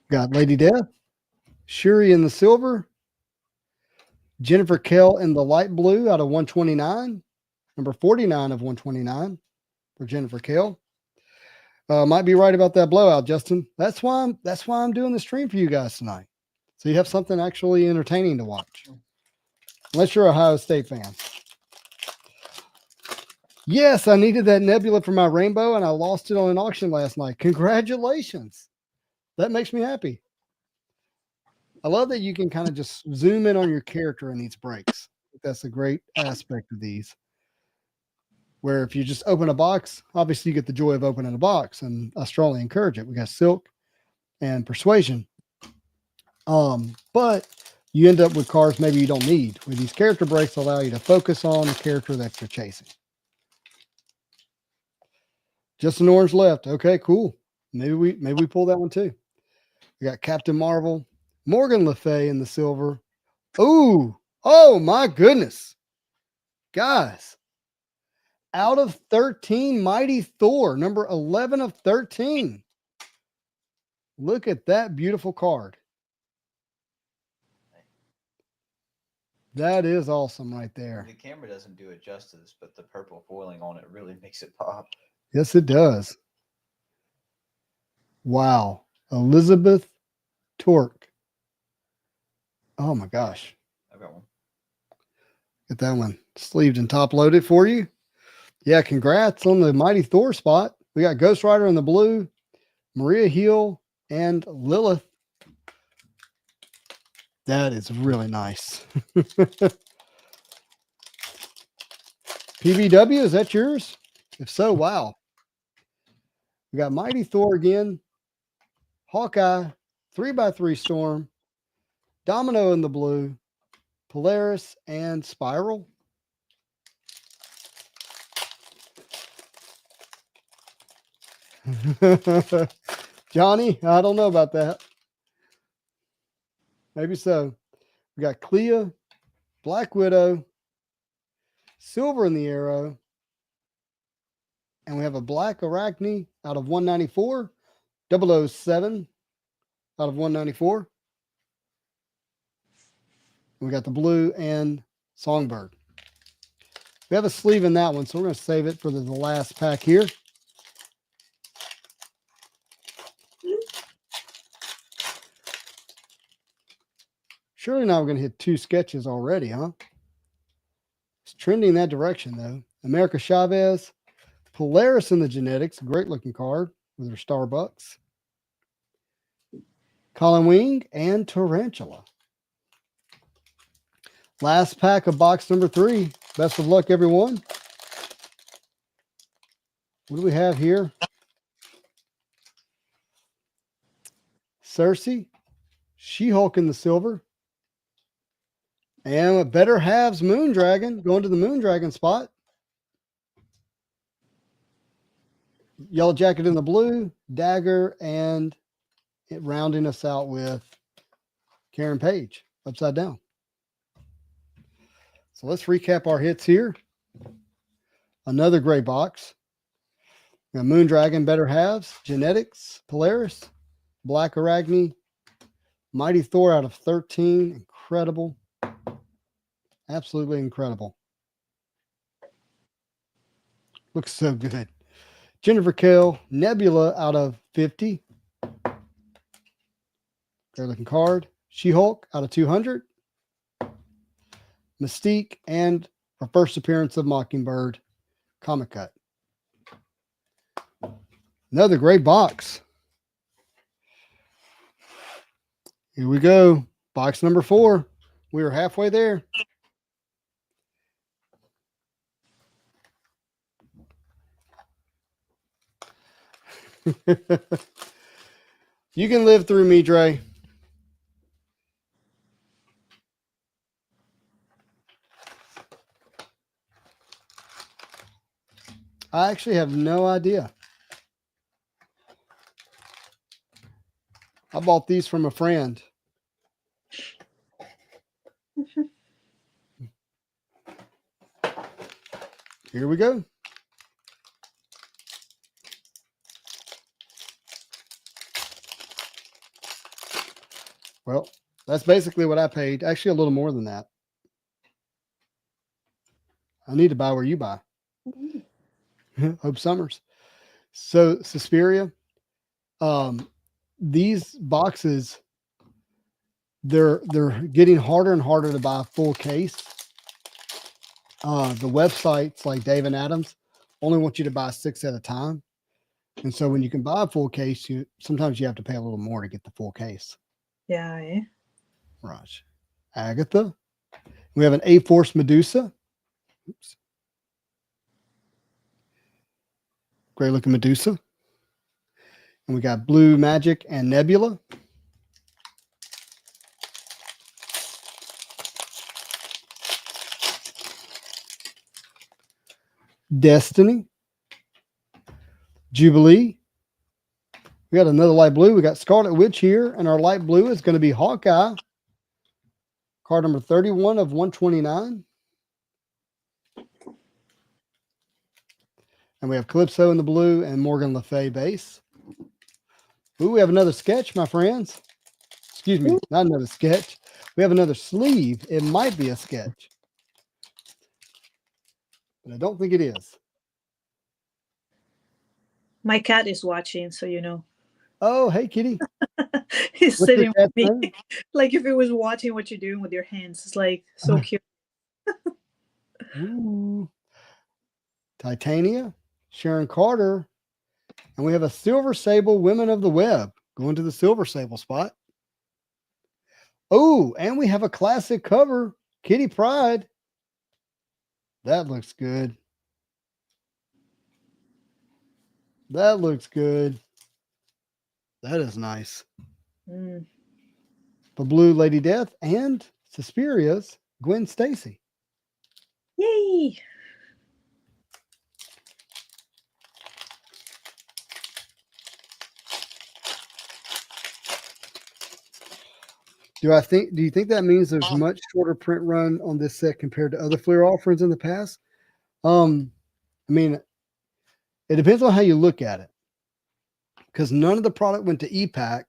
Got Lady Death, Shuri in the silver, Jennifer Kell in the light blue out of 129, number 49 of 129 for Jennifer Kell. Might be right about that blowout, Justin. That's why I'm doing the stream for you guys tonight. So you have something actually entertaining to watch. Unless you're a Ohio State fan. Yes, I needed that Nebula for my rainbow, and I lost it on an auction last night. Congratulations. That makes me happy. I love that you can kind of just zoom in on your character in these breaks. That's a great aspect of these. Where if you just open a box, obviously you get the joy of opening a box, and I strongly encourage it. We got Silk and Persuasion. But you end up with cards maybe you don't need, where these character breaks allow you to focus on the character that you're chasing. Just an orange left. Okay, cool. Maybe we pull that one too. We got Captain Marvel, Morgan Le Fay in the silver. Ooh, oh my goodness. Guys. Out of 13, Mighty Thor, number 11 of 13. Look at that beautiful card. That is awesome right there. The camera doesn't do it justice, but the purple foiling on it really makes it pop. Yes, it does. Wow. Elizabeth Torque. Oh my gosh. I've got one. Get that one sleeved and top loaded for you. Yeah, congrats on the Mighty Thor spot. We got Ghost Rider in the blue, Maria Hill, and Lilith. That is really nice. PBW, is that yours? If so, wow. We got Mighty Thor again, Hawkeye, 3x3 Storm, Domino in the blue, Polaris, and Spiral. Johnny, I don't know about that. Maybe so. We got Clea, Black Widow, Silver in the Arrow, and we have a Black Arachne out of 194, 007 out of 194. We got the blue and Songbird. We have a sleeve in that one, so we're going to save it for the last pack here. Surely now we're going to hit 2 sketches already, huh? It's trending that direction, though. America Chavez, Polaris in the Genetics, great looking card with her Starbucks. Colin Wing and Tarantula. Last pack of box number 3. Best of luck, everyone. What do we have here? Cersei, She-Hulk in the silver. And a Better Halves Moondragon going to the Moondragon spot. Yellow Jacket in the blue, Dagger, and rounding us out with Karen Page, upside down. So let's recap our hits here. Another gray box. We got Moondragon, Better Halves, Genetics, Polaris, Black Arachne, Mighty Thor out of 13. Incredible. Absolutely incredible. Looks so good. Jennifer Kale, Nebula out of 50. Great looking card. She-Hulk out of 200. Mystique and her first appearance of Mockingbird comic cut. Another great box. Here we go. Box number 4. We are halfway there. You can live through me, Dre. I actually have no idea. I bought these from a friend. Here we go. Well, that's basically what I paid. Actually, a little more than that. I need to buy where you buy. Hope Summers. So, Suspiria, these boxes, they're getting harder and harder to buy a full case. The websites like Dave and Adams only want you to buy 6 at a time. And so when you can buy a full case, sometimes you have to pay a little more to get the full case. Yeah, eh? Right. Agatha. We have an A-Force Medusa. Oops. Great looking Medusa. And we got Blue Magic and Nebula. Destiny. Jubilee. We got another light blue. We got Scarlet Witch here, and our light blue is going to be Hawkeye. Card number 31 of 129. And we have Calypso in the blue and Morgan Le Fay base. Ooh, we have another sketch, my friends. Excuse me, not another sketch. We have another sleeve. It might be a sketch, but I don't think it is. My cat is watching, so you know. Oh, hey, kitty. He's What's your sitting with cat's me. name? Like if it was watching what you're doing with your hands. It's like so cute. Ooh. Titania, Sharon Carter, and we have a Silver Sable Women of the Web going to the Silver Sable spot. Oh, and we have a classic cover, Kitty Pryde. That looks good. That looks good. That is nice. Mm. The Blue Lady Death and Suspiria's Gwen Stacy. Yay! Do you think that means there's much shorter print run on this set compared to other Fleer offerings in the past? I mean, it depends on how you look at it. Because none of the product went to EPAC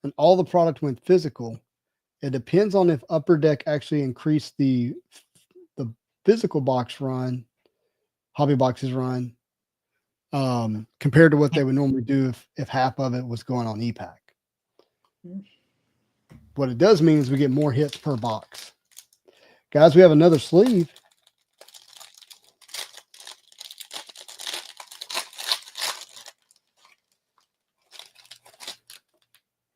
and all the product went physical. It depends on if Upper Deck actually increased the physical box run, hobby boxes run, compared to what they would normally do if half of it was going on EPAC. What it does mean is we get more hits per box. Guys, we have another sleeve.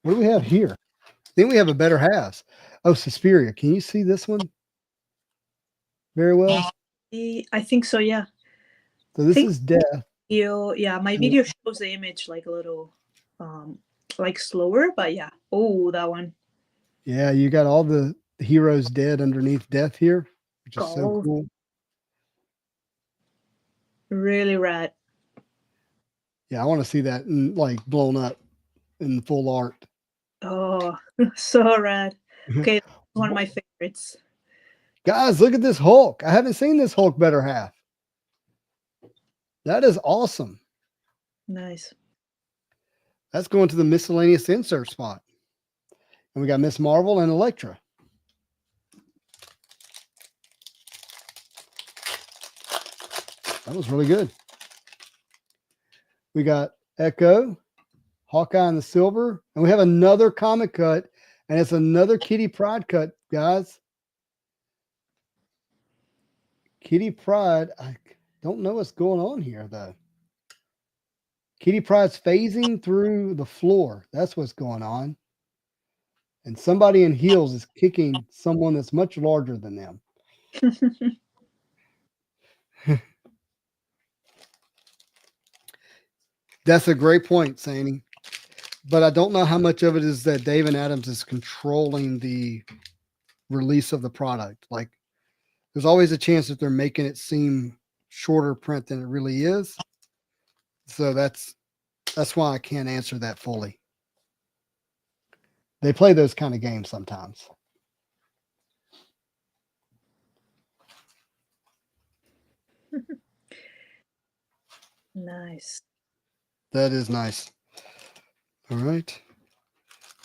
What do we have here? I think we have a better halves. Oh, Suspiria. Can you see this one very well? I think so, yeah. So this is Death. Yeah, my video shows the image like a little like slower, but yeah. Oh, that one. Yeah, you got all the heroes dead underneath Death here, which is so Gold. cool. Really rad. Yeah, I want to see that like blown up in full art. Oh, so rad. Okay, one of my favorites. Guys, look at this Hulk. I haven't seen this Hulk better half. That is awesome. Nice. That's going to the miscellaneous insert spot. And we got Miss Marvel and Elektra. That was really good. We got Echo, Hawkeye in the silver, and we have another comic cut, and it's another Kitty Pryde cut, guys. Kitty Pryde, I don't know what's going on here, though. Kitty Pryde's phasing through the floor. That's what's going on. And somebody in heels is kicking someone that's much larger than them. That's a great point, Sandy. But I don't know how much of it is that David Adams is controlling the release of the product. Like, there's always a chance that they're making it seem shorter print than it really is. So that's why I can't answer that fully. They play those kind of games sometimes. Nice. That is nice. All right.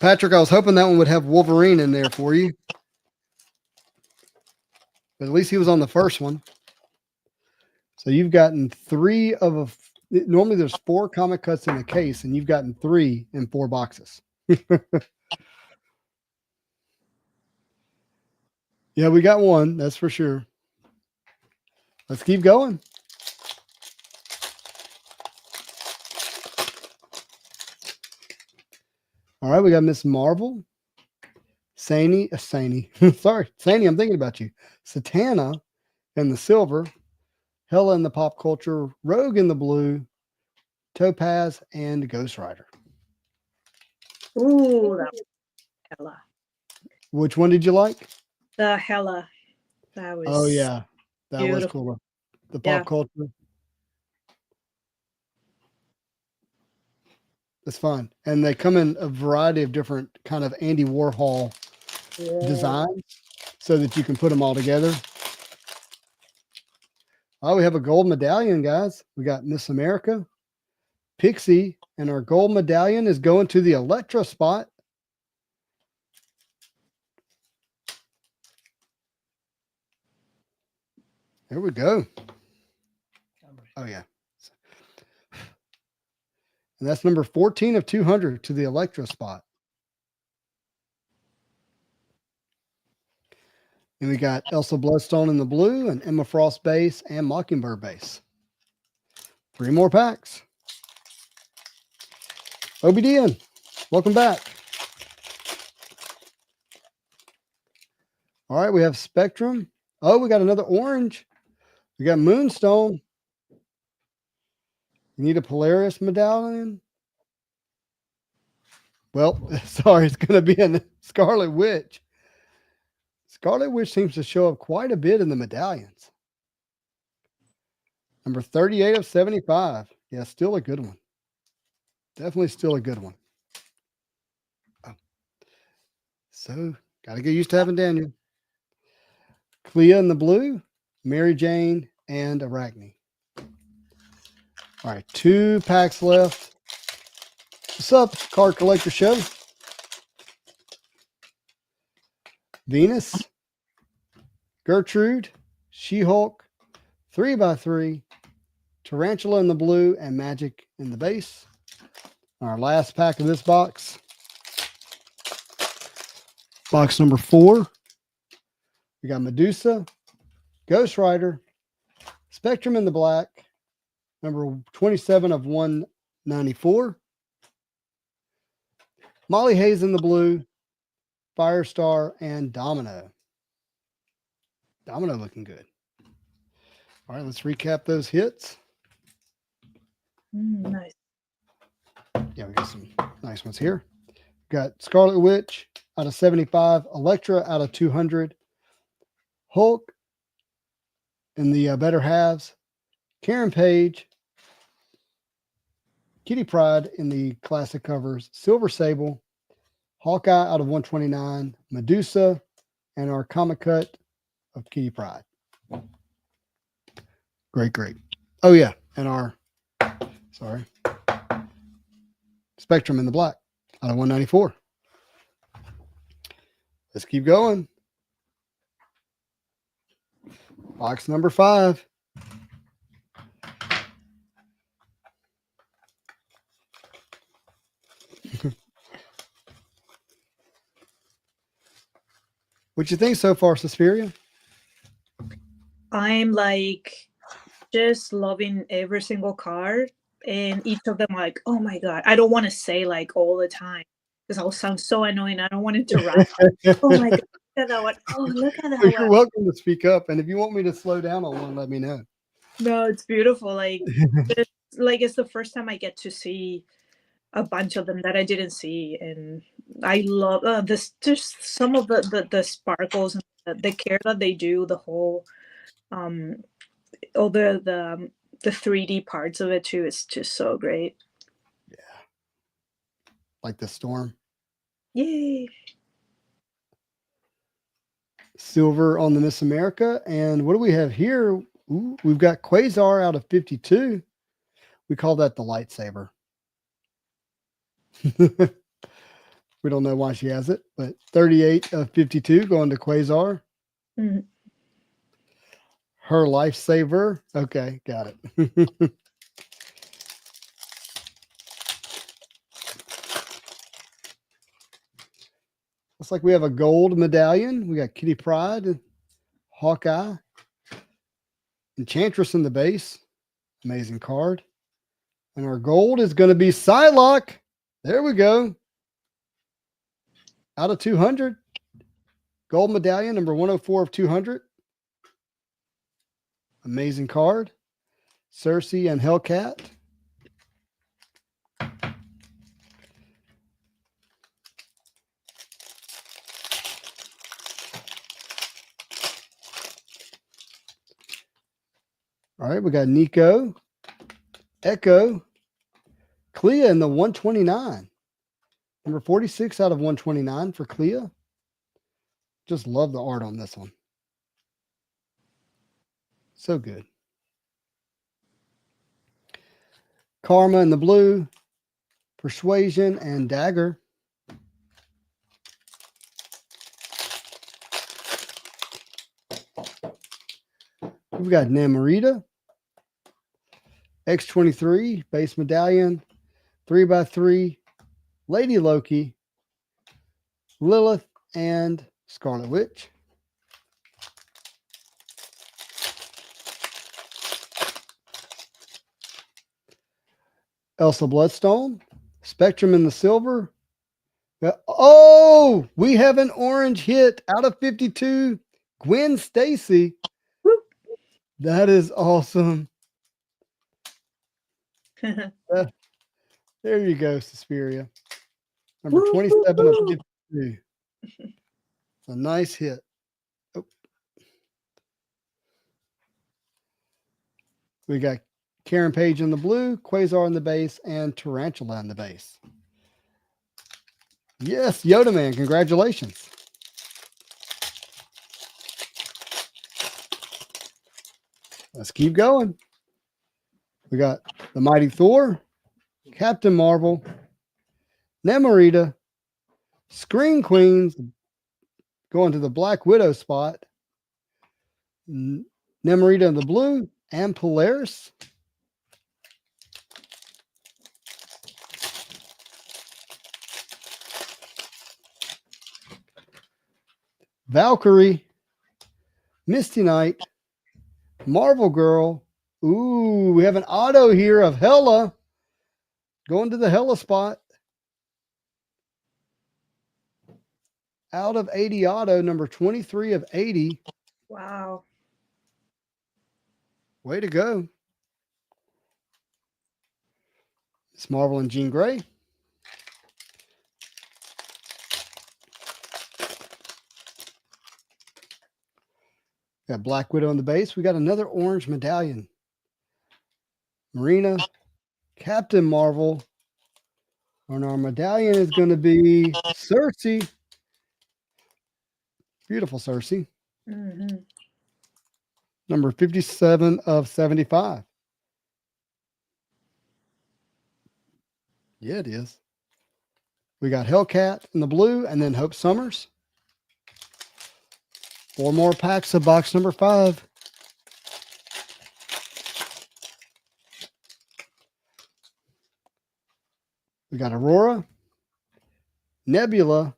Patrick, I was hoping that one would have Wolverine in there for you. But at least he was on the first one. So you've gotten 3 of a. Normally there's 4 comic cuts in a case, and you've gotten 3 in 4 boxes. Yeah, we got one. That's for sure. Let's keep going. All right, we got Miss Marvel, Sorry, Sani, I'm thinking about you. Satana in the silver, Hella in the pop culture, Rogue in the blue, Topaz, and Ghost Rider. Ooh, that was Hella. Which one did you like? The Hella. That was. Oh yeah, that was beautiful. cool. The pop culture. It's fun, and they come in a variety of different kind of Andy Warhol designs, so that you can put them all together. Oh, we have a gold medallion, guys. We got Miss America, Pixie, and our gold medallion is going to the Elektra spot. There we go. Oh, yeah. And that's number 14 of 200 to the Electro spot. And we got Elsa Bloodstone in the blue and Emma Frost base and Mockingbird base. 3 more packs. OBDN, welcome back. All right, we have Spectrum. Oh, we got another orange. We got Moonstone. You need a Polaris medallion? Well, sorry, it's going to be a Scarlet Witch. Scarlet Witch seems to show up quite a bit in the medallions. Number 38 of 75. Yeah, still a good one. Definitely still a good one. Oh. So, got to get used to having Daniel. Clea in the blue, Mary Jane, and Arachne. All right, 2 packs left. What's up, Card Collector Show? Venus, Gertrude, She-Hulk, 3x3, Tarantula in the blue, and Magic in the base. Our last pack of this box. Box number 4. We got Medusa, Ghost Rider, Spectrum in the black, number 27 of 194. Molly Hayes in the blue, Firestar, and Domino. Domino looking good. All right, let's recap those hits. Nice. Yeah, we got some nice ones here. Got Scarlet Witch out of 75, Elektra out of 200, Hulk in the better halves, Karen Page, Kitty Pryde in the classic covers, Silver Sable, Hawkeye out of 129, Medusa, and our comic cut of Kitty Pryde. Great, great. Oh, yeah, and our, Spectrum in the black out of 194. Let's keep going. Box number 5. What you think so far, Suspiria? I'm like just loving every single card, and each of them like, oh my god. I don't want to say like all the time because I'll sound so annoying. I don't want it to run. Oh my god, look at that one. Oh, look at that You're one. welcome to speak up, and if you want me to slow down on one, let me know. No, it's beautiful. Like it's the first time I get to see a bunch of them that I didn't see, and I love this. Just some of the sparkles and the care that they do. The whole all the 3D parts of it too. It's just so great. Yeah, like the storm. Yay! Silver on the Miss America, and what do we have here? Ooh, we've got Quasar out of 52. We call that the lightsaber. We don't know why she has it, but 38 of 52 going to Quasar. Mm-hmm. Her lifesaver. Okay, got it. Looks like we have a gold medallion. We got Kitty Pryde, Hawkeye, Enchantress in the base. Amazing card. And our gold is going to be Psylocke. There we go. Out of 200. Gold medallion, number 104 of 200. Amazing card. Cersei and Hellcat. All right, we got Nico, Echo, Clea in the 129. Number 46 out of 129 for Clea. Just love the art on this one. So good. Karma in the blue, Persuasion, and Dagger. We've got Namorita, X23, base medallion, 3x3 Lady Loki, Lilith, and Scarlet Witch. Elsa Bloodstone, Spectrum in the silver. Oh, we have an orange hit out of 52. Gwen Stacy. That is awesome. There you go, Suspiria. Number 27 of 52. It's a nice hit. Oh. We got Karen Page in the blue, Quasar in the base, and Tarantula in the base. Yes, Yoda Man, congratulations. Let's keep going. We got the Mighty Thor, Captain Marvel, Namorita, Screen Queens, going to the Black Widow spot, Namorita in the blue, and Polaris. Valkyrie, Misty Knight, Marvel Girl. Ooh, we have an auto here of Hela going to the Hela spot. Out of 80 auto, number 23 of 80. Wow. Way to go. It's Marvel and Jean Grey. Got Black Widow on the base. We got another orange medallion. Marina, Captain Marvel. And our medallion is going to be Cersei. Beautiful Cersei. Mm-hmm. Number 57 of 75. Yeah, it is. We got Hellcat in the blue and then Hope Summers. 4 more packs of box number 5. We got Aurora, Nebula,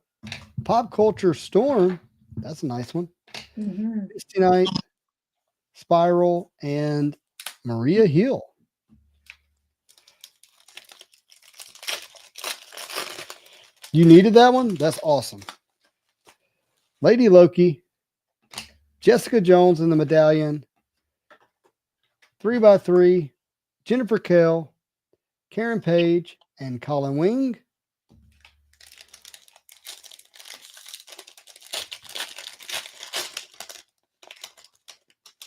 Pop Culture Storm. That's a nice one. Mm-hmm. Misty Knight, Spiral, and Maria Hill. You needed that one? That's awesome. Lady Loki, Jessica Jones in the medallion, 3x3, Jennifer Kell, Karen Page, and Colin Wing.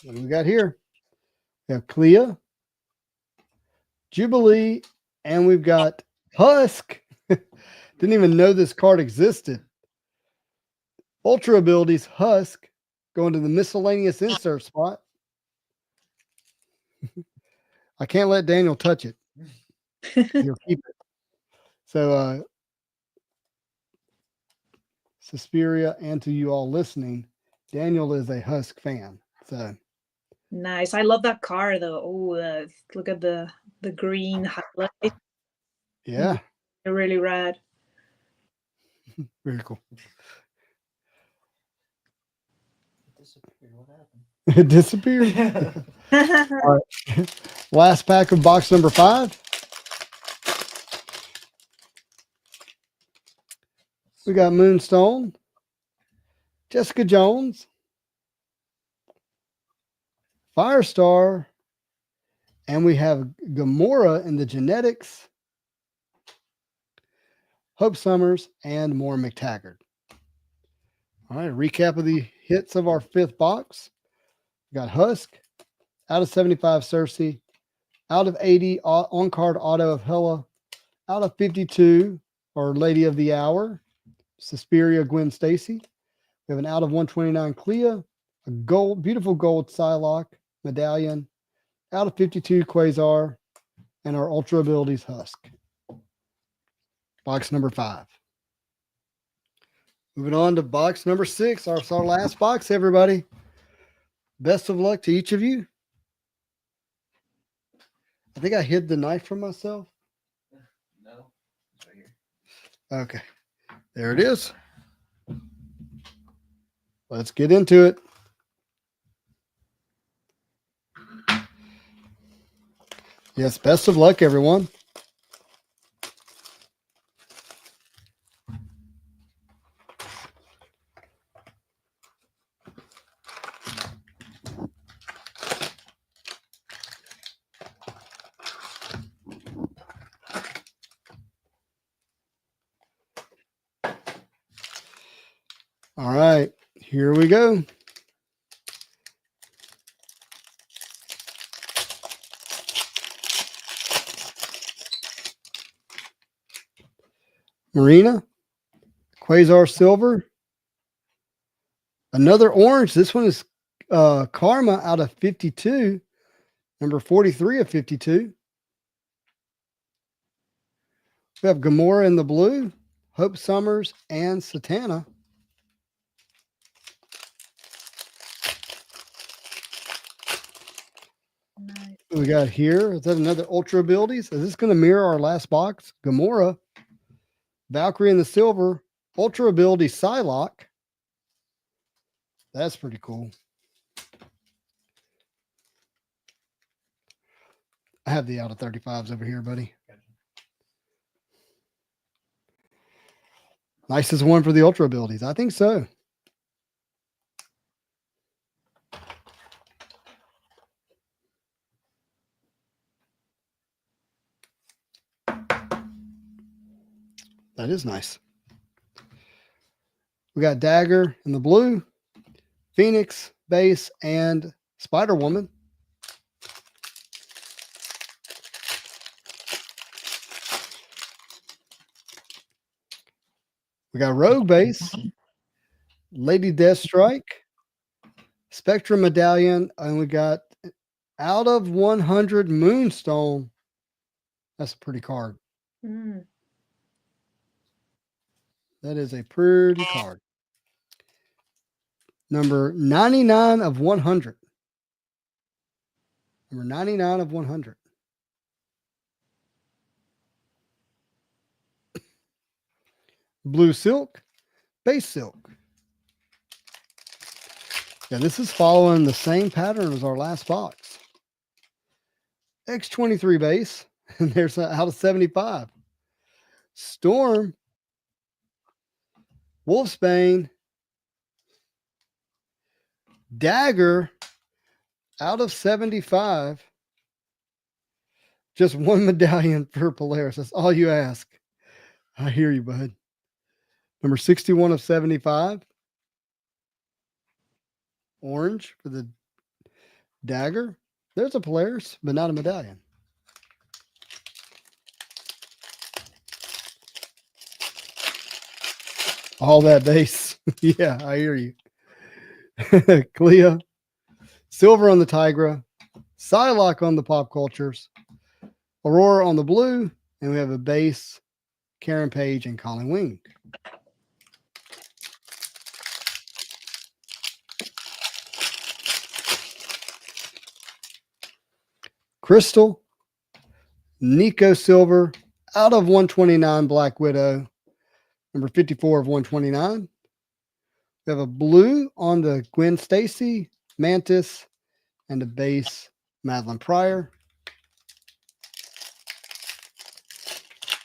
What do we got here? We have Clea, Jubilee, and we've got Husk. Didn't even know this card existed. Ultra Abilities, Husk, going to the miscellaneous insert spot. I can't let Daniel touch it. He'll keep it. So, Suspiria, and to you all listening, Daniel is a Husk fan. So Nice. I love that car though. Oh, look at the green highlight. yeah, They're really rad. very cool. What happened? It disappeared. All right. Last pack of box number 5. We got Moonstone, Jessica Jones, Firestar, and we have Gamora in the genetics, Hope Summers, and more McTaggart. All right, recap of the hits of our 5th box. We got Husk, out of 75 Cersei, out of 80 on-card auto of Hela, out of 52 or Lady of the Hour, Suspiria Gwen Stacy. We have an out of 129 Clea, a gold, beautiful gold Psylocke medallion, out of 52 Quasar, and our Ultra Abilities Husk. Box number 5. Moving on to box number 6, our last box, everybody. Best of luck to each of you. I think I hid the knife from myself. No, Okay. There it is. Let's get into it. Yes, best of luck, everyone. All right, here we go. Marina, Quasar Silver, another orange. This one is Karma out of 52, number 43 of 52. We have Gamora in the blue, Hope Summers, and Satana. Nice. We got here, is that another Ultra Abilities? Is this going to mirror our last box? Gamora, Valkyrie in the silver, Ultra Ability Psylocke. That's pretty cool. I have the out of 35s over here, buddy. Nicest one for the Ultra Abilities. I think so. That is nice. We got Dagger in the blue, Phoenix, Base, and Spider Woman. We got Rogue Base, Lady Deathstrike, Spectrum Medallion, and we got out of 100 Moonstone. That's a pretty card. Mm. That is a pretty card. Number 99 of 100. Number 99 of 100. Blue Silk, Base Silk. Yeah, this is following the same pattern as our last box. X23 base, and there's out of 75. Storm, Wolfsbane, Dagger, out of 75. Just one medallion for Polaris. That's all you ask. I hear you, bud. Number 61 of 75. Orange for the Dagger. There's a Polaris, but not a medallion. All that base. Yeah, I hear you. Clea. Silver on the Tigra. Psylocke on the Pop Cultures. Aurora on the blue. And we have a base, Karen Page and Colin Wing. Crystal, Nico Silver, out of 129 Black Widow, number 54 of 129. We have a blue on the Gwen Stacy, Mantis, and a base Madeline Pryor.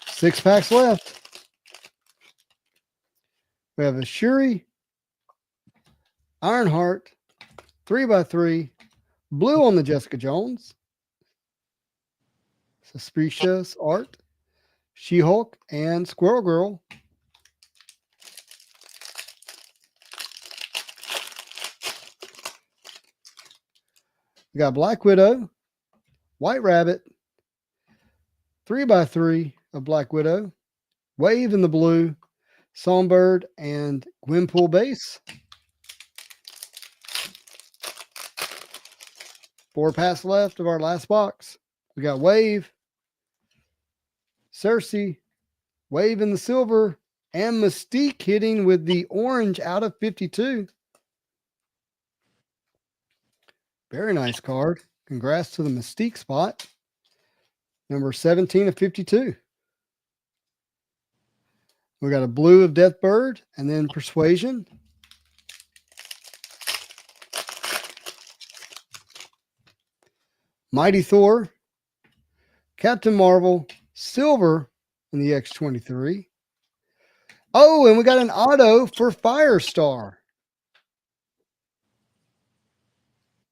6 packs left. We have a Shuri, Ironheart, 3x3, blue on the Jessica Jones, Suspicious Art, She-Hulk, and Squirrel Girl. We got Black Widow, White Rabbit, 3x3 of Black Widow, Wave in the blue, Songbird, and Gwenpool base. 4 packs left of our last box. We got Wave, Cersei, Wave in the silver, and Mystique hitting with the orange out of 52. Very nice card. Congrats to the Mystique spot. Number 17 of 52. We got a blue of Deathbird and then Persuasion. Mighty Thor, Captain Marvel, silver in the X-23. Oh, and we got an auto for Firestar.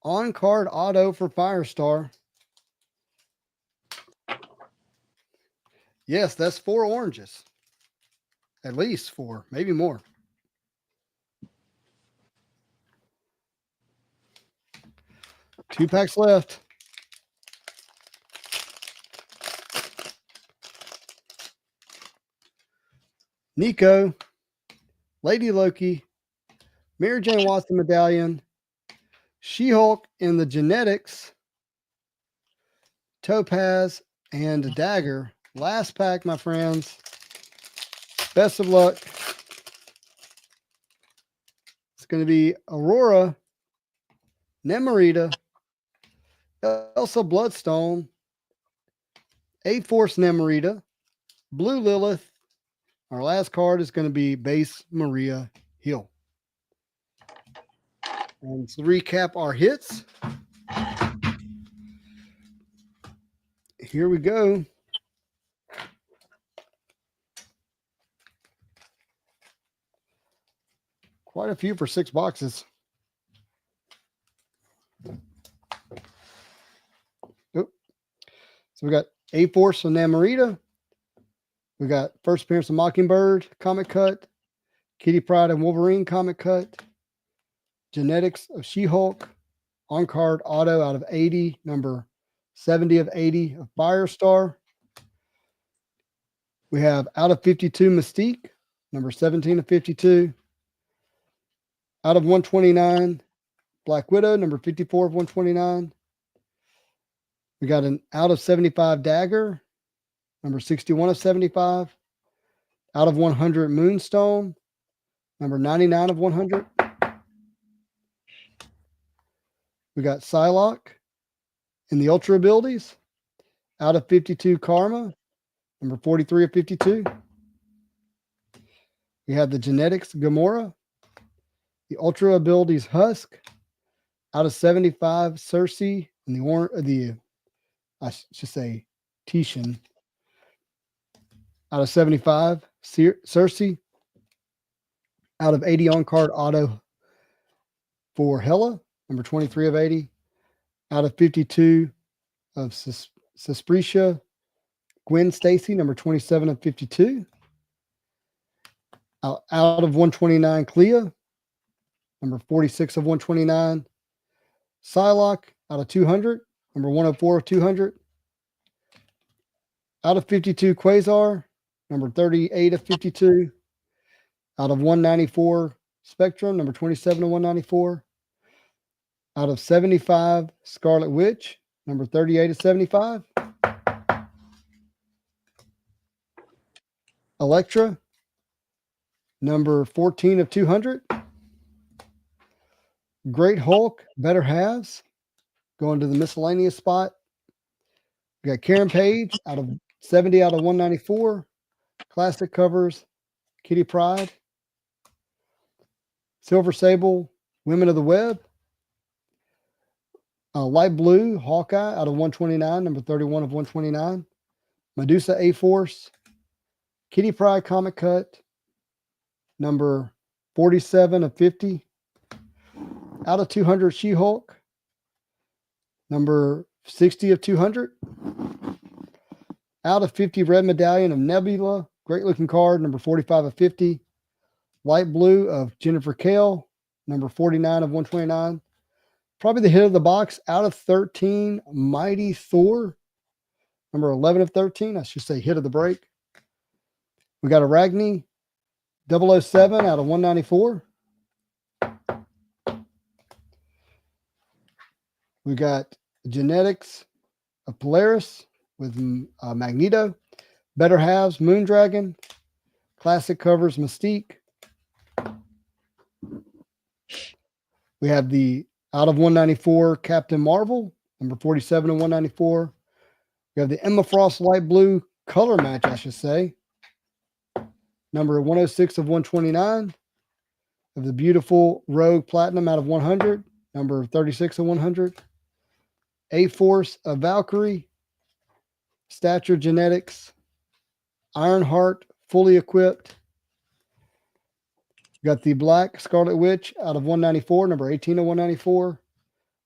On-card auto for Firestar. Yes, that's 4 oranges. At least 4, maybe more. Two packs left. Nico, Lady Loki, Mary Jane Watson medallion, She-Hulk in the genetics, Topaz, and a dagger. Last pack, my friends. Best of luck. It's going to be Aurora, Nemorita, Elsa Bloodstone, A-Force Nemorita, Blue Lilith. Our last card is going to be Base Maria Hill. And to recap our hits, here we go. Quite a few for 6 boxes. Oop. So we got A-Force and Namorita. We got first appearance of Mockingbird comic cut, Kitty Pryde and Wolverine comic cut, genetics of She-Hulk, on-card auto out of 80, number 70 of 80 of Firestar. We have out of 52 Mystique, number 17 of 52. Out of 129, Black Widow, number 54 of 129. We got an out of 75 Dagger, number 61 of 75. Out of 100 Moonstone, number 99 of 100. We got Psylocke in the Ultra abilities. Out of 52 Karma, number 43 of 52. We have the genetics Gamora. The Ultra abilities Husk. Out of 75 Cersei and I should say Tishan. Out of 75 Cersei. Out of 80 on-card auto for Hela, number 23 of 80. Out of 52 of Suspiria Gwen Stacy, number 27 of 52. Out of 129 Clea, number 46 of 129. Psylocke out of 200, number 104 of 200. Out of 52 Quasar, number 38 of 52. Out of 194 Spectrum, number 27 of 194. Out of 75 Scarlet Witch, number 38 of 75. Elektra, number 14 of 200. Great Hulk, Better Halves, going to the miscellaneous spot. We got Karen Page out of 70 out of 194. Classic covers, Kitty Pryde. Silver Sable, Women of the Web. Light Blue, Hawkeye out of 129, number 31 of 129. Medusa A-Force. Kitty Pryde comic cut, number 47 of 50. Out of 200 She-Hulk, number 60 of 200. Out of 50 Red Medallion of Nebula, great looking card, number 45 of 50. Light Blue of Jennifer Kale, number 49 of 129. Probably the hit of the box. Out of 13 Mighty Thor, number 11 of 13. I should say hit of the break. We got a Ragni 007 out of 194. We got genetics of Polaris with Magneto. Better Halves, Moondragon. Classic covers, Mystique. We have the out of 194 Captain Marvel, number 47 of 194. We have the Emma Frost Light Blue color match, I should say. number 106 of 129. Of the beautiful Rogue Platinum out of 100, number 36 of 100. A-Force of Valkyrie, Stature Genetics, Ironheart, fully equipped. Got the Black Scarlet Witch out of 194, number 18 of 194.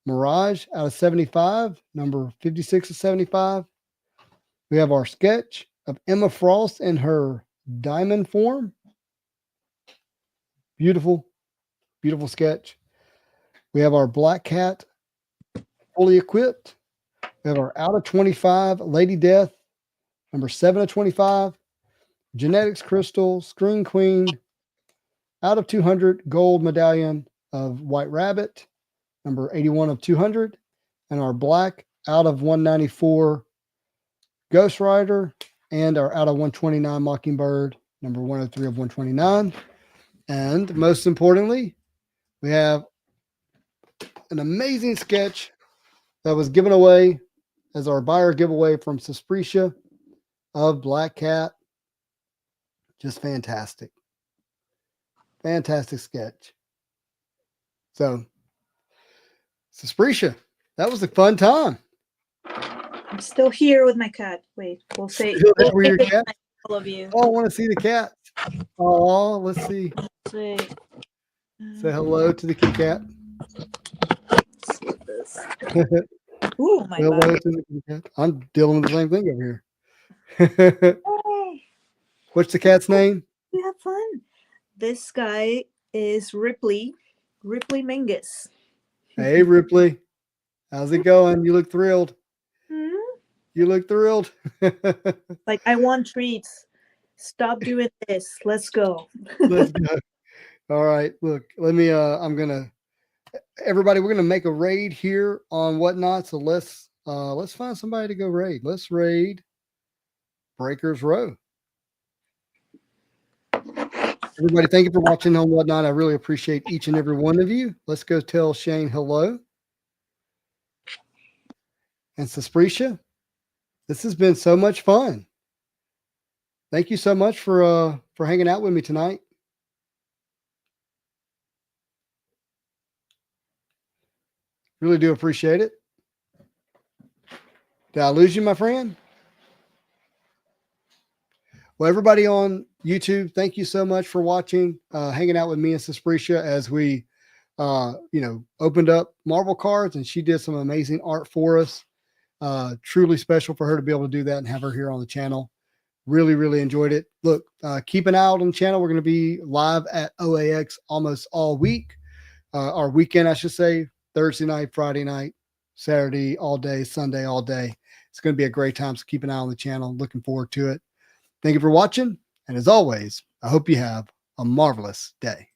Mirage out of 75, number 56 of 75. We have our sketch of Emma Frost in her diamond form. Beautiful, beautiful sketch. We have our Black Cat fully equipped. We have our out of 25 Lady Death, number 7 of 25. Genetics Crystal, Screen Queen, out of 200 gold medallion of White Rabbit, number 81 of 200. And our black out of 194 Ghost Rider, and our out of 129 Mockingbird, number 103 of 129. And most importantly, we have an amazing sketch that was given away as our buyer giveaway from Suspiria of Black Cat. Just fantastic. Fantastic sketch. So, Suspiria, that was a fun time. I'm still here with my cat. Wait, we'll say Where your cat? all of you. Oh, I want to see the cat. Oh, let's see. Say hello to the kitty cat. let's see this. Ooh, my Hello bad. to the kitty cat. I'm dealing with the same thing over here. Hey, What's the cat's name? we have fun. This guy is Ripley Mingus. Hey, Ripley. How's it going? You look thrilled. Hmm? You look thrilled. Like, I want treats. Stop doing this. Let's go. Let's go. All right. Look, let me, everybody, we're going to make a raid here on Whatnot. So let's find somebody to go raid. Let's raid Breakers Row. Everybody, thank you for watching on Whatnot. I really appreciate each and every one of you. Let's go tell Shane hello. And Suspiria, this has been so much fun. Thank you so much for hanging out with me tonight. Really do appreciate it. Did I lose you, my friend? Well, everybody on YouTube, thank you so much for watching, hanging out with me and Suspiria as we, opened up Marvel cards, and she did some amazing art for us. Truly special for her to be able to do that and have her here on the channel. Really, really enjoyed it. Look, keep an eye out on the channel. We're going to be live at OAX almost all week. Our weekend, I should say, Thursday night, Friday night, Saturday all day, Sunday all day. It's going to be a great time, so keep an eye on the channel. Looking forward to it. Thank you for watching, and as always, I hope you have a marvelous day.